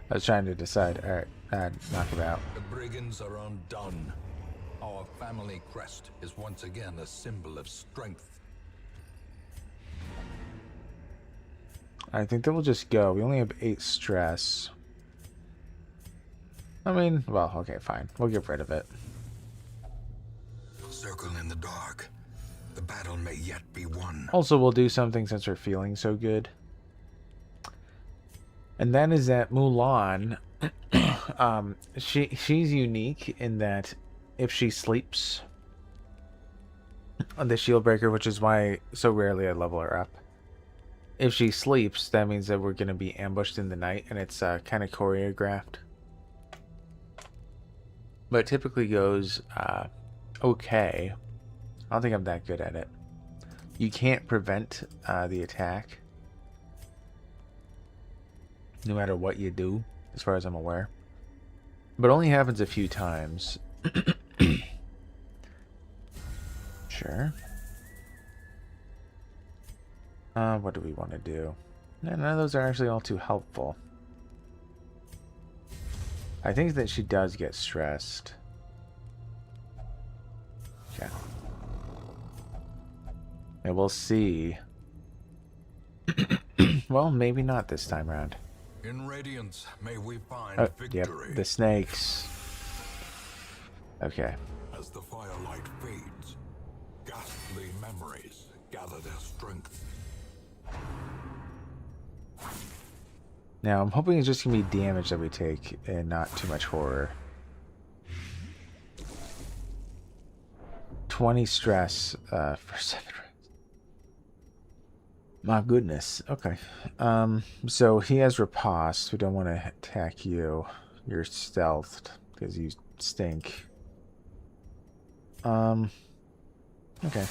[SPEAKER 1] I was trying to decide. Alright, knock him out.
[SPEAKER 2] The brigands are undone. Our family crest is once again a symbol of strength.
[SPEAKER 1] I think that we'll just go. We only have 8 stress. I mean, well, okay, fine. We'll get rid of it.
[SPEAKER 2] Circle in the dark. The battle may yet be won.
[SPEAKER 1] Also, we'll do something since we're feeling so good. And that is that Mulan, she's unique in that if she sleeps on the shield breaker, which is why so rarely I level her up. If she sleeps, that means that we're going to be ambushed in the night, and it's kind of choreographed. But it typically goes okay. I don't think I'm that good at it. You can't prevent the attack, no matter what you do, as far as I'm aware. But it only happens a few times. Sure. What do we want to do? None of those are actually all too helpful. I think that she does get stressed. Okay. And we'll see. Well, maybe not this time around.
[SPEAKER 2] In Radiance, may we find
[SPEAKER 1] Yep,
[SPEAKER 2] victory.
[SPEAKER 1] the snakes. Okay.
[SPEAKER 2] As the firelight fades, ghastly memories gather their strength.
[SPEAKER 1] Now, I'm hoping it's just going to be damage that we take and not too much horror. 20 stress for 7 rounds. My goodness. Okay. So he has riposte. We don't want to attack you. You're stealthed because you stink. Okay.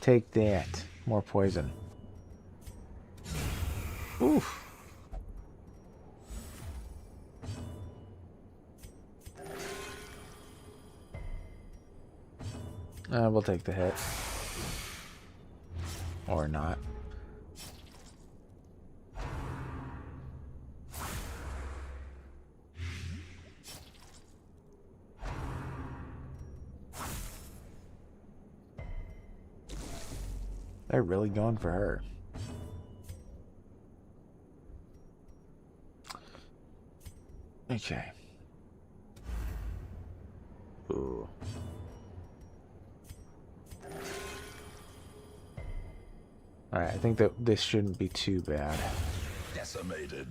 [SPEAKER 1] Take that. More poison. Oof. We'll take the hit. Or not. They're really going for her. Okay. Ooh. Alright, I think that this shouldn't be too bad.
[SPEAKER 2] Decimated.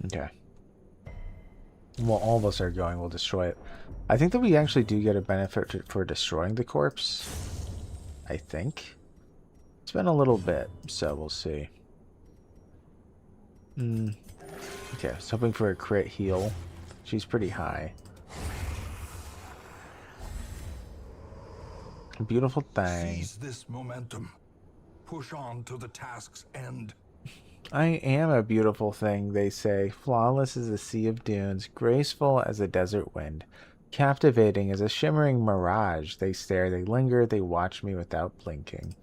[SPEAKER 1] Okay. Well, all of us are going, we'll destroy it. I think that we actually do get a benefit for destroying the corpse. I think. It's been a little bit, so we'll see. Okay, I was hoping for a crit heal. She's pretty high. Beautiful thing.
[SPEAKER 2] Seize this momentum. Push on to the task's end.
[SPEAKER 1] I am a beautiful thing, they say, flawless as a sea of dunes, graceful as a desert wind, captivating as a shimmering mirage. They stare, they linger, they watch me without blinking.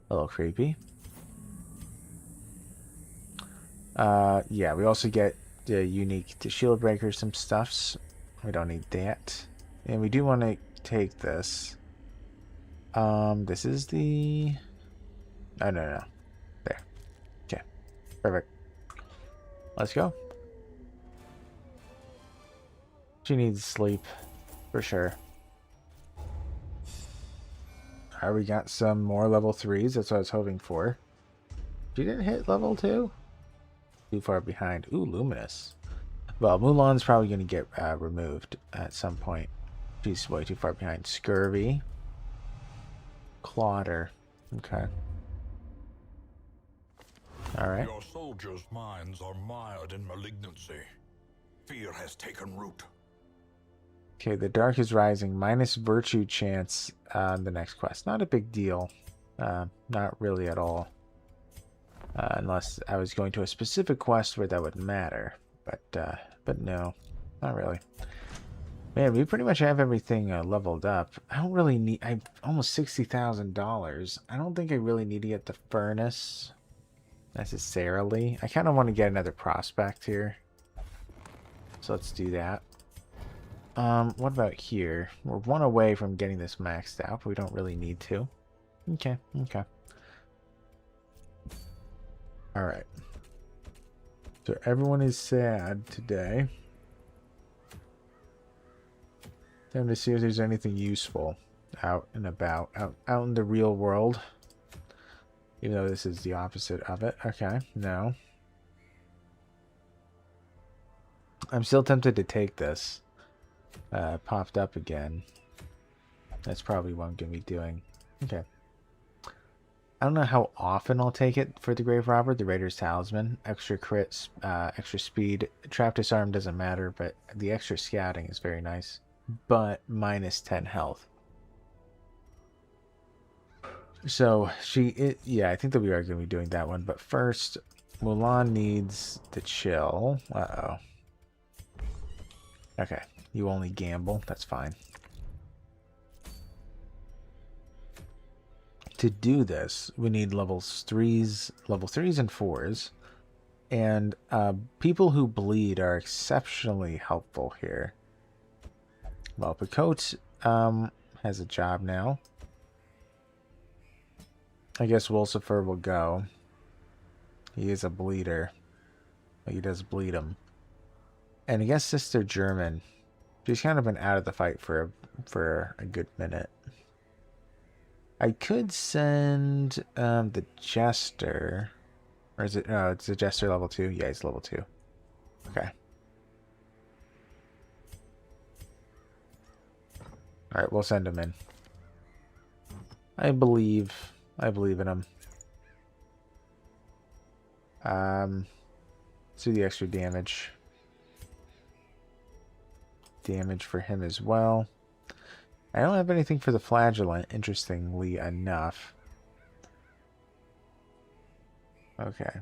[SPEAKER 1] A little creepy. Yeah, we also get the unique to shield breakers, some stuffs. We don't need that. And we do want to take this. This is the... Oh, no. There. Okay. Perfect. Let's go. She needs sleep. For sure. Alright, we got some more level 3s. That's what I was hoping for. She didn't hit level 2? Too far behind. Ooh, luminous. Well, Mulan's probably going to get removed at some point. She's way too far behind. Scurvy. Clotter. Okay. Alright.
[SPEAKER 2] Your soldiers' minds are mired in malignancy. Fear has taken root.
[SPEAKER 1] Okay, the dark is rising. Minus virtue chance on the next quest. Not a big deal. Not really at all. Unless I was going to a specific quest where that would matter. But no. Not really. Man, we pretty much have everything leveled up. I don't really need... I almost $60,000. I don't think I really need to get the furnace necessarily. I kind of want to get another prospect here. So let's do that. What about here? We're one away from getting this maxed out, but we don't really need to. Okay. Alright. So everyone is sad today. Time to see if there's anything useful out and about. Out in the real world. Even though this is the opposite of it. Okay, no. I'm still tempted to take this. Popped up again. That's probably what I'm going to be doing. Okay. I don't know how often I'll take it for the Grave Robber, the Raider's Talisman. Extra crits, extra speed. Trap Disarm doesn't matter, but the extra scouting is very nice. But minus 10 health. So, yeah, I think that we are going to be doing that one. But first, Mulan needs to chill. Uh-oh. Okay, you only gamble. That's fine. To do this, we need level 3s and 4s. And people who bleed are exceptionally helpful here. Well, Picote has a job now. I guess Wolcifer will go. He is a bleeder. He does bleed him. And I guess Sister German. She's kind of been out of the fight for a good minute. I could send the Jester. Or is it... No, it's the Jester level 2. Yeah, he's level 2. Okay. Alright, we'll send him in. I believe in him. Let's do the extra damage. Damage for him as well. I don't have anything for the Flagellant, interestingly enough. Okay.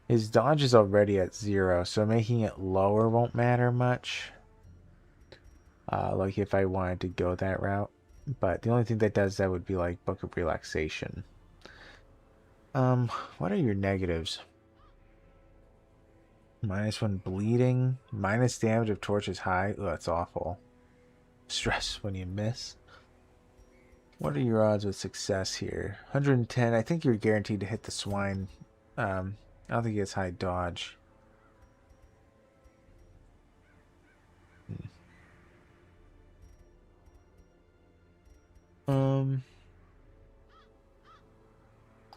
[SPEAKER 1] His dodge is already at 0, so making it lower won't matter much. Like if I wanted to go that route. But the only thing that does that would be like Book of Relaxation. What are your negatives? -1 bleeding. Minus damage if torch is high. Oh, that's awful. Stress when you miss. What are your odds with success here? 110. I think you're guaranteed to hit the swine. I don't think he has high dodge.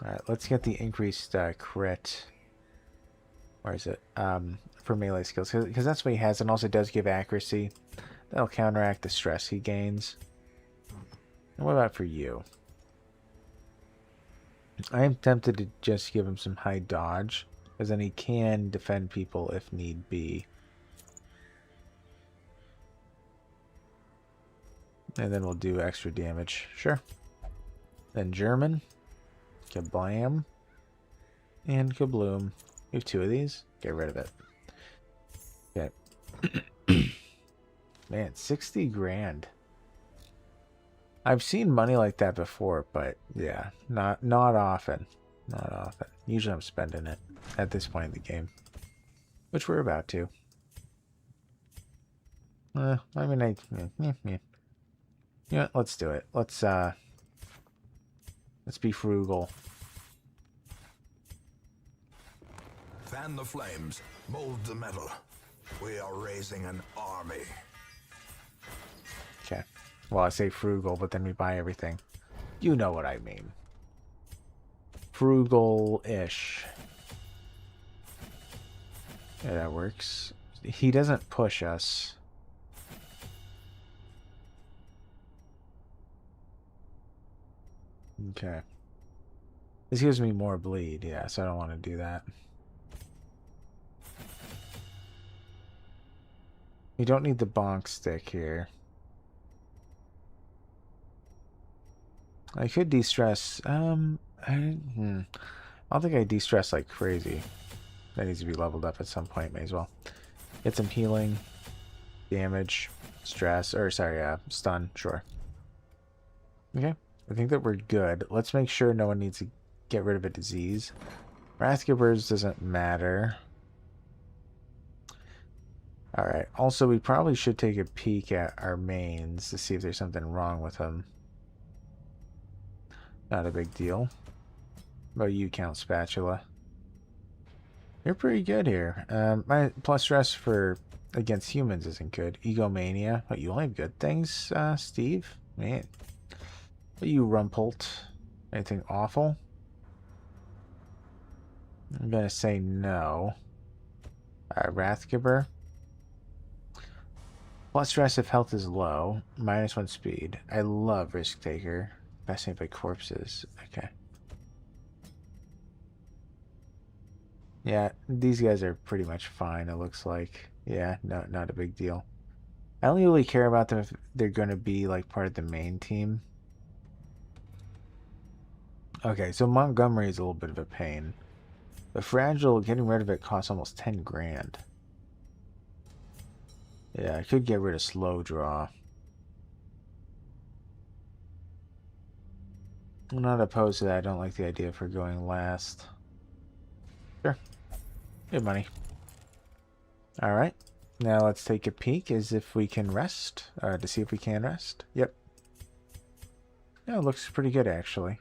[SPEAKER 1] Alright, let's get the increased crit. Where is it? For melee skills. Because that's what he has, and also does give accuracy. That'll counteract the stress he gains. And what about for you? I am tempted to just give him some high dodge, because then he can defend people if need be. And then we'll do extra damage. Sure. Then German. Kablam. And kabloom. We have 2 of these. Get rid of it. Okay. Man, 60 grand. I've seen money like that before, but yeah, not often. Not often. Usually I'm spending it at this point in the game. Which we're about to. I mean, yeah. You know what? Let's do it. Let's be frugal.
[SPEAKER 2] Fan the flames, mold the metal. We are raising an army.
[SPEAKER 1] Okay. Well, I say frugal, but then we buy everything. You know what I mean. Frugal-ish. Yeah, that works. He doesn't push us. Okay. This gives me more bleed, yeah, so I don't want to do that. We don't need the bonk stick here. I could de-stress. I don't think I de-stress like crazy. That needs to be leveled up at some point, may as well. Get some healing, damage, stress, or sorry, stun, sure. Okay, I think that we're good. Let's make sure no one needs to get rid of a disease. Rathgivers doesn't matter. Alright, also we probably should take a peek at our mains to see if there's something wrong with them. Not a big deal. What about you, Count Spatula? You're pretty good here. My plus stress for against humans isn't good. Egomania. What, you only have good things, Steve? Man. What you, Rumpelt? Anything awful? I'm gonna say no. Wrathgiver. Plus stress if health is low. -1 speed. I love Risk Taker. Fascinated by corpses. Okay. Yeah, these guys are pretty much fine, it looks like. Yeah, no, not a big deal. I only really care about them if they're going to be like part of the main team. Okay, so Montgomery is a little bit of a pain. The Fragile, getting rid of it costs almost 10 grand. Yeah, I could get rid of Slow Draw. I'm not opposed to that. I don't like the idea for going last. Sure. Good money. Alright. Now let's take a peek as if we can rest. To see if we can rest. Yep. Yeah, it looks pretty good actually.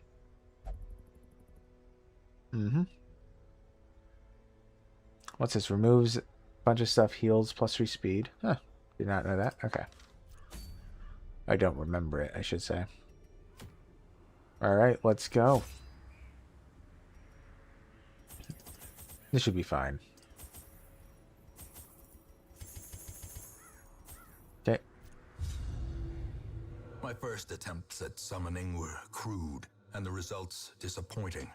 [SPEAKER 1] What's this? Removes a bunch of stuff, heals +3 speed. Huh. Did not know that. Okay. I don't remember it, I should say. Alright, let's go. This should be fine. Okay.
[SPEAKER 2] My first attempts at summoning were crude, and the results disappointing.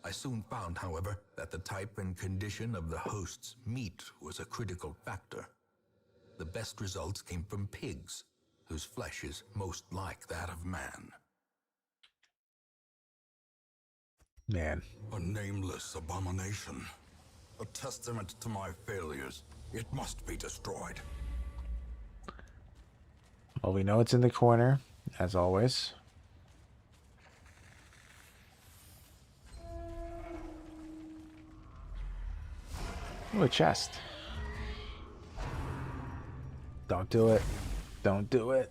[SPEAKER 2] I soon found, however, that the type and condition of the host's meat was a critical factor. The best results came from pigs, whose flesh is most like that of man.
[SPEAKER 1] Man.
[SPEAKER 2] A nameless abomination. A testament to my failures. It must be destroyed.
[SPEAKER 1] Well, we know it's in the corner, as always. Ooh, a chest. Don't do it. Don't do it.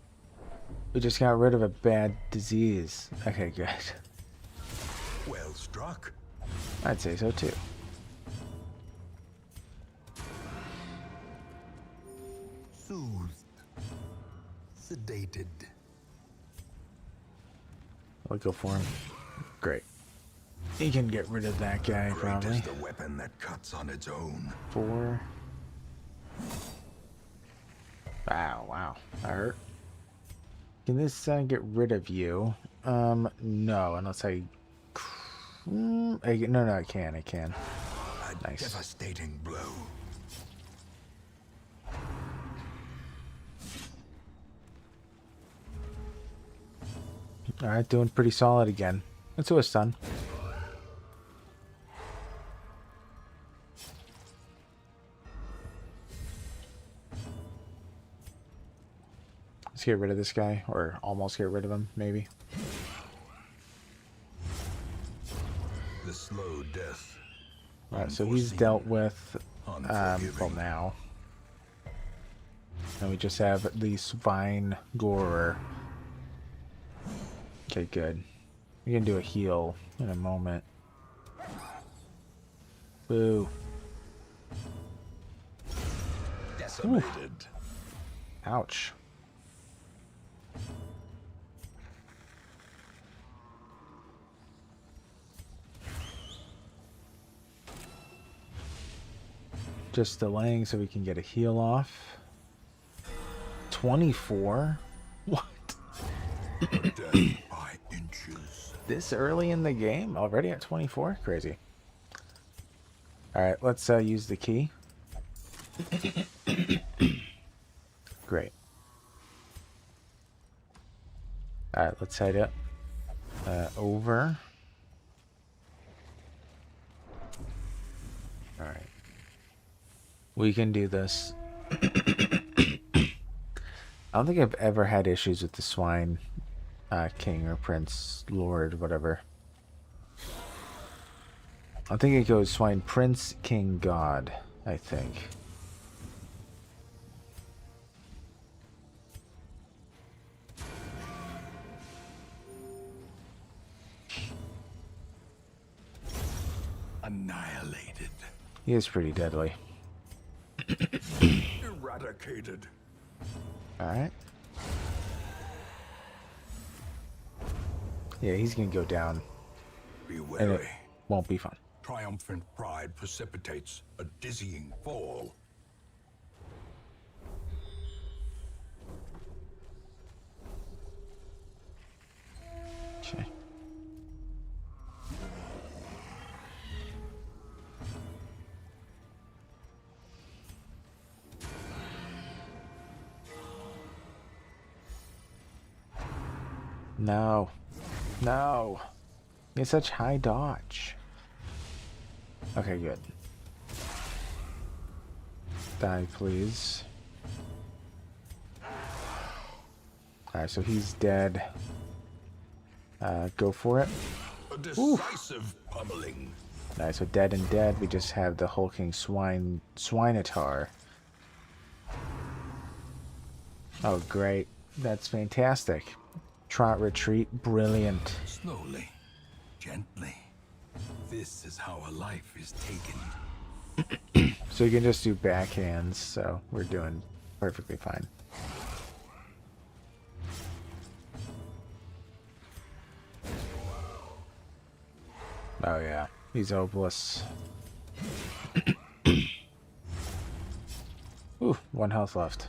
[SPEAKER 1] We just got rid of a bad disease. Okay, good.
[SPEAKER 2] Well struck.
[SPEAKER 1] I'd say so too.
[SPEAKER 2] Soothed. Sedated.
[SPEAKER 1] I'll go for him. Great. He can get rid of that guy,
[SPEAKER 2] Great
[SPEAKER 1] probably.
[SPEAKER 2] is the weapon that cuts on its own.
[SPEAKER 1] 4. Wow, wow. That hurt. Can this get rid of you? No, unless I No, I can. I can.
[SPEAKER 2] A
[SPEAKER 1] Nice.
[SPEAKER 2] devastating blow.
[SPEAKER 1] All right, doing pretty solid again. Let's do a stun. Let's get rid of this guy, or almost get rid of him, maybe.
[SPEAKER 2] The slow death.
[SPEAKER 1] Alright, so he's dealt with, well now. And we just have the Swine Gorer. Okay, good. We can do a heal in a moment. Boo.
[SPEAKER 2] Decimated.
[SPEAKER 1] Ouch. Just delaying so we can get a heal off. 24? What?
[SPEAKER 2] Death by inches.
[SPEAKER 1] This early in the game? Already at 24? Crazy. Alright, let's use the key. Great. Alright, let's head up. Over. Alright. We can do this. I don't think I've ever had issues with the Swine King or Prince, Lord, whatever. I think it goes Swine Prince, King, God, I think.
[SPEAKER 2] Annihilated.
[SPEAKER 1] He is pretty deadly.
[SPEAKER 2] Eradicated.
[SPEAKER 1] Alright. Yeah, he's gonna go down.
[SPEAKER 2] Be
[SPEAKER 1] And
[SPEAKER 2] wary.
[SPEAKER 1] it won't be fun.
[SPEAKER 2] Triumphant pride precipitates a dizzying fall.
[SPEAKER 1] Okay. No. No. He has such high dodge. Okay, good. Die, please. Alright, so he's dead. Go for it.
[SPEAKER 2] A decisive pummeling.
[SPEAKER 1] Nice, so dead and dead. We just have the hulking Swinatar. Oh, great. That's fantastic. Trot retreat, brilliant.
[SPEAKER 2] Slowly, gently. This is how a life is taken.
[SPEAKER 1] So you can just do backhands, so we're doing perfectly fine. Oh yeah, he's hopeless. Ooh, 1 health left.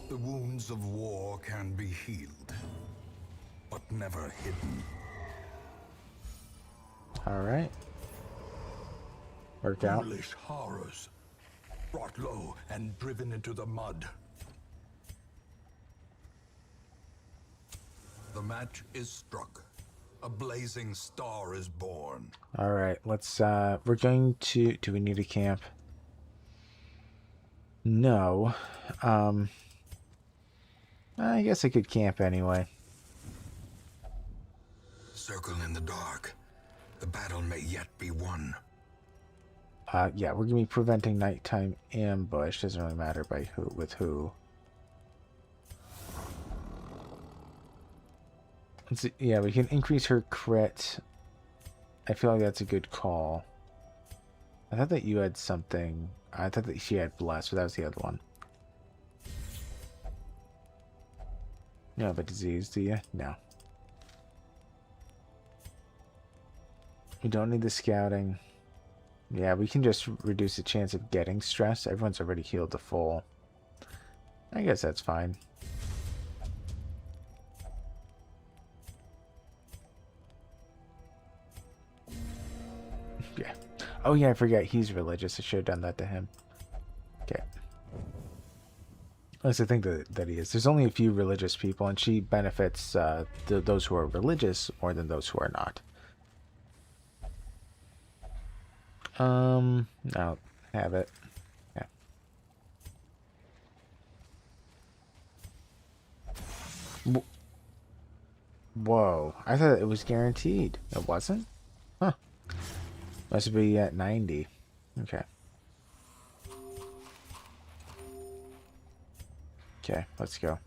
[SPEAKER 2] The wounds of war can be healed, but never hidden.
[SPEAKER 1] Alright. Worked out.
[SPEAKER 2] Foolish horrors, brought low and driven into the mud. The match is struck. A blazing star is born.
[SPEAKER 1] Alright, let's, we're going to, do we need a camp? No. I guess I could camp anyway.
[SPEAKER 2] Circle in the dark. The battle may yet be won.
[SPEAKER 1] Yeah, we're gonna be preventing nighttime ambush. Doesn't really matter by who, with who. Let's see, yeah, we can increase her crit. I feel like that's a good call. I thought that you had something. I thought that she had bless, but that was the other one. You have a disease, do you? No. We don't need the scouting. Yeah, we can just reduce the chance of getting stress. Everyone's already healed to full. I guess that's fine. Yeah. Oh yeah, I forgot he's religious. I should have done that to him. Okay. At least I think that he is. There's only a few religious people, and she benefits those who are religious more than those who are not. I'll have it. Yeah. Whoa, I thought it was guaranteed. It wasn't? Huh. Must be at 90. Okay. Okay, let's go.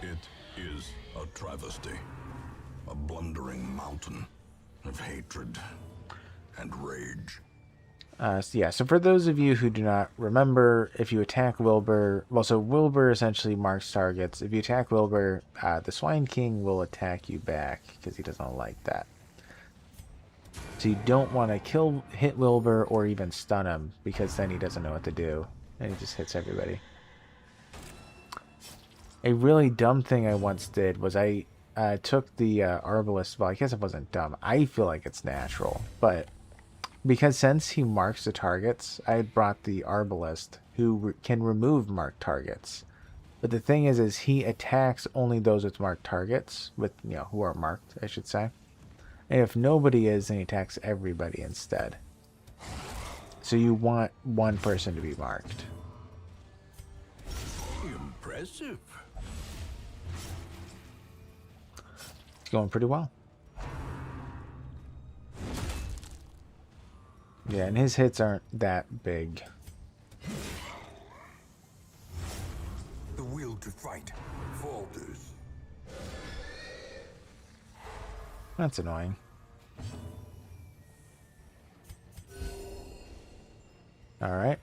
[SPEAKER 2] It is a travesty. A blundering mountain of hatred and rage.
[SPEAKER 1] So for those of you who do not remember, if you attack Wilbur, well, so Wilbur essentially marks targets. If you attack Wilbur, the Swine King will attack you back because he doesn't like that. So you don't want to hit Wilbur or even stun him because then he doesn't know what to do and he just hits everybody. A really dumb thing I once did was I took the Arbalest. Well, I guess it wasn't dumb. I feel like it's natural, but because since he marks the targets, I had brought the Arbalest who can remove marked targets. But the thing is he attacks only those with marked targets, who are marked, I should say. And if nobody is, then he attacks everybody instead. So you want one person to be marked.
[SPEAKER 2] Impressive.
[SPEAKER 1] It's going pretty well. Yeah, and his hits aren't that big.
[SPEAKER 2] The will to fight falters.
[SPEAKER 1] That's annoying. Alright.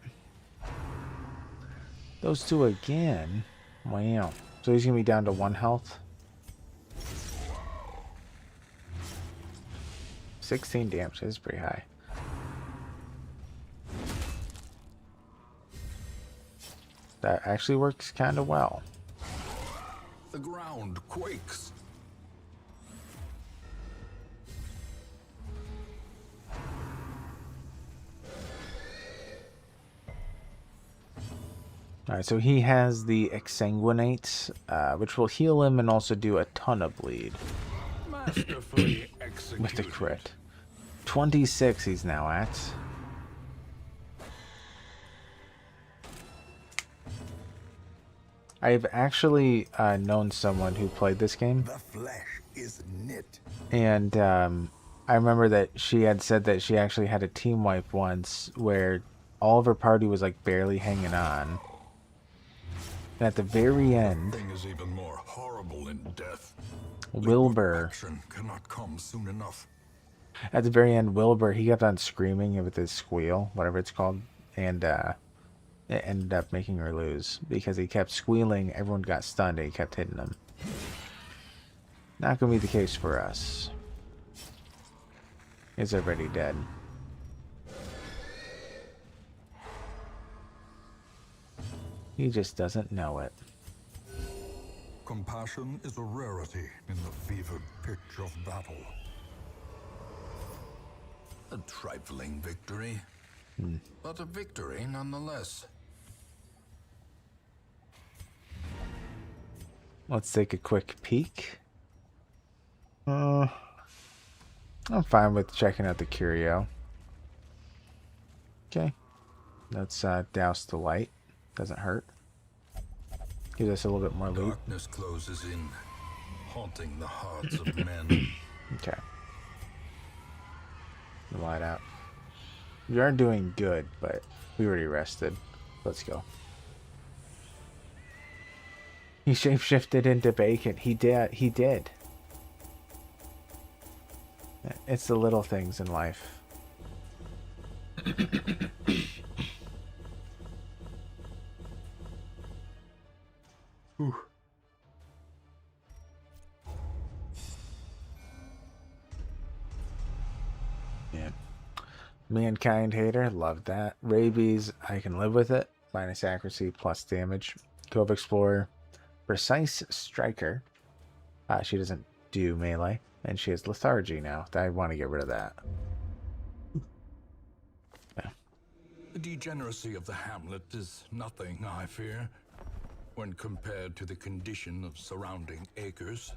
[SPEAKER 1] Those two again. Wow. So he's going to be down to 1 health. 16 damage is pretty high. That actually works kind of well.
[SPEAKER 2] The ground quakes.
[SPEAKER 1] Alright, so he has the Exsanguinate, which will heal him and also do a ton of bleed.
[SPEAKER 2] Masterfully executed.
[SPEAKER 1] With the crit. 26 he's now at. I've actually known someone who played this game.
[SPEAKER 2] The flesh is knit.
[SPEAKER 1] And I remember that she had said that she actually had a team wipe once where all of her party was like barely hanging on. And at the very end,
[SPEAKER 2] Nothing is even more horrible in death.
[SPEAKER 1] Wilbur,
[SPEAKER 2] Action cannot come soon enough.
[SPEAKER 1] at the very end, Wilbur, he kept on screaming with his squeal, whatever it's called, and it ended up making her lose because he kept squealing, everyone got stunned, and he kept hitting them. Not gonna be the case for us. He's already dead. He just doesn't know it.
[SPEAKER 2] Compassion is a rarity in the fevered pitch of battle. A trifling victory, but a victory nonetheless.
[SPEAKER 1] Let's take a quick peek. I'm fine with checking out the curio. Okay. Let's douse the light. Doesn't hurt. Gives us a little bit more loot.
[SPEAKER 2] Darkness closes in, haunting the hearts of men.
[SPEAKER 1] Okay. The light out. We are doing good, but we already rested. Let's go. He shapeshifted into bacon. He did. He did. It's the little things in life. Ooh. Yeah. Mankind Hater, love that. Rabies, I can live with it. Minus accuracy, plus damage. Cove Explorer, Precise Striker. She doesn't do melee. And she has lethargy now. I want to get rid of that. Yeah.
[SPEAKER 2] The degeneracy of the hamlet is nothing, I fear, when compared to the condition of surrounding acres.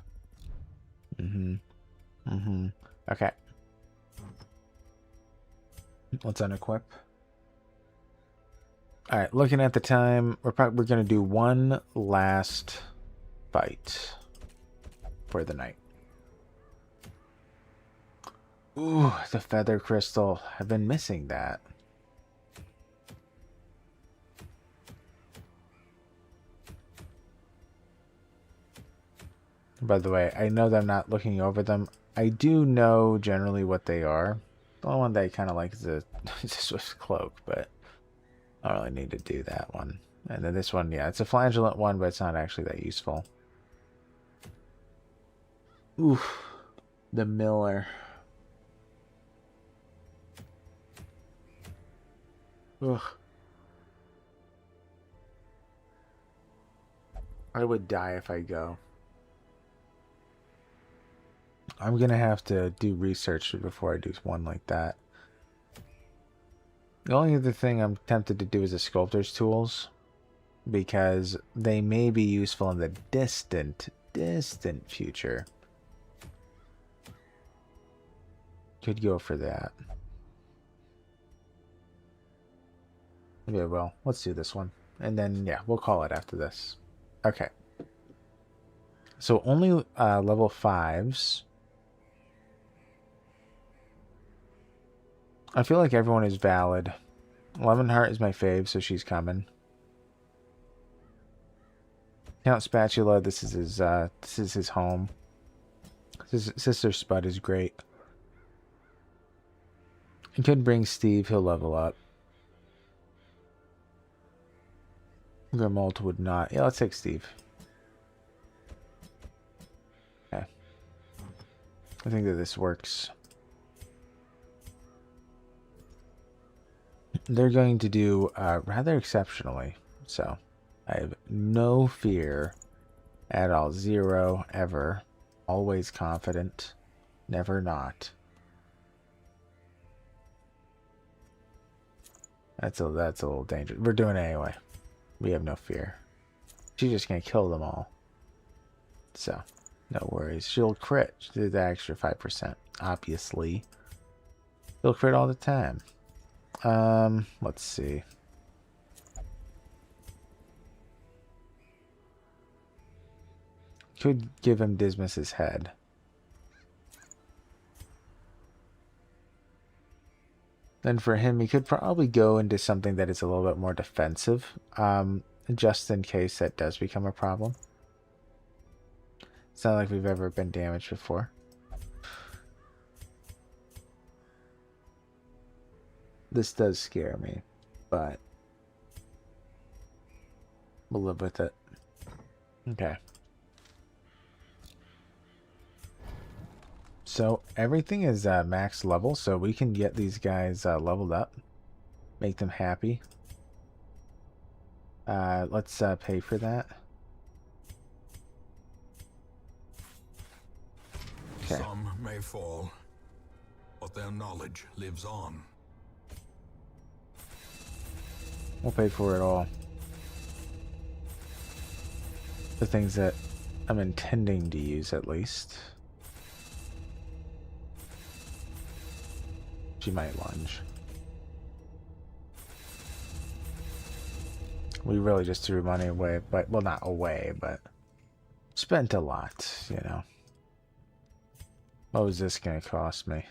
[SPEAKER 1] Okay. Let's unequip. All right, looking at the time, we're going to do one last fight for the night. Ooh, the feather crystal. I've been missing that. By the way, I know that I'm not looking over them. I do know generally what they are. The only one that I kind of like is the Swift Cloak, but I don't really need to do that one. And then this one, yeah, it's a flagellant one, but it's not actually that useful. Oof. The Miller. Ugh. I would die if I go. I'm gonna have to do research before I do one like that. The only other thing I'm tempted to do is the sculptor's tools, because they may be useful in the distant future. Could go for that. Yeah, well, let's do this one. And then, yeah, we'll call it after this. Okay. So only level 5s. I feel like everyone is valid. Lemonheart is my fave, so she's coming. Count Spatula, this is his home. Sister Spud is great. I could bring Steve, he'll level up. Grimold would not. Yeah, let's take Steve. Okay. I think that this works. They're going to do rather exceptionally. So, I have no fear at all. 0, ever. Always confident. Never not. That's a little dangerous. We're doing it anyway. We have no fear. She's just going to kill them all. So, no worries. She'll crit. She'll do the extra 5%. Obviously. She'll crit all the time. Let's see. Could give him Dismas's head. Then for him, he could probably go into something that is a little bit more defensive, just in case that does become a problem. It's not like we've ever been damaged before. This does scare me, but we'll live with it. Okay. So everything is max level, so we can get these guys leveled up, make them happy. Let's pay for that. Okay.
[SPEAKER 2] Some may fall, but their knowledge lives on.
[SPEAKER 1] We'll pay for it all. The things that I'm intending to use, at least. She might lunge. We really just threw money away, but, well, not away, but spent a lot, you know. What was this going to cost me?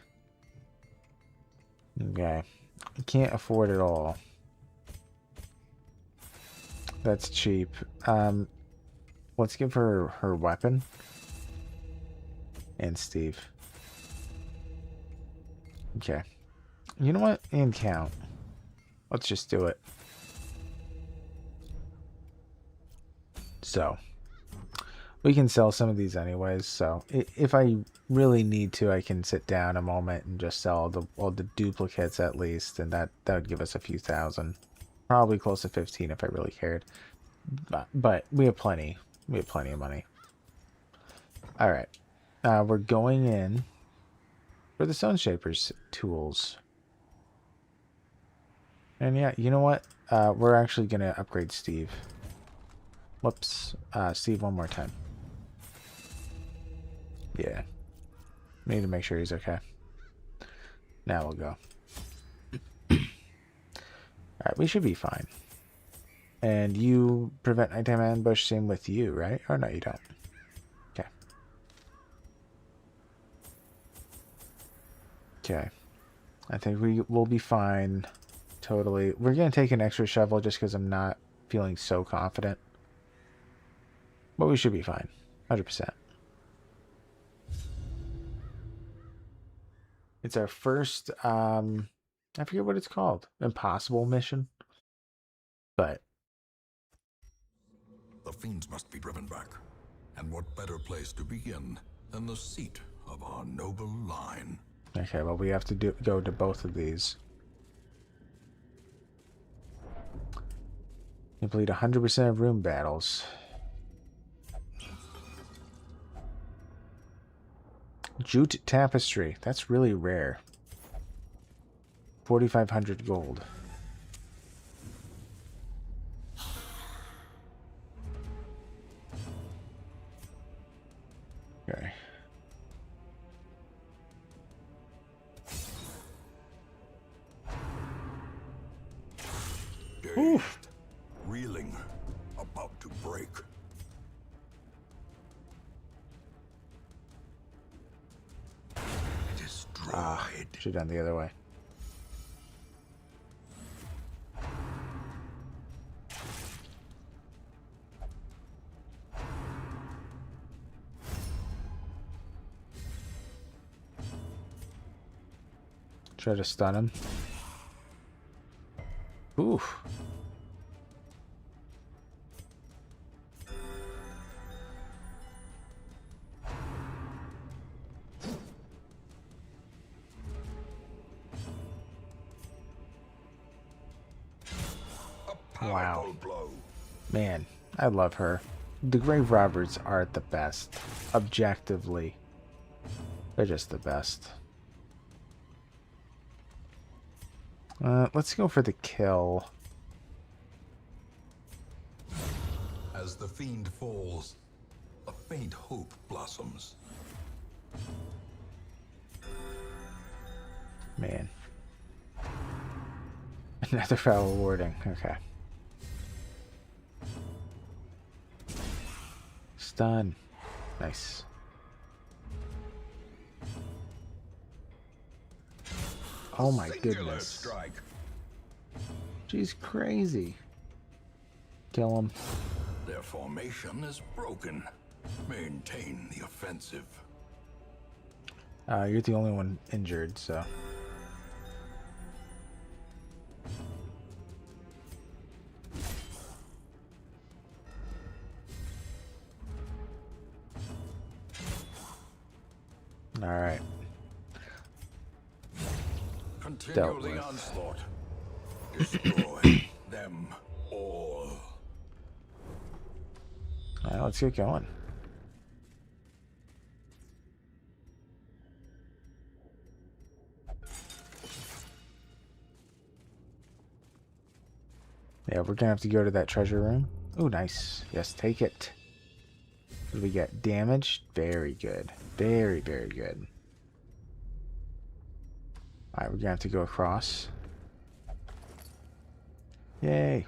[SPEAKER 1] Okay. I can't afford it all. That's cheap. Let's give her her weapon. And Steve. Okay. You know what? And count. Let's just do it. So. We can sell some of these anyways, so if I really need to, I can sit down a moment and just sell all the duplicates at least, and that would give us a few thousand. Probably close to 15 if I really cared. But we have plenty. We have plenty of money. Alright. we're going in for the Stone Shaper's tools. And yeah, you know what? We're actually going to upgrade Steve. Whoops. Steve one more time. Yeah. We need to make sure he's okay. Now we'll go. Alright, we should be fine. And you prevent nighttime ambush, same with you, right? Or no, you don't. Okay. Okay. I think we will be fine. Totally. We're going to take an extra shovel just because I'm not feeling so confident. But we should be fine. 100%. It's our first, I forget what it's called. Impossible mission. But
[SPEAKER 2] The fiends must be driven back. And what better place to begin than the seat of our noble line?
[SPEAKER 1] okay, well, we have to go to both of these. Complete 100% of room battles. Jute tapestry. That's really rare. 4,500 gold. Okay.
[SPEAKER 2] Dazed, reeling, about to break. Destroyed.
[SPEAKER 1] Should have done the other way. Try to stun him. Oof. Wow.
[SPEAKER 2] Blow.
[SPEAKER 1] Man, I love her. The Grave Robbers are the best. Objectively. They're just the best. Let's go for the kill.
[SPEAKER 2] As the fiend falls, a faint hope blossoms.
[SPEAKER 1] Man. Another foul warding. Okay. Stun. Nice. Oh my goodness.
[SPEAKER 2] Strike.
[SPEAKER 1] She's crazy. Kill him.
[SPEAKER 2] Their formation is broken. Maintain the offensive.
[SPEAKER 1] You're the only one injured, so. Alright.
[SPEAKER 2] Continue the onslaught. Destroy them all.
[SPEAKER 1] Alright, let's get going. Yeah, we're gonna have to go to that treasure room. Oh, nice. Yes, take it. What do we get? Damage? Very good. Very, very good. Alright, we're gonna have to go across. Yay.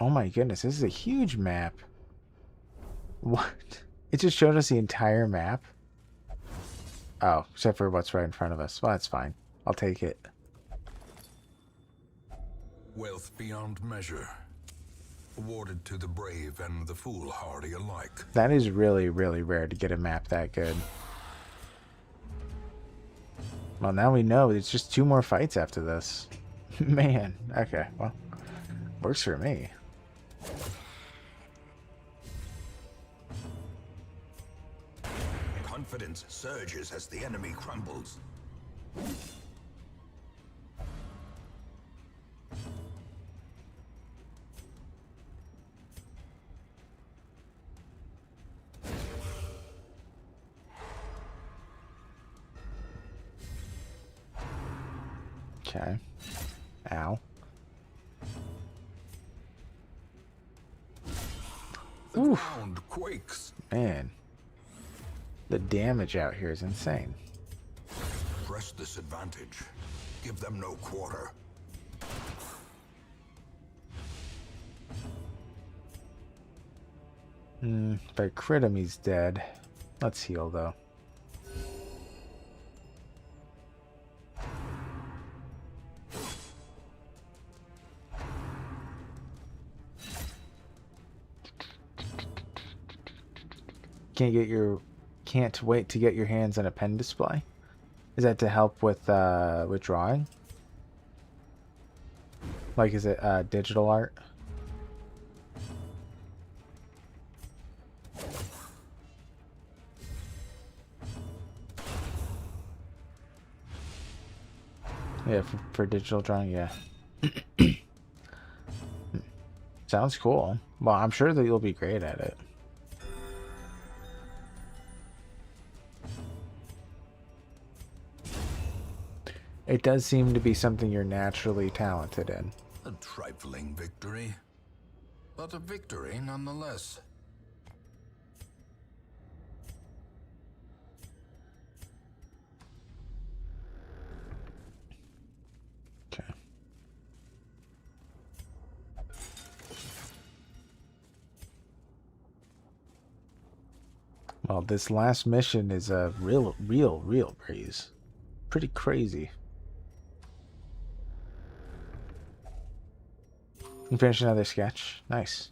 [SPEAKER 1] Oh my goodness, this is a huge map. What? It just showed us the entire map? Oh, except for what's right in front of us. Well, that's fine. I'll take it.
[SPEAKER 2] Wealth beyond measure. Awarded to the brave and the foolhardy alike.
[SPEAKER 1] That is really, really rare to get a map that good. Well, now we know. It's just 2 more fights after this. Man. Okay, well. Works for me.
[SPEAKER 2] Confidence surges as the enemy crumbles.
[SPEAKER 1] Okay. Ow.
[SPEAKER 2] The
[SPEAKER 1] Oof.
[SPEAKER 2] ground quakes.
[SPEAKER 1] Man. The damage out here is insane.
[SPEAKER 2] Press this advantage. Give them no quarter.
[SPEAKER 1] If I crit him, he's dead. Let's heal, though. Can't wait to get your hands on a pen display. Is that to help with drawing? Like, is it digital art? Yeah, for digital drawing, yeah. Sounds cool. Well, I'm sure that you'll be great at it. It does seem to be something you're naturally talented in.
[SPEAKER 2] A trifling victory, but a victory nonetheless.
[SPEAKER 1] Okay. Well, this last mission is a real breeze. Pretty crazy. You finish another sketch. Nice.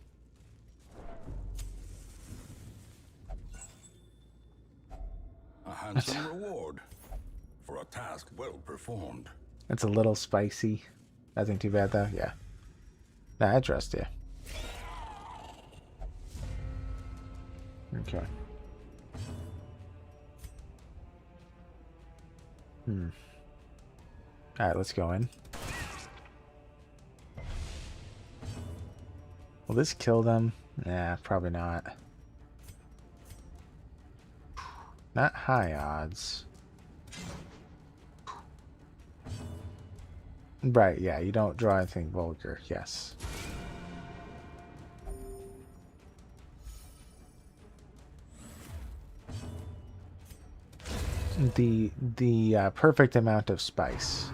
[SPEAKER 2] A handsome reward for a task well performed.
[SPEAKER 1] It's a little spicy. Nothing too bad though. Yeah. Nah, I trust you. Okay. Alright, let's go in. Will this kill them? Nah, probably not. Not high odds. Right, yeah, you don't draw anything vulgar, yes. The perfect amount of spice.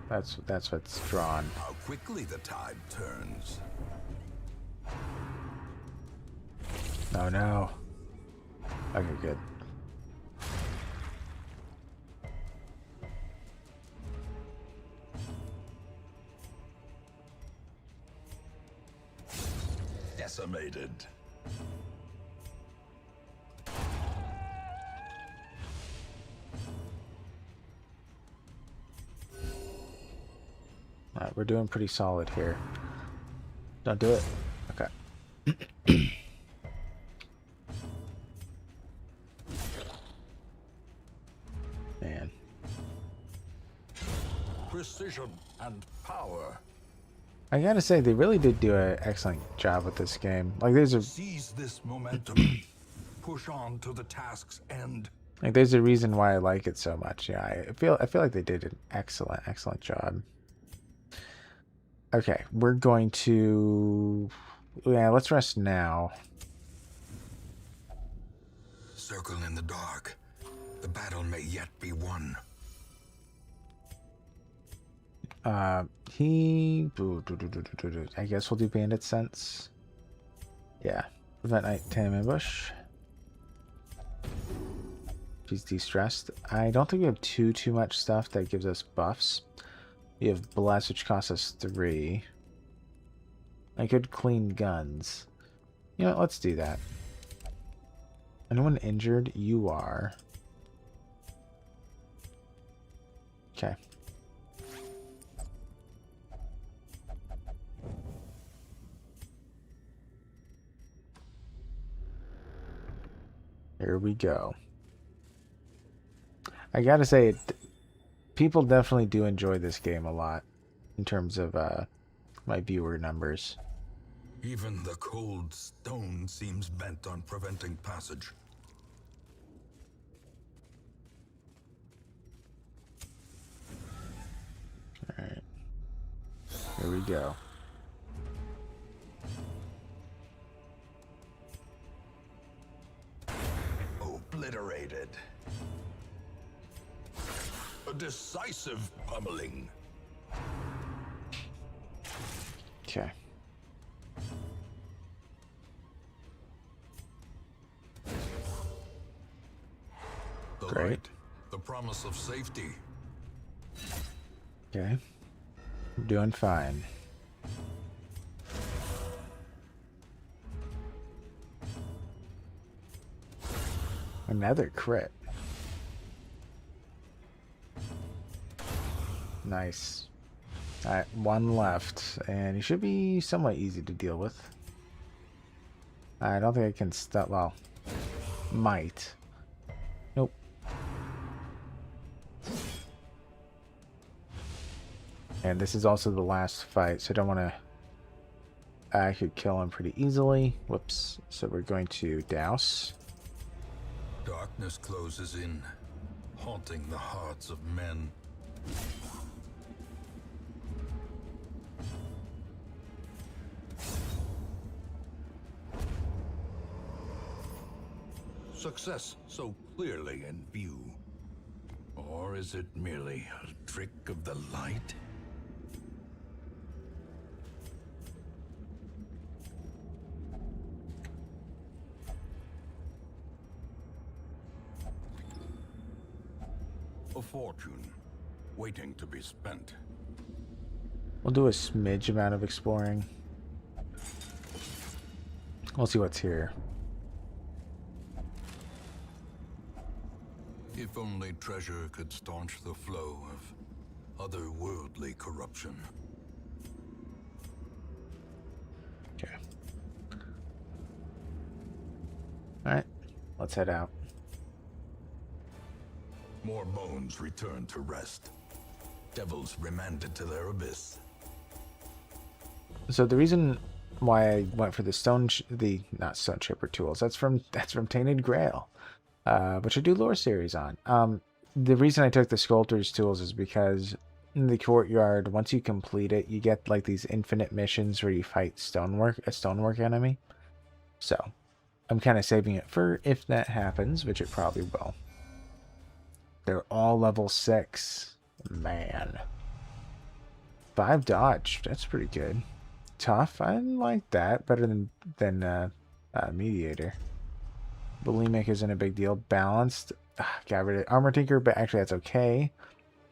[SPEAKER 1] That's what's drawn.
[SPEAKER 2] How quickly the tide turns.
[SPEAKER 1] Oh no. Okay, good.
[SPEAKER 2] Decimated.
[SPEAKER 1] Alright, we're doing pretty solid here. Don't do it. Okay. Man.
[SPEAKER 2] Precision and power.
[SPEAKER 1] I gotta say, they really did do an excellent job with this game. Like,
[SPEAKER 2] Seize this momentum. Push on to the task's end.
[SPEAKER 1] like, there's a reason why I like it so much. Yeah, I feel like they did an excellent job. Okay, we're going to... Yeah, let's rest now.
[SPEAKER 2] Circle in the dark. The battle may yet be won.
[SPEAKER 1] I guess we'll do Bandit Sense. Yeah. Prevent nighttime ambush. She's de-stressed. I don't think we have too much stuff that gives us buffs. We have Bless, which costs us 3. I could clean guns. You know what? Let's do that. Anyone injured? You are. Okay. Here we go. I gotta say, people definitely do enjoy this game a lot in terms of my viewer numbers.
[SPEAKER 2] Even the cold stone seems bent on preventing passage.
[SPEAKER 1] Alright. go.
[SPEAKER 2] Obliterated. A decisive pummeling.
[SPEAKER 1] Okay.
[SPEAKER 2] The
[SPEAKER 1] Great.
[SPEAKER 2] light, the promise of safety.
[SPEAKER 1] Okay. I'm doing fine. Another crit. Nice. Alright, one left. And he should be somewhat easy to deal with. I don't think I can stop. Well, might. Nope. And this is also the last fight, so I don't want to... I could kill him pretty easily. Whoops. So we're going to douse.
[SPEAKER 2] Darkness closes in, haunting the hearts of men. Success so clearly in view. Or is it merely a trick of the light? A fortune, waiting to be spent.
[SPEAKER 1] We'll do a smidge amount of exploring. We'll see what's here.
[SPEAKER 2] If only treasure could staunch the flow of otherworldly corruption.
[SPEAKER 1] Okay. Alright. Let's head out.
[SPEAKER 2] More bones return to rest. Devils remanded to their abyss.
[SPEAKER 1] So the reason why I went for the not stone chipper tools, that's from Tainted Grail, which I do lore series on. The reason I took the sculptor's tools is because in the courtyard, once you complete it, you get like these infinite missions where you fight a stonework enemy. So I'm kind of saving it for if that happens, which it probably will. They're all level 6. Man. 5 dodge. That's pretty good. Tough. I like that. Better than Mediator. Bulimic isn't a big deal. Balanced. Got rid of Armor Tinker, but actually that's okay.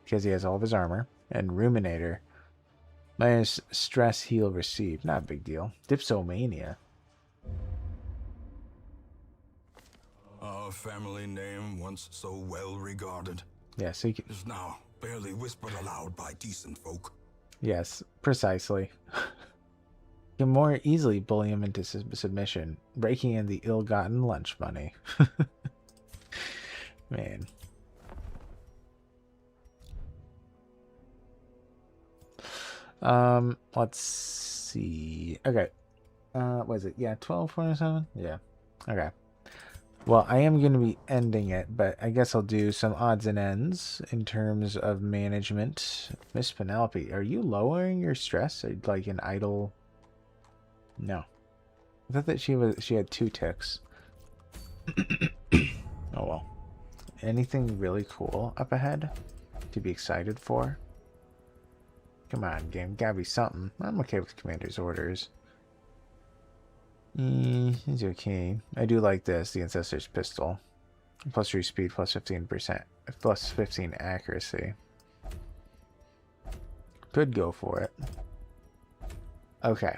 [SPEAKER 1] Because he has all of his armor. And Ruminator. Minus stress heal received. Not a big deal. Dipsomania.
[SPEAKER 2] Our family name, once so well regarded,
[SPEAKER 1] Yeah, so you can...
[SPEAKER 2] is now barely whispered aloud by decent folk.
[SPEAKER 1] Yes, precisely. You can more easily bully him into submission, raking in the ill-gotten lunch money. Man. Let's see. Okay. What is it? Yeah, 12:47? Yeah. Okay. Well, I am going to be ending it, but I guess I'll do some odds and ends in terms of management. Miss Penelope, are you lowering your stress? Like an idle... No. I thought that she had 2 ticks. Oh well. Anything really cool up ahead to be excited for? Come on, game. Gotta be something. I'm okay with Commander's orders. It's okay. I do like this, the Ancestor's Pistol. Plus 3 speed, plus 15%, plus 15 accuracy. Could go for it. Okay.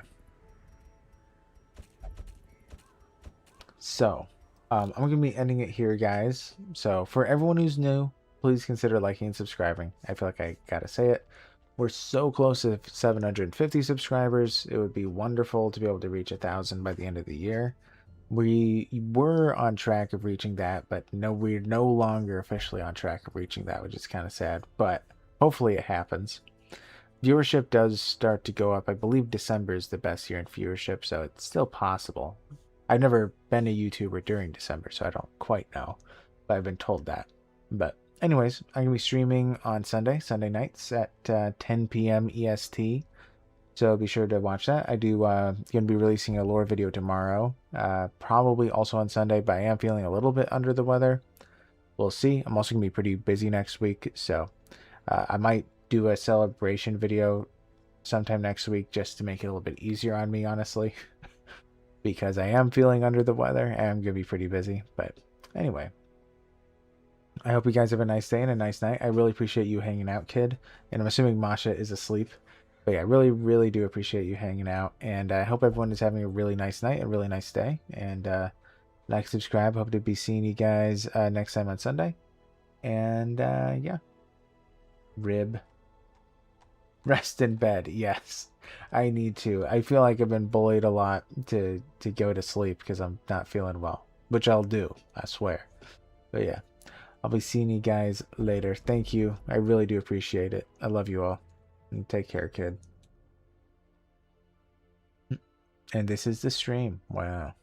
[SPEAKER 1] So, I'm going to be ending it here, guys. So, for everyone who's new, please consider liking and subscribing. I feel like I gotta say it. We're so close to 750 subscribers. It would be wonderful to be able to reach 1,000 by the end of the year. We were on track of reaching that, but no, we're no longer officially on track of reaching that, which is kind of sad. But hopefully it happens. Viewership does start to go up. I believe December is the best year in viewership, so it's still possible. I've never been a YouTuber during December, so I don't quite know, but I've been told that. But anyways, I'm going to be streaming on Sunday nights at 10 p.m. EST. So be sure to watch that. I do going to be releasing a lore video tomorrow, probably also on Sunday, but I am feeling a little bit under the weather. We'll see. I'm also going to be pretty busy next week, so I might do a celebration video sometime next week just to make it a little bit easier on me, honestly, because I am feeling under the weather and I'm going to be pretty busy. But anyway, I hope you guys have a nice day and a nice night. I really appreciate you hanging out, kid. And I'm assuming Masha is asleep. But yeah, I really, really do appreciate you hanging out. And I hope everyone is having a really nice night, a really nice day. And like, subscribe. Hope to be seeing you guys next time on Sunday. And yeah, rib. Rest in bed. Yes, I need to. I feel like I've been bullied a lot to go to sleep because I'm not feeling well, which I'll do, I swear. But yeah, I'll be seeing you guys later. Thank you. I really do appreciate it. I love you all. And take care, kid. And this is the stream. Wow.